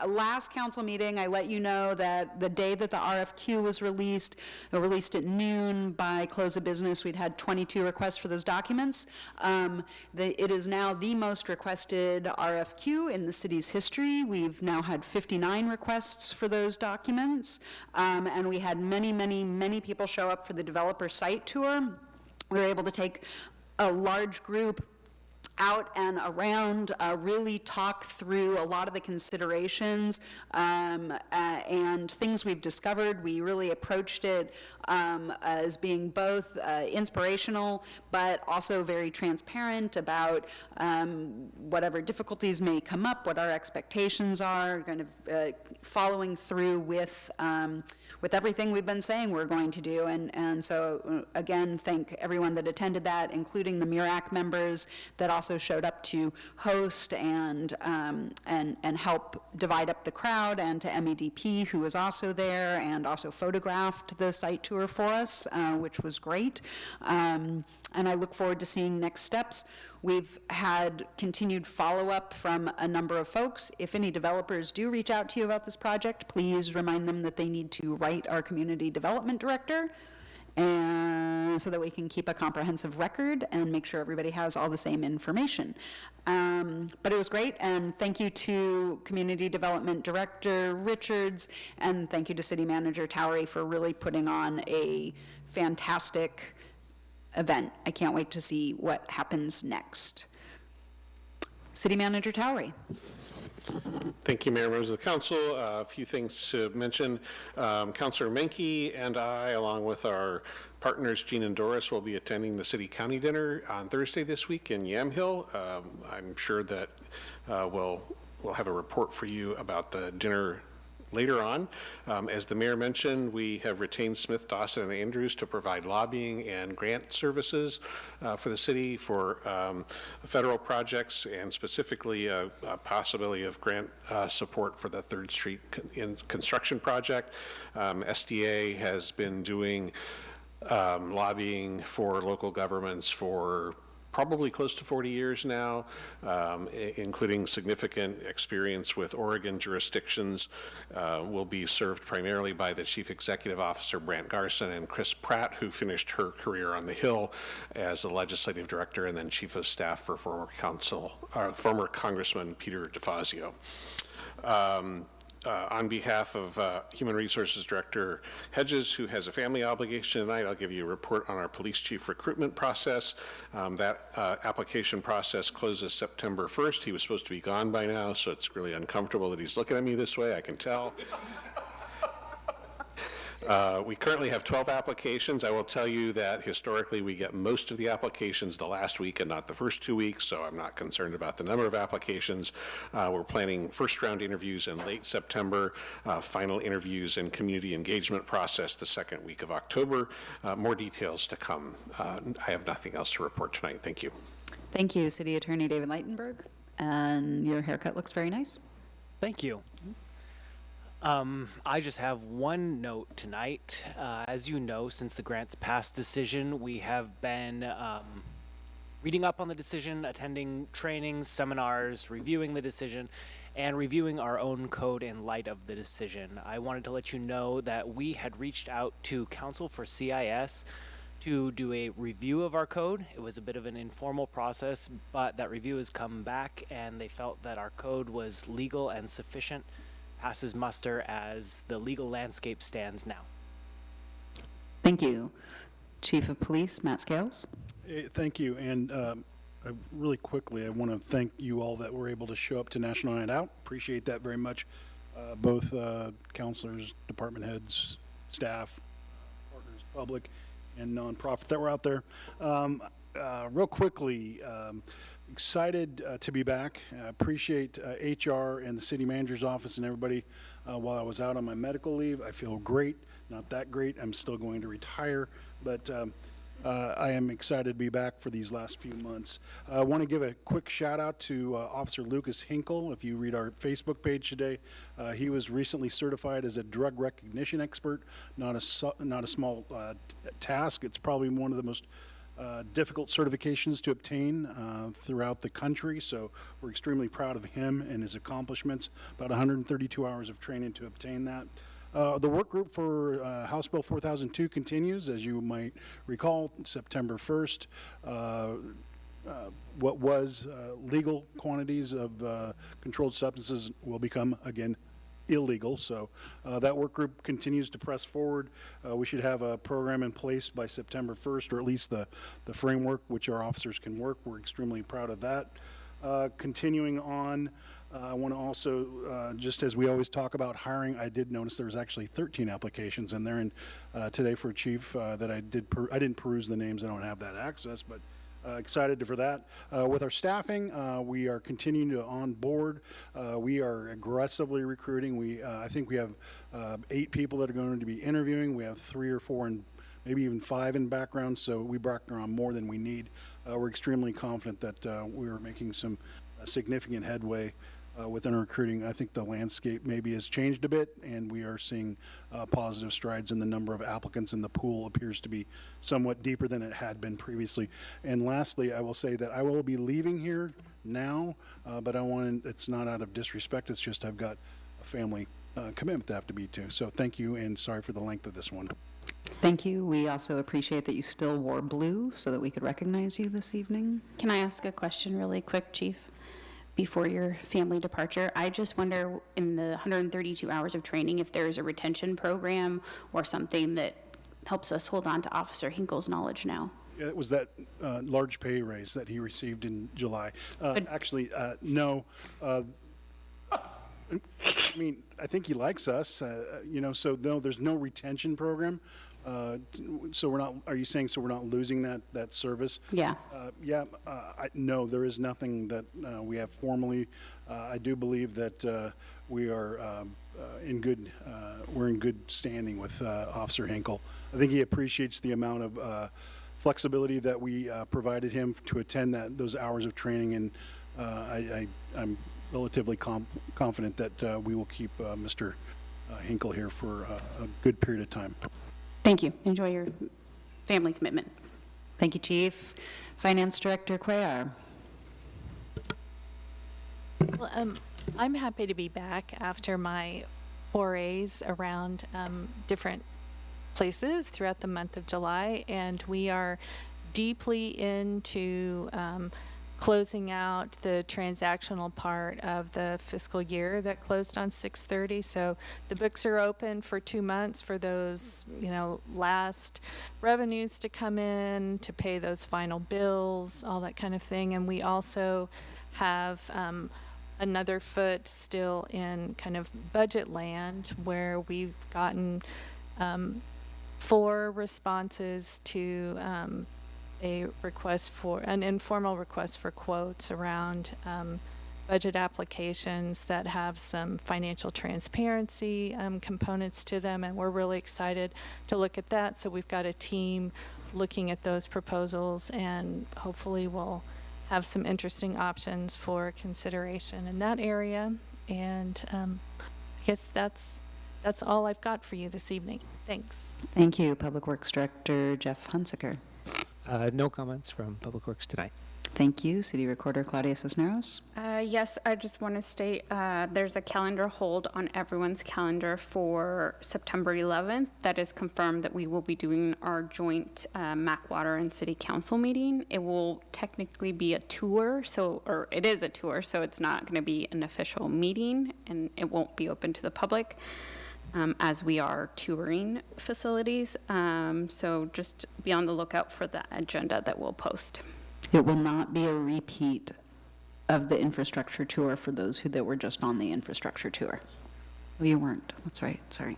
last council meeting, I let you know that the day that the RFQ was released at noon. By close of business, we'd had 22 requests for those documents. It is now the most requested RFQ in the city's history. We've now had 59 requests for those documents. And we had many, many, many people show up for the developer site tour. We were able to take a large group out and around, really talk through a lot of the considerations and things we've discovered. We really approached it as being both inspirational, but also very transparent about whatever difficulties may come up, what our expectations are, kind of following through with everything we've been saying we're going to do. And so, again, thank everyone that attended that, including the MURAC members that also showed up to host and help divide up the crowd, and to MEDP, who was also there and also photographed the site tour for us, which was great. And I look forward to seeing next steps. We've had continued follow-up from a number of folks. If any developers do reach out to you about this project, please remind them that they need to write our community development director, and so that we can keep a comprehensive record and make sure everybody has all the same information. But it was great, and thank you to Community Development Director Richards, and thank you to City Manager Towery for really putting on a fantastic event. I can't wait to see what happens next. City Manager Towery. Thank you, Mayor, members of the council. A few things to mention. Councilor Menke and I, along with our partners Jean and Doris, will be attending the city county dinner on Thursday this week in Yamhill. I'm sure that we'll have a report for you about the dinner later on. As the mayor mentioned, we have retained Smith, Dawson, and Andrews to provide lobbying and grant services for the city for federal projects, and specifically a possibility of grant support for the 3rd Street construction project. SDA has been doing lobbying for local governments for probably close to 40 years now, including significant experience with Oregon jurisdictions. Will be served primarily by the Chief Executive Officer, Brant Garson, and Chris Pratt, who finished her career on the Hill as the Legislative Director and then Chief of Staff for former Congressman Peter DeFazio. On behalf of Human Resources Director Hedges, who has a family obligation tonight, I'll give you a report on our police chief recruitment process. That application process closes September 1st. He was supposed to be gone by now, so it's really uncomfortable that he's looking at me this way, I can tell. We currently have 12 applications. I will tell you that historically we get most of the applications the last week and not the first 2 weeks, so I'm not concerned about the number of applications. We're planning first round interviews in late September, final interviews and community engagement process the 2nd week of October. More details to come. I have nothing else to report tonight. Thank you. Thank you, City Attorney David Leitenberg. And your haircut looks very nice. Thank you. I just have one note tonight. As you know, since the grants pass decision, we have been reading up on the decision, attending trainings, seminars, reviewing the decision, and reviewing our own code in light of the decision. I wanted to let you know that we had reached out to Council for CIS to do a review of our code. It was a bit of an informal process, but that review has come back and they felt that our code was legal and sufficient, passes muster as the legal landscape stands now. Thank you. Chief of Police, Matt Scales. Thank you. And really quickly, I want to thank you all that were able to show up to National Night Out. Appreciate that very much. Both counselors, department heads, staff, partners, public, and nonprofits that were out there. Real quickly, excited to be back. I appreciate HR and the city manager's office and everybody while I was out on my medical leave. I feel great, not that great. I'm still going to retire, but I am excited to be back for these last few months. I want to give a quick shout out to Officer Lucas Hinkle. If you read our Facebook page today, he was recently certified as a drug recognition expert. Not a small task. It's probably one of the most difficult certifications to obtain throughout the country, so we're extremely proud of him and his accomplishments. About 132 hours of training to obtain that. The work group for House Bill 4002 continues. As you might recall, September 1st, what was legal quantities of controlled substances will become, again, illegal. So that work group continues to press forward. We should have a program in place by September 1st, or at least the framework which our officers can work. We're extremely proud of that. Continuing on, I want to also, just as we always talk about hiring, I did notice there was actually 13 applications, and they're in today for chief that I didn't peruse the names. I don't have that access, but excited for that. With our staffing, we are continuing to onboard. We are aggressively recruiting. I think we have 8 people that are going to be interviewing. We have 3 or 4 and maybe even 5 in background, so we brought on more than we need. We're extremely confident that we're making some significant headway within our recruiting. I think the landscape maybe has changed a bit, and we are seeing positive strides in the number of applicants, and the pool appears to be somewhat deeper than it had been previously. And lastly, I will say that I will be leaving here now, but it's not out of disrespect. It's just I've got a family commitment to have to be to. So thank you, and sorry for the length of this one. Thank you. We also appreciate that you still wore blue so that we could recognize you this evening. Can I ask a question really quick, Chief? Before your family departure, I just wonder, in the 132 hours of training, if there is a retention program or something that helps us hold on to Officer Hinkle's knowledge now. It was that large pay raise that he received in July. Actually, no. I mean, I think he likes us, so no, there's no retention program. So we're not, are you saying so we're not losing that service? Yeah. No, there is nothing that we have formally. I do believe that we are we're in good standing with Officer Hinkle. I think he appreciates the amount of flexibility that we provided him to attend those hours of training, and I'm relatively confident that we will keep Mr. Hinkle here for a good period of time. Thank you. Enjoy your family commitment. Thank you, Chief. Finance Director Cuellar. Well, I'm happy to be back after my forays around different places throughout the month of July, and we are deeply into closing out the transactional part of the fiscal year that closed on 6/30. So the books are open for 2 months for those, last revenues to come in, to pay those final bills, all that kind of thing. And we also have another foot still in kind of budget land, where we've gotten 4 responses to an informal request for quotes around budget applications that have some financial transparency components to them, and we're really excited to look at that. So we've got a team looking at those proposals, and hopefully we'll have some interesting options for consideration in that area. And I guess that's all I've got for you this evening. Thanks. Thank you, Public Works Director Jeff Hunsaker. No comments from Public Works tonight. Thank you. City Recorder Claudia Cisneros. Yes, I just want to state there's a calendar hold on everyone's calendar for September 11th. That is confirmed that we will be doing our joint MacWater and City Council meeting. It will technically be a tour, or it is a tour, so it's not going to be an official meeting, and it won't be open to the public. As we are touring facilities. So just be on the lookout for the agenda that we'll post. It will not be a repeat of the infrastructure tour for those that were just on the infrastructure tour. Oh, you weren't. That's right. Sorry.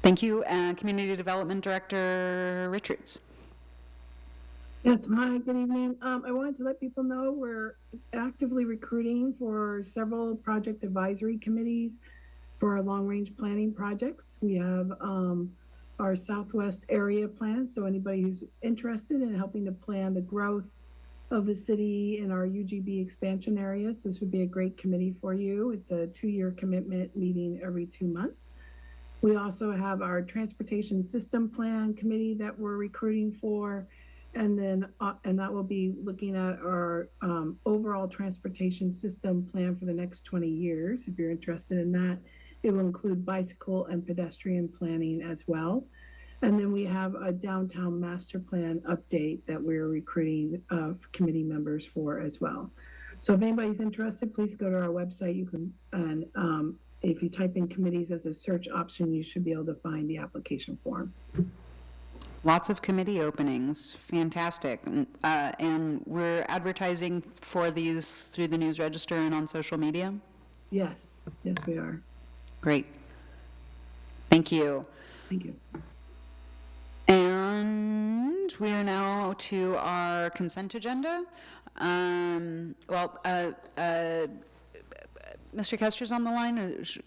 Thank you. Community Development Director Richards. Yes, hi, good evening. I wanted to let people know we're actively recruiting for several project advisory committees for our long-range planning projects. We have our Southwest area plan, so anybody who's interested in helping to plan the growth of the city in our UGB expansion areas, this would be a great committee for you. It's a 2-year commitment meeting every 2 months. We also have our Transportation System Plan Committee that we're recruiting for, and then and that will be looking at our overall transportation system plan for the next 20 years. If you're interested in that, it will include bicycle and pedestrian planning as well. And then we have a downtown master plan update that we're recruiting committee members for as well. So if anybody's interested, please go to our website. You can, and if you type in committees as a search option, you should be able to find the application form. Lots of committee openings. Fantastic. And we're advertising for these through the News Register and on social media? Yes, yes, we are. Great. Thank you. Thank you. And we are now to our consent agenda. Mr. Kester's on the line.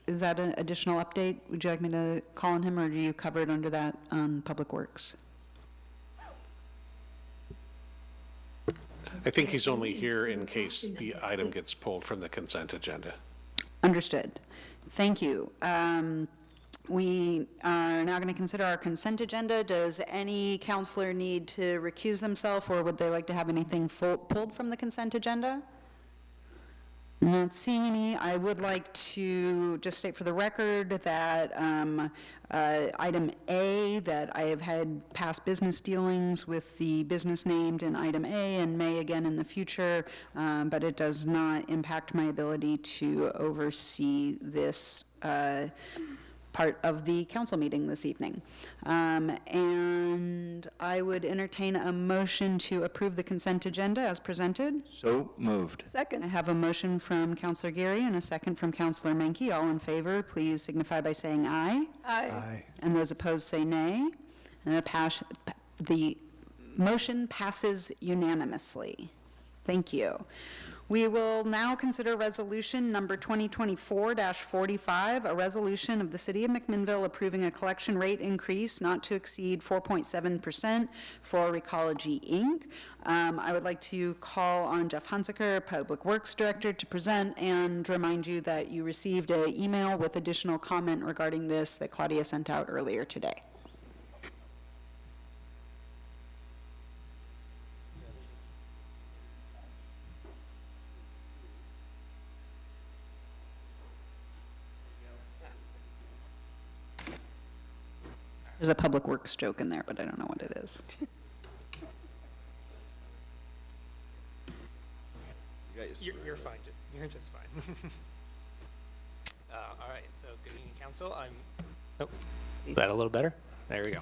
Is that an additional update? Would you like me to call on him, or do you cover it under that on Public Works? I think he's only here in case the item gets pulled from the consent agenda. Understood. Thank you. We are now going to consider our consent agenda. Does any counselor need to recuse themselves, or would they like to have anything pulled from the consent agenda? Not seeing any. I would like to just state for the record that item A, that I have had past business dealings with the business named in item A and may again in the future, but it does not impact my ability to oversee this part of the council meeting this evening. And I would entertain a motion to approve the consent agenda as presented. So moved. Second. I have a motion from Councilor Geary and a second from Councilor Menke. All in favor, please signify by saying aye. Aye. And those opposed say nay. And the motion passes unanimously. Thank you. We will now consider resolution number 2024-45, a resolution of the City of McMinnville approving a collection rate increase not to exceed 4.7% for Recology, Inc. I would like to call on Jeff Hunsaker, Public Works Director, to present and remind you that you received an email with additional comment regarding this that Claudia sent out earlier today. There's a Public Works joke in there, but I don't know what it is. You're fine. You're just fine. All right. So good evening, council. Is that a little better? There we go.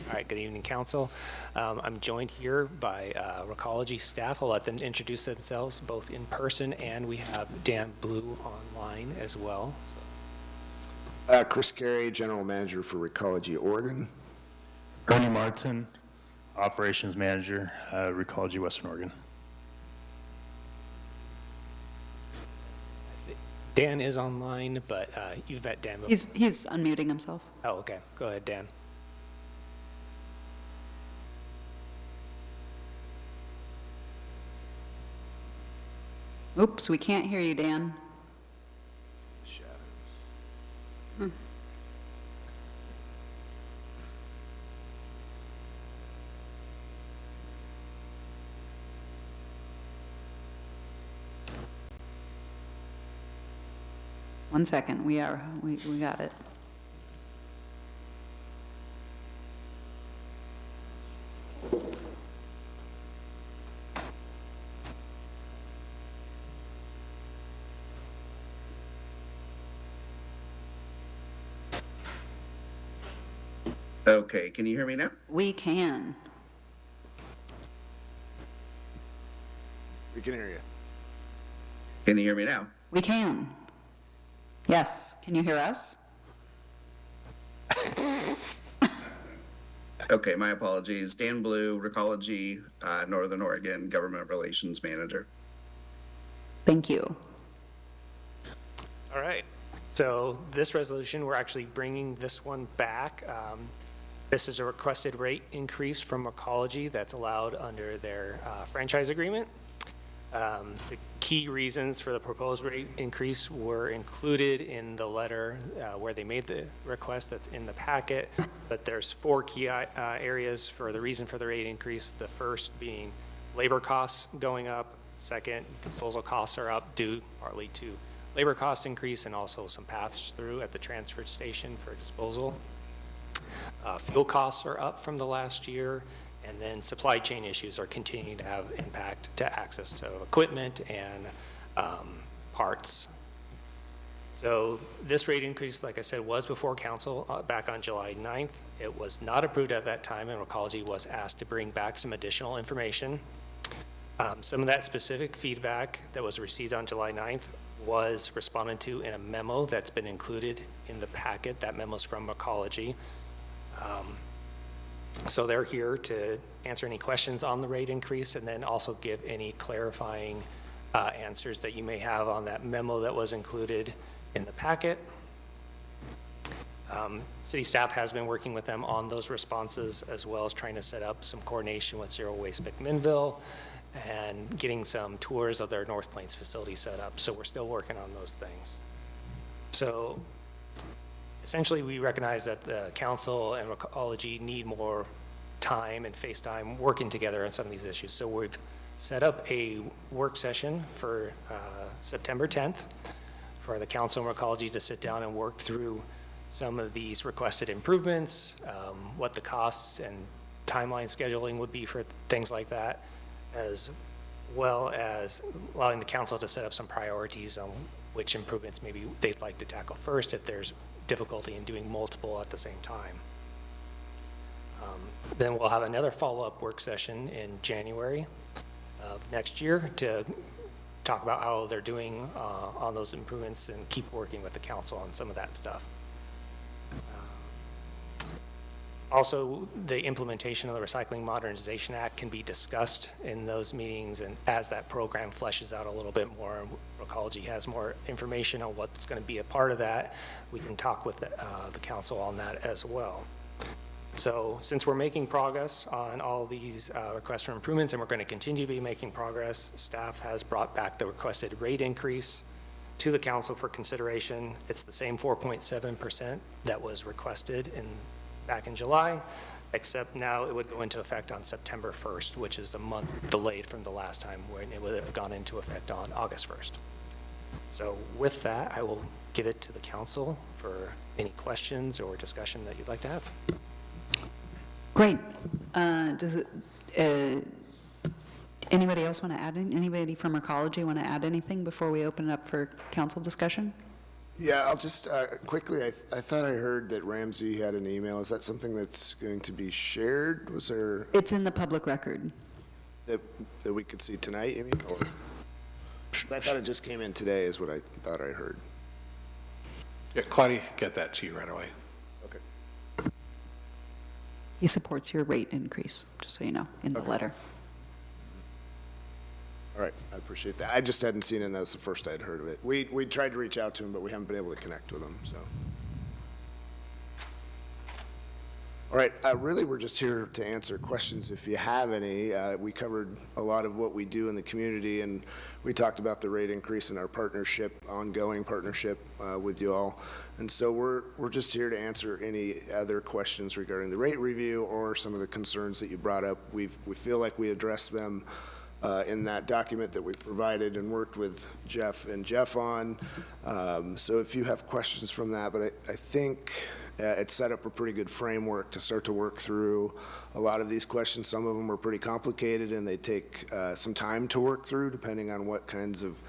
All right. Good evening, council. I'm joined here by Recology staff. I'll let them introduce themselves both in person, and we have Dan Blue online as well. So. Chris Carey, General Manager for Recology Oregon. Ernie Martin, Operations Manager, Recology Western Oregon. Dan is online, but you've met Dan before. He's unmuting himself. Oh, okay. Go ahead, Dan. Oops, we can't hear you, Dan. Shadows. 1 second. We got it. Okay, can you hear me now? We can. We can hear you. Can you hear me now? We can. Yes. Can you hear us? Okay, my apologies. Dan Blue, Recology, Northern Oregon, Government Relations Manager. Thank you. All right. So this resolution, we're actually bringing this one back. This is a requested rate increase from Recology that's allowed under their franchise agreement. The key reasons for the proposed rate increase were included in the letter where they made the request that's in the packet, but there's 4 key areas for the reason for the rate increase. The first being labor costs going up. Second, disposal costs are up due partly to labor cost increase and also some pass-through at the transfer station for disposal. Fuel costs are up from the last year, and then supply chain issues are continuing to have impact to access to equipment and parts. So this rate increase, like I said, was before council back on July 9th. It was not approved at that time, and Recology was asked to bring back some additional information. Some of that specific feedback that was received on July 9th was responded to in a memo that's been included in the packet. That memo's from Recology. So they're here to answer any questions on the rate increase and then also give any clarifying answers that you may have on that memo that was included in the packet. City staff has been working with them on those responses, as well as trying to set up some coordination with Zero Waste McMinnville and getting some tours of their North Plains facility set up. So we're still working on those things. So essentially, we recognize that the council and Recology need more time and face time working together on some of these issues. So we've set up a work session for September 10th for the council and Recology to sit down and work through some of these requested improvements, what the costs and timeline scheduling would be for things like that, as well as allowing the council to set up some priorities on which improvements maybe they'd like to tackle first if there's difficulty in doing multiple at the same time. Then we'll have another follow-up work session in January of next year to talk about how they're doing on those improvements and keep working with the council on some of that stuff. Also, the implementation of the Recycling Modernization Act can be discussed in those meetings, and as that program fleshes out a little bit more, and Recology has more information on what's going to be a part of that, we can talk with the council on that as well. So since we're making progress on all these requests for improvements, and we're going to continue to be making progress, staff has brought back the requested rate increase to the council for consideration. It's the same 4.7% that was requested back in July, except now it would go into effect on September 1st, which is a month delayed from the last time when it would have gone into effect on August 1st. So with that, I will give it to the council for any questions or discussion that you'd like to have. Great. Does anybody else want to add anything? Anybody from Recology want to add anything before we open it up for council discussion? Yeah, I'll just quickly, I thought I heard that Ramsey had an email. Is that something that's going to be shared? Was there? It's in the public record. That we could see tonight, you mean? Or, I thought it just came in today is what I thought I heard. Yeah, Claudia can get that to you right away. Okay. He supports your rate increase, just so you know, in the letter. All right, I appreciate that. I just hadn't seen it, and that's the first I'd heard of it. We tried to reach out to him, but we haven't been able to connect with him, so. All right, really, we're just here to answer questions if you have any. We covered a lot of what we do in the community, and we talked about the rate increase in our partnership, ongoing partnership with you all. And so we're just here to answer any other questions regarding the rate review or some of the concerns that you brought up. We feel like we addressed them in that document that we provided and worked with Jeff and Jeff on. So if you have questions from that, but I think it set up a pretty good framework to start to work through a lot of these questions. Some of them are pretty complicated and they take some time to work through depending on what kinds of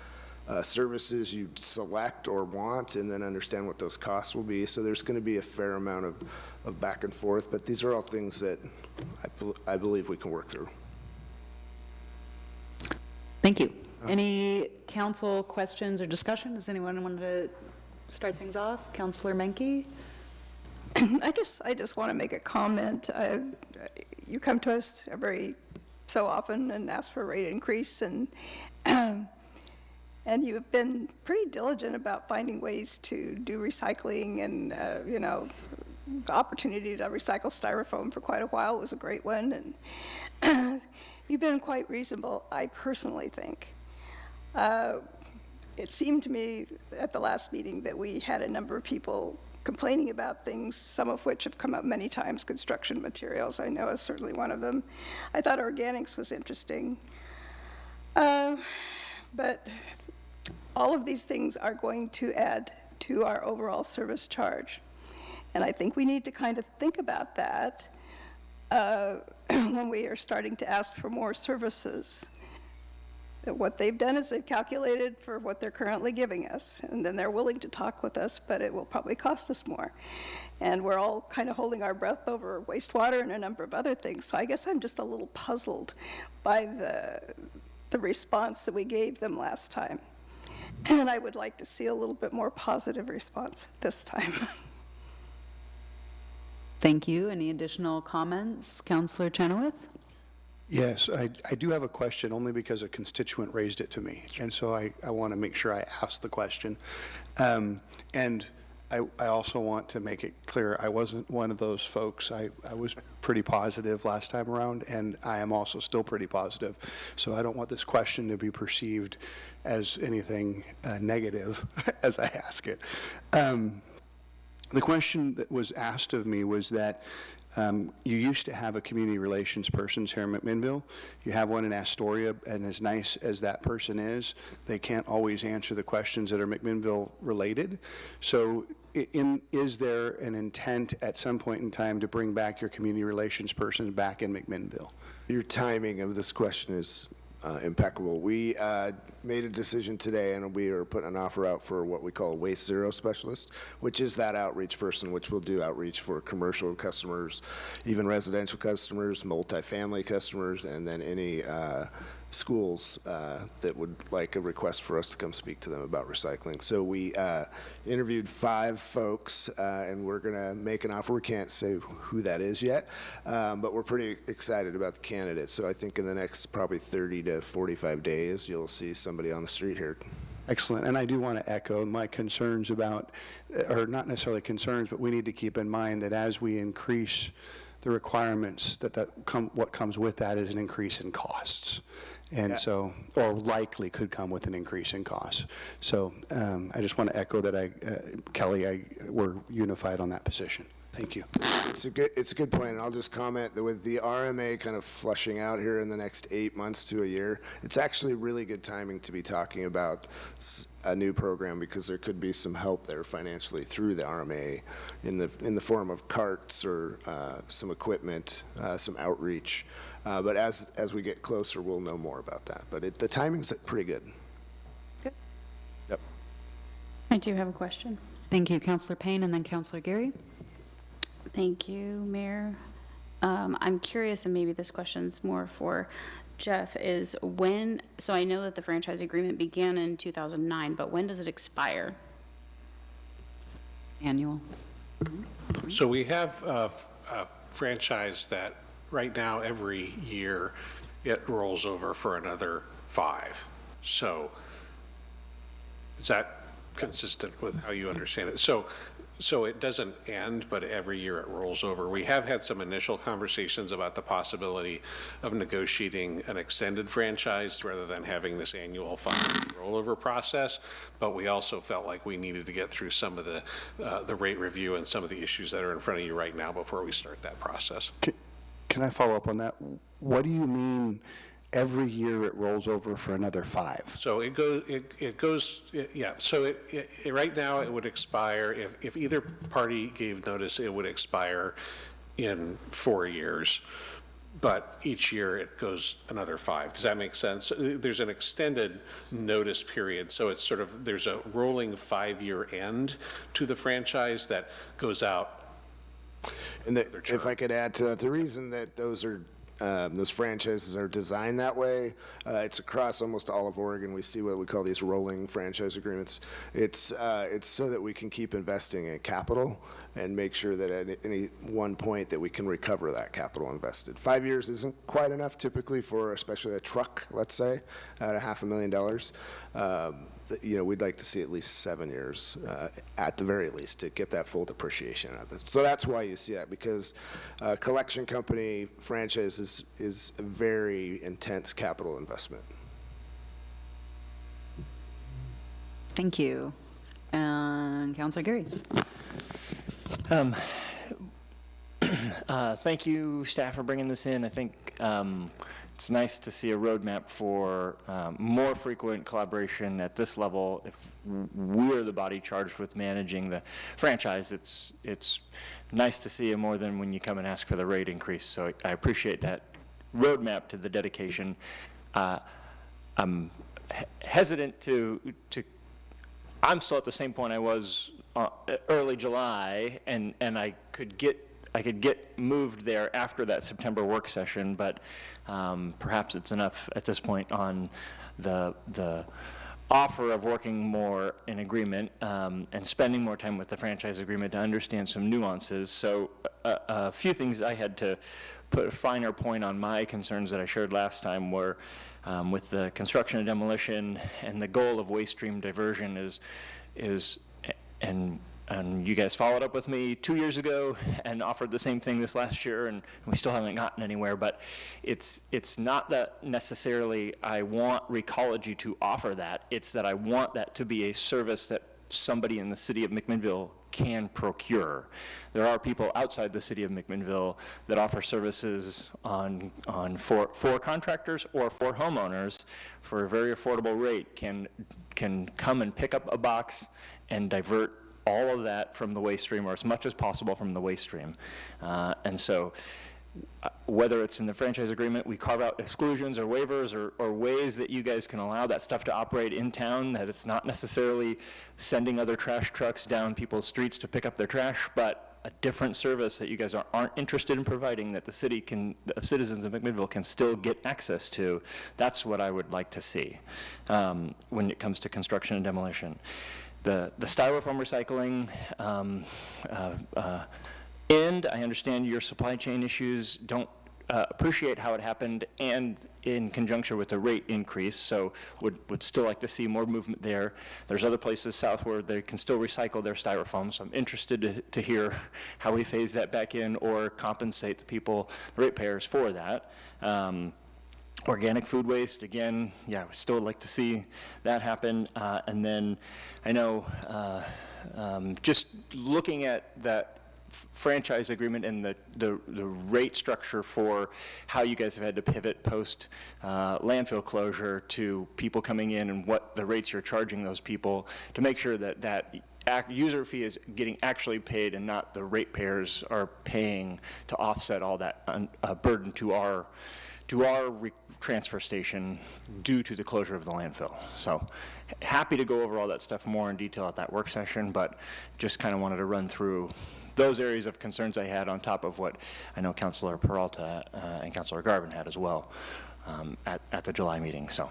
services you select or want, and then understand what those costs will be. So there's going to be a fair amount of back and forth, but these are all things that I believe we can work through. Thank you. Any council questions or discussion? Does anyone want to start things off? Councilor Menke? I guess I just want to make a comment. you come to us every so often and ask for a rate increase, and and you've been pretty diligent about finding ways to do recycling, and the opportunity to recycle styrofoam for quite a while was a great one, and you've been quite reasonable, I personally think. It seemed to me at the last meeting that we had a number of people complaining about things, some of which have come up many times. Construction materials, I know, is certainly one of them. I thought organics was interesting. But all of these things are going to add to our overall service charge. And I think we need to kind of think about that when we are starting to ask for more services. What they've done is they've calculated for what they're currently giving us, and then they're willing to talk with us, but it will probably cost us more. And we're all kind of holding our breath over wastewater and a number of other things. So I guess I'm just a little puzzled by the response that we gave them last time. And I would like to see a little bit more positive response this time. Thank you. Any additional comments? Councillor Chenoweth? Yes, I do have a question, only because a constituent raised it to me. And so I want to make sure I ask the question. And I also want to make it clear, I wasn't one of those folks. I was pretty positive last time around, and I am also still pretty positive. So I don't want this question to be perceived as anything negative as I ask it. The question that was asked of me was that you used to have a community relations person here in McMinnville. You have one in Astoria, and as nice as that person is, they can't always answer the questions that are McMinnville related. So is there an intent at some point in time to bring back your community relations person back in McMinnville? Your timing of this question is impeccable. We made a decision today, and we are putting an offer out for what we call a Waste Zero specialist, which is that outreach person, which will do outreach for commercial customers, even residential customers, multifamily customers, and then any schools that would like a request for us to come speak to them about recycling. So we interviewed 5 folks, and we're going to make an offer. We can't say who that is yet, but we're pretty excited about the candidates. So I think in the next probably 30 to 45 days, you'll see somebody on the street here. Excellent. And I do want to echo my concerns about, or not necessarily concerns, but we need to keep in mind that as we increase the requirements, what comes with that is an increase in costs. And so, or likely could come with an increase in costs. So I just want to echo that Kelly, we're unified on that position. Thank you. It's a good point, and I'll just comment that with the RMA kind of flushing out here in the next 8 months to a year, it's actually really good timing to be talking about a new program, because there could be some help there financially through the RMA in the form of carts or some equipment, some outreach. But as we get closer, we'll know more about that. But the timing's pretty good. Good. Yep. I do have a question. Thank you, Councillor Payne, and then Councillor Geary. Thank you, Mayor. I'm curious, and maybe this question's more for Jeff, is when, so I know that the franchise agreement began in 2009, but when does it expire? Annual. So we have a franchise that right now every year it rolls over for another 5. So is that consistent with how you understand it? So it doesn't end, but every year it rolls over. We have had some initial conversations about the possibility of negotiating an extended franchise rather than having this annual rollover process, but we also felt like we needed to get through some of the rate review and some of the issues that are in front of you right now before we start that process. Can I follow up on that? What do you mean every year it rolls over for another 5? So it goes, yeah, so right now it would expire, if either party gave notice, it would expire in 4 years, but each year it goes another 5. Does that make sense? There's an extended notice period, so it's sort of, there's a rolling 5-year end to the franchise that goes out. And if I could add to that, the reason that those are Those franchises are designed that way. It's across almost all of Oregon. We see what we call these rolling franchise agreements. It's so that we can keep investing in capital and make sure that at any one point that we can recover that capital invested. 5 years isn't quite enough typically for especially a truck, let's say, at $500,000. We'd like to see at least 7 years at the very least to get that full depreciation out of it. So that's why you see that, because collection company franchise is a very intense capital investment. Thank you. And Councilor Geary. Thank you, staff, for bringing this in. I think it's nice to see a roadmap for more frequent collaboration at this level. If we're the body charged with managing the franchise, it's nice to see it more than when you come and ask for the rate increase. So I appreciate that roadmap to the dedication. I'm hesitant to I'm still at the same point I was early July, and I could get moved there after that September work session, but perhaps it's enough at this point on the offer of working more in agreement and spending more time with the franchise agreement to understand some nuances. So a few things I had to put a finer point on my concerns that I shared last time were with the construction and demolition, and the goal of waste stream diversion is and you guys followed up with me 2 years ago and offered the same thing this last year, and we still haven't gotten anywhere. But it's not that necessarily I want Recology to offer that. It's that I want that to be a service that somebody in the city of McMinnville can procure. There are people outside the city of McMinnville that offer services for contractors or for homeowners for a very affordable rate, can come and pick up a box and divert all of that from the waste stream, or as much as possible from the waste stream. And so whether it's in the franchise agreement, we carve out exclusions or waivers or ways that you guys can allow that stuff to operate in town, that it's not necessarily sending other trash trucks down people's streets to pick up their trash, but a different service that you guys aren't interested in providing, that the citizens of McMinnville can still get access to. That's what I would like to see when it comes to construction and demolition. The styrofoam recycling, and I understand your supply chain issues, don't appreciate how it happened, and in conjunction with the rate increase, so would still like to see more movement there. There's other places south where they can still recycle their styrofoam, so I'm interested to hear how we phase that back in or compensate the people, the ratepayers, for that. Organic food waste, again, yeah, we still would like to see that happen. And then I know just looking at that franchise agreement and the rate structure for how you guys have had to pivot post landfill closure to people coming in and what the rates you're charging those people, to make sure that user fee is getting actually paid and not the ratepayers are paying to offset all that burden to our transfer station due to the closure of the landfill. So happy to go over all that stuff more in detail at that work session, but just kind of wanted to run through those areas of concerns I had on top of what I know Councilor Peralta and Councilor Garvin had as well at the July meeting. So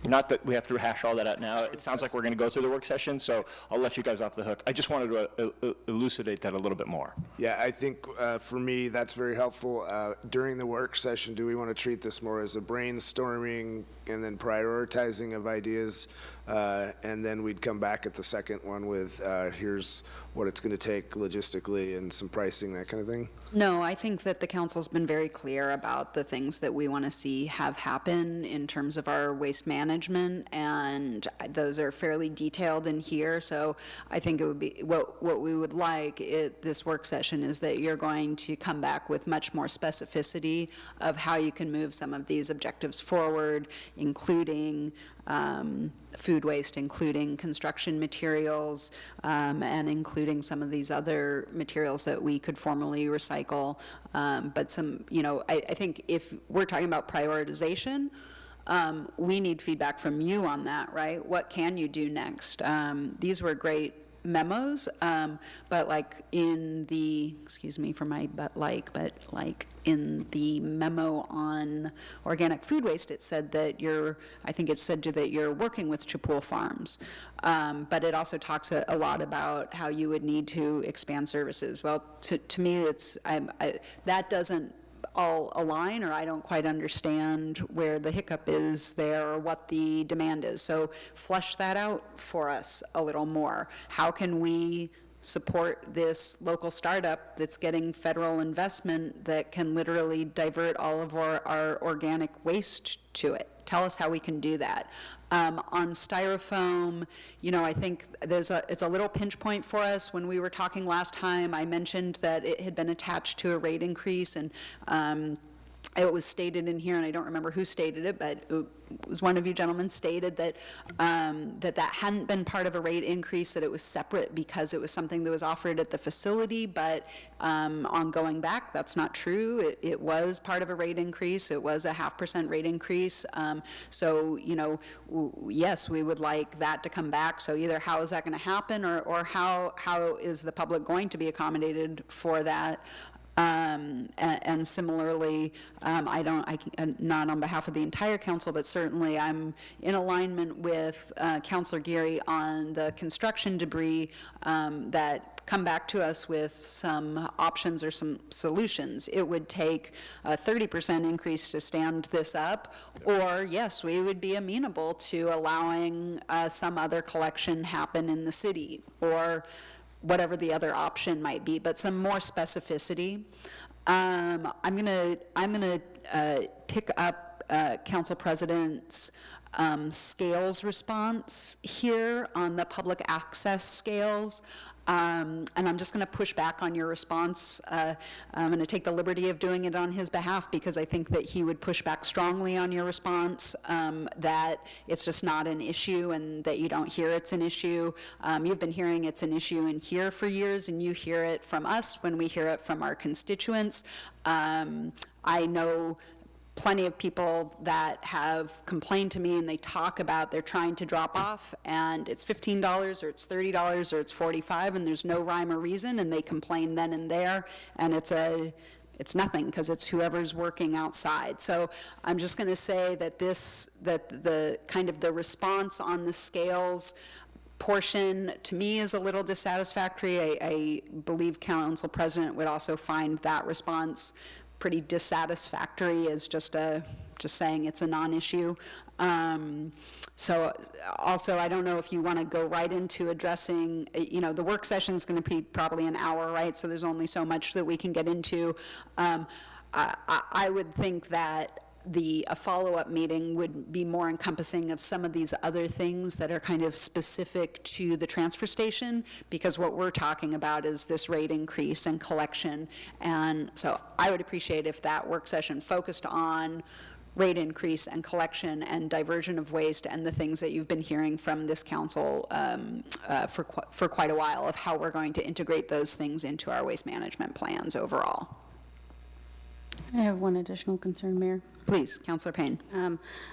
not that we have to rehash all that out now. It sounds like we're going to go through the work session, so I'll let you guys off the hook. I just wanted to elucidate that a little bit more. Yeah, I think for me, that's very helpful. During the work session, do we want to treat this more as a brainstorming and then prioritizing of ideas? And then we'd come back at the second one with here's what it's going to take logistically and some pricing, that kind of thing? No, I think that the council's been very clear about the things that we want to see have happen in terms of our waste management, and those are fairly detailed in here. So I think it would be what we would like at this work session is that you're going to come back with much more specificity of how you can move some of these objectives forward, including food waste, including construction materials, and including some of these other materials that we could formally recycle. But some, I think if we're talking about prioritization, we need feedback from you on that, right? What can you do next? These were great memos, but like in the, excuse me for my but like in the memo on organic food waste, it said that I think it said that you're working with Chippewa Farms. But it also talks a lot about how you would need to expand services. Well, to me, that doesn't all align, or I don't quite understand where the hiccup is there or what the demand is. So flesh that out for us a little more. How can we support this local startup that's getting federal investment that can literally divert all of our organic waste to it? Tell us how we can do that. On styrofoam, I think it's a little pinch point for us. When we were talking last time, I mentioned that it had been attached to a rate increase, and it was stated in here, and I don't remember who stated it, but it was one of you gentlemen stated that that hadn't been part of a rate increase, that it was separate because it was something that was offered at the facility, but on going back, that's not true. It was part of a rate increase. It was a 0.5% rate increase. So, yes, we would like that to come back. So either how is that going to happen, or how is the public going to be accommodated for that? And similarly, not on behalf of the entire council, but certainly I'm in alignment with Councilor Geary on the construction debris that come back to us with some options or some solutions. It would take a 30% increase to stand this up, or yes, we would be amenable to allowing some other collection happen in the city, or whatever the other option might be, but some more specificity. I'm gonna pick up Council President's scales response here on the public access scales. And I'm just going to push back on your response. I'm going to take the liberty of doing it on his behalf, because I think that he would push back strongly on your response, that it's just not an issue and that you don't hear it's an issue. You've been hearing it's an issue in here for years, and you hear it from us when we hear it from our constituents. I know plenty of people that have complained to me, and they talk about they're trying to drop off, and it's $15 or it's $30 or it's $45, and there's no rhyme or reason, and they complain then and there, and it's nothing because it's whoever's working outside. So I'm just going to say that the kind of the response on the scales portion to me is a little dissatisfactory. I believe Council President would also find that response pretty dissatisfactory as just saying it's a non-issue. So also, I don't know if you want to go right into addressing, the work session is going to be probably an hour, right? So there's only so much that we can get into. I would think that a follow-up meeting would be more encompassing of some of these other things that are kind of specific to the transfer station, because what we're talking about is this rate increase and collection. And so I would appreciate if that work session focused on rate increase and collection and diversion of waste and the things that you've been hearing from this council for quite a while, of how we're going to integrate those things into our waste management plans overall. I have one additional concern, Mayor. Please, Councilor Payne.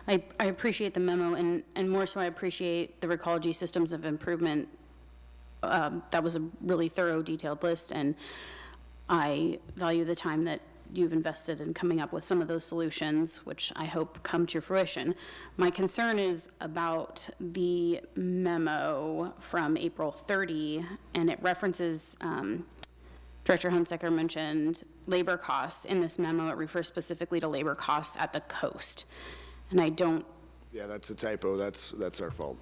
I appreciate the memo, and more so I appreciate the Recology Systems of Improvement. That was a really thorough, detailed list, and I value the time that you've invested in coming up with some of those solutions, which I hope come to fruition. My concern is about the memo from April 30, and it references, Director Hunsaker mentioned labor costs in this memo. It refers specifically to labor costs at the coast, and I don't. Yeah, that's a typo. That's our fault.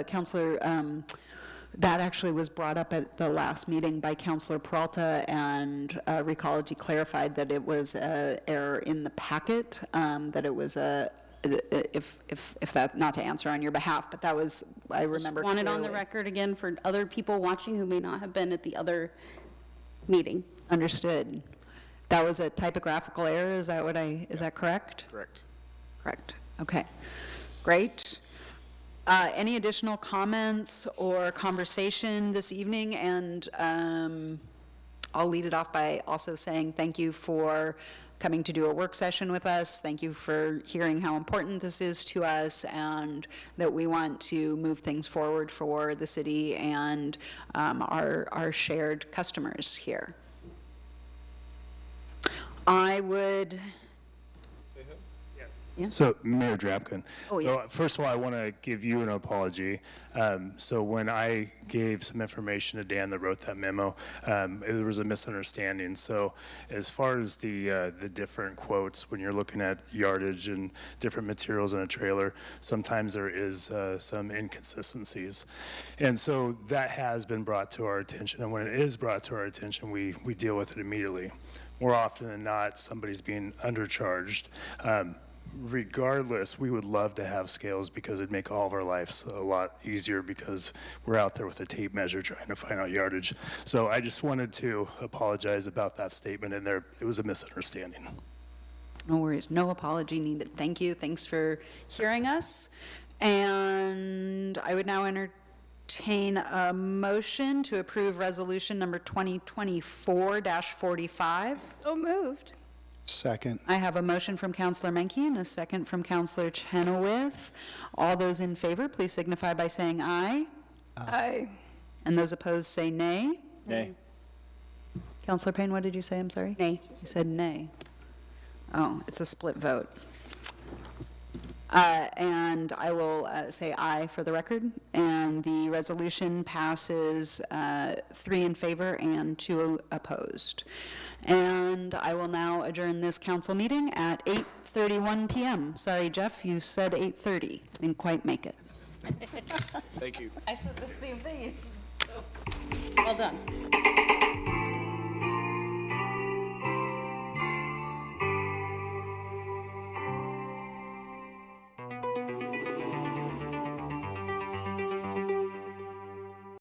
Councilor, that actually was brought up at the last meeting by Councilor Peralta, and Recology clarified that it was an error in the packet, that it was if that, not to answer on your behalf, but that was, I remember. Just want it on the record again for other people watching who may not have been at the other meeting. Understood. That was a typographical error. Is that is that correct? Correct. Correct. Okay. Great. Any additional comments or conversation this evening? And I'll lead it off by also saying thank you for coming to do a work session with us. Thank you for hearing how important this is to us and that we want to move things forward for the city and our shared customers here. I would... Yeah. So, Mayor Drapkin. Oh, yeah. So, first of all, I want to give you an apology. So when I gave some information to Dan that wrote that memo, there was a misunderstanding. So as far as the different quotes, when you're looking at yardage and different materials in a trailer, sometimes there is some inconsistencies. And so that has been brought to our attention. And when it is brought to our attention, we deal with it immediately. More often than not, somebody's being undercharged. Regardless, we would love to have scales because it'd make all of our lives a lot easier because we're out there with a tape measure trying to find out yardage. So I just wanted to apologize about that statement in there. It was a misunderstanding. No worries, no apology needed. Thank you, thanks for hearing us. And I would now entertain a motion to approve resolution number 2024-45. So moved. Second. I have a motion from Councillor Menke and a second from Councillor Chenoweth. All those in favor, please signify by saying aye. Aye. And those opposed say nay. Nay. Councillor Payne, what did you say? I'm sorry? Nay. You said nay. Oh, it's a split vote. And I will say aye for the record. And the resolution passes 3 in favor and 2 opposed. And I will now adjourn this council meeting at 8:31 p.m. Sorry, Jeff, you said 8:30. Didn't quite make it. Thank you. I said the same thing. Well done.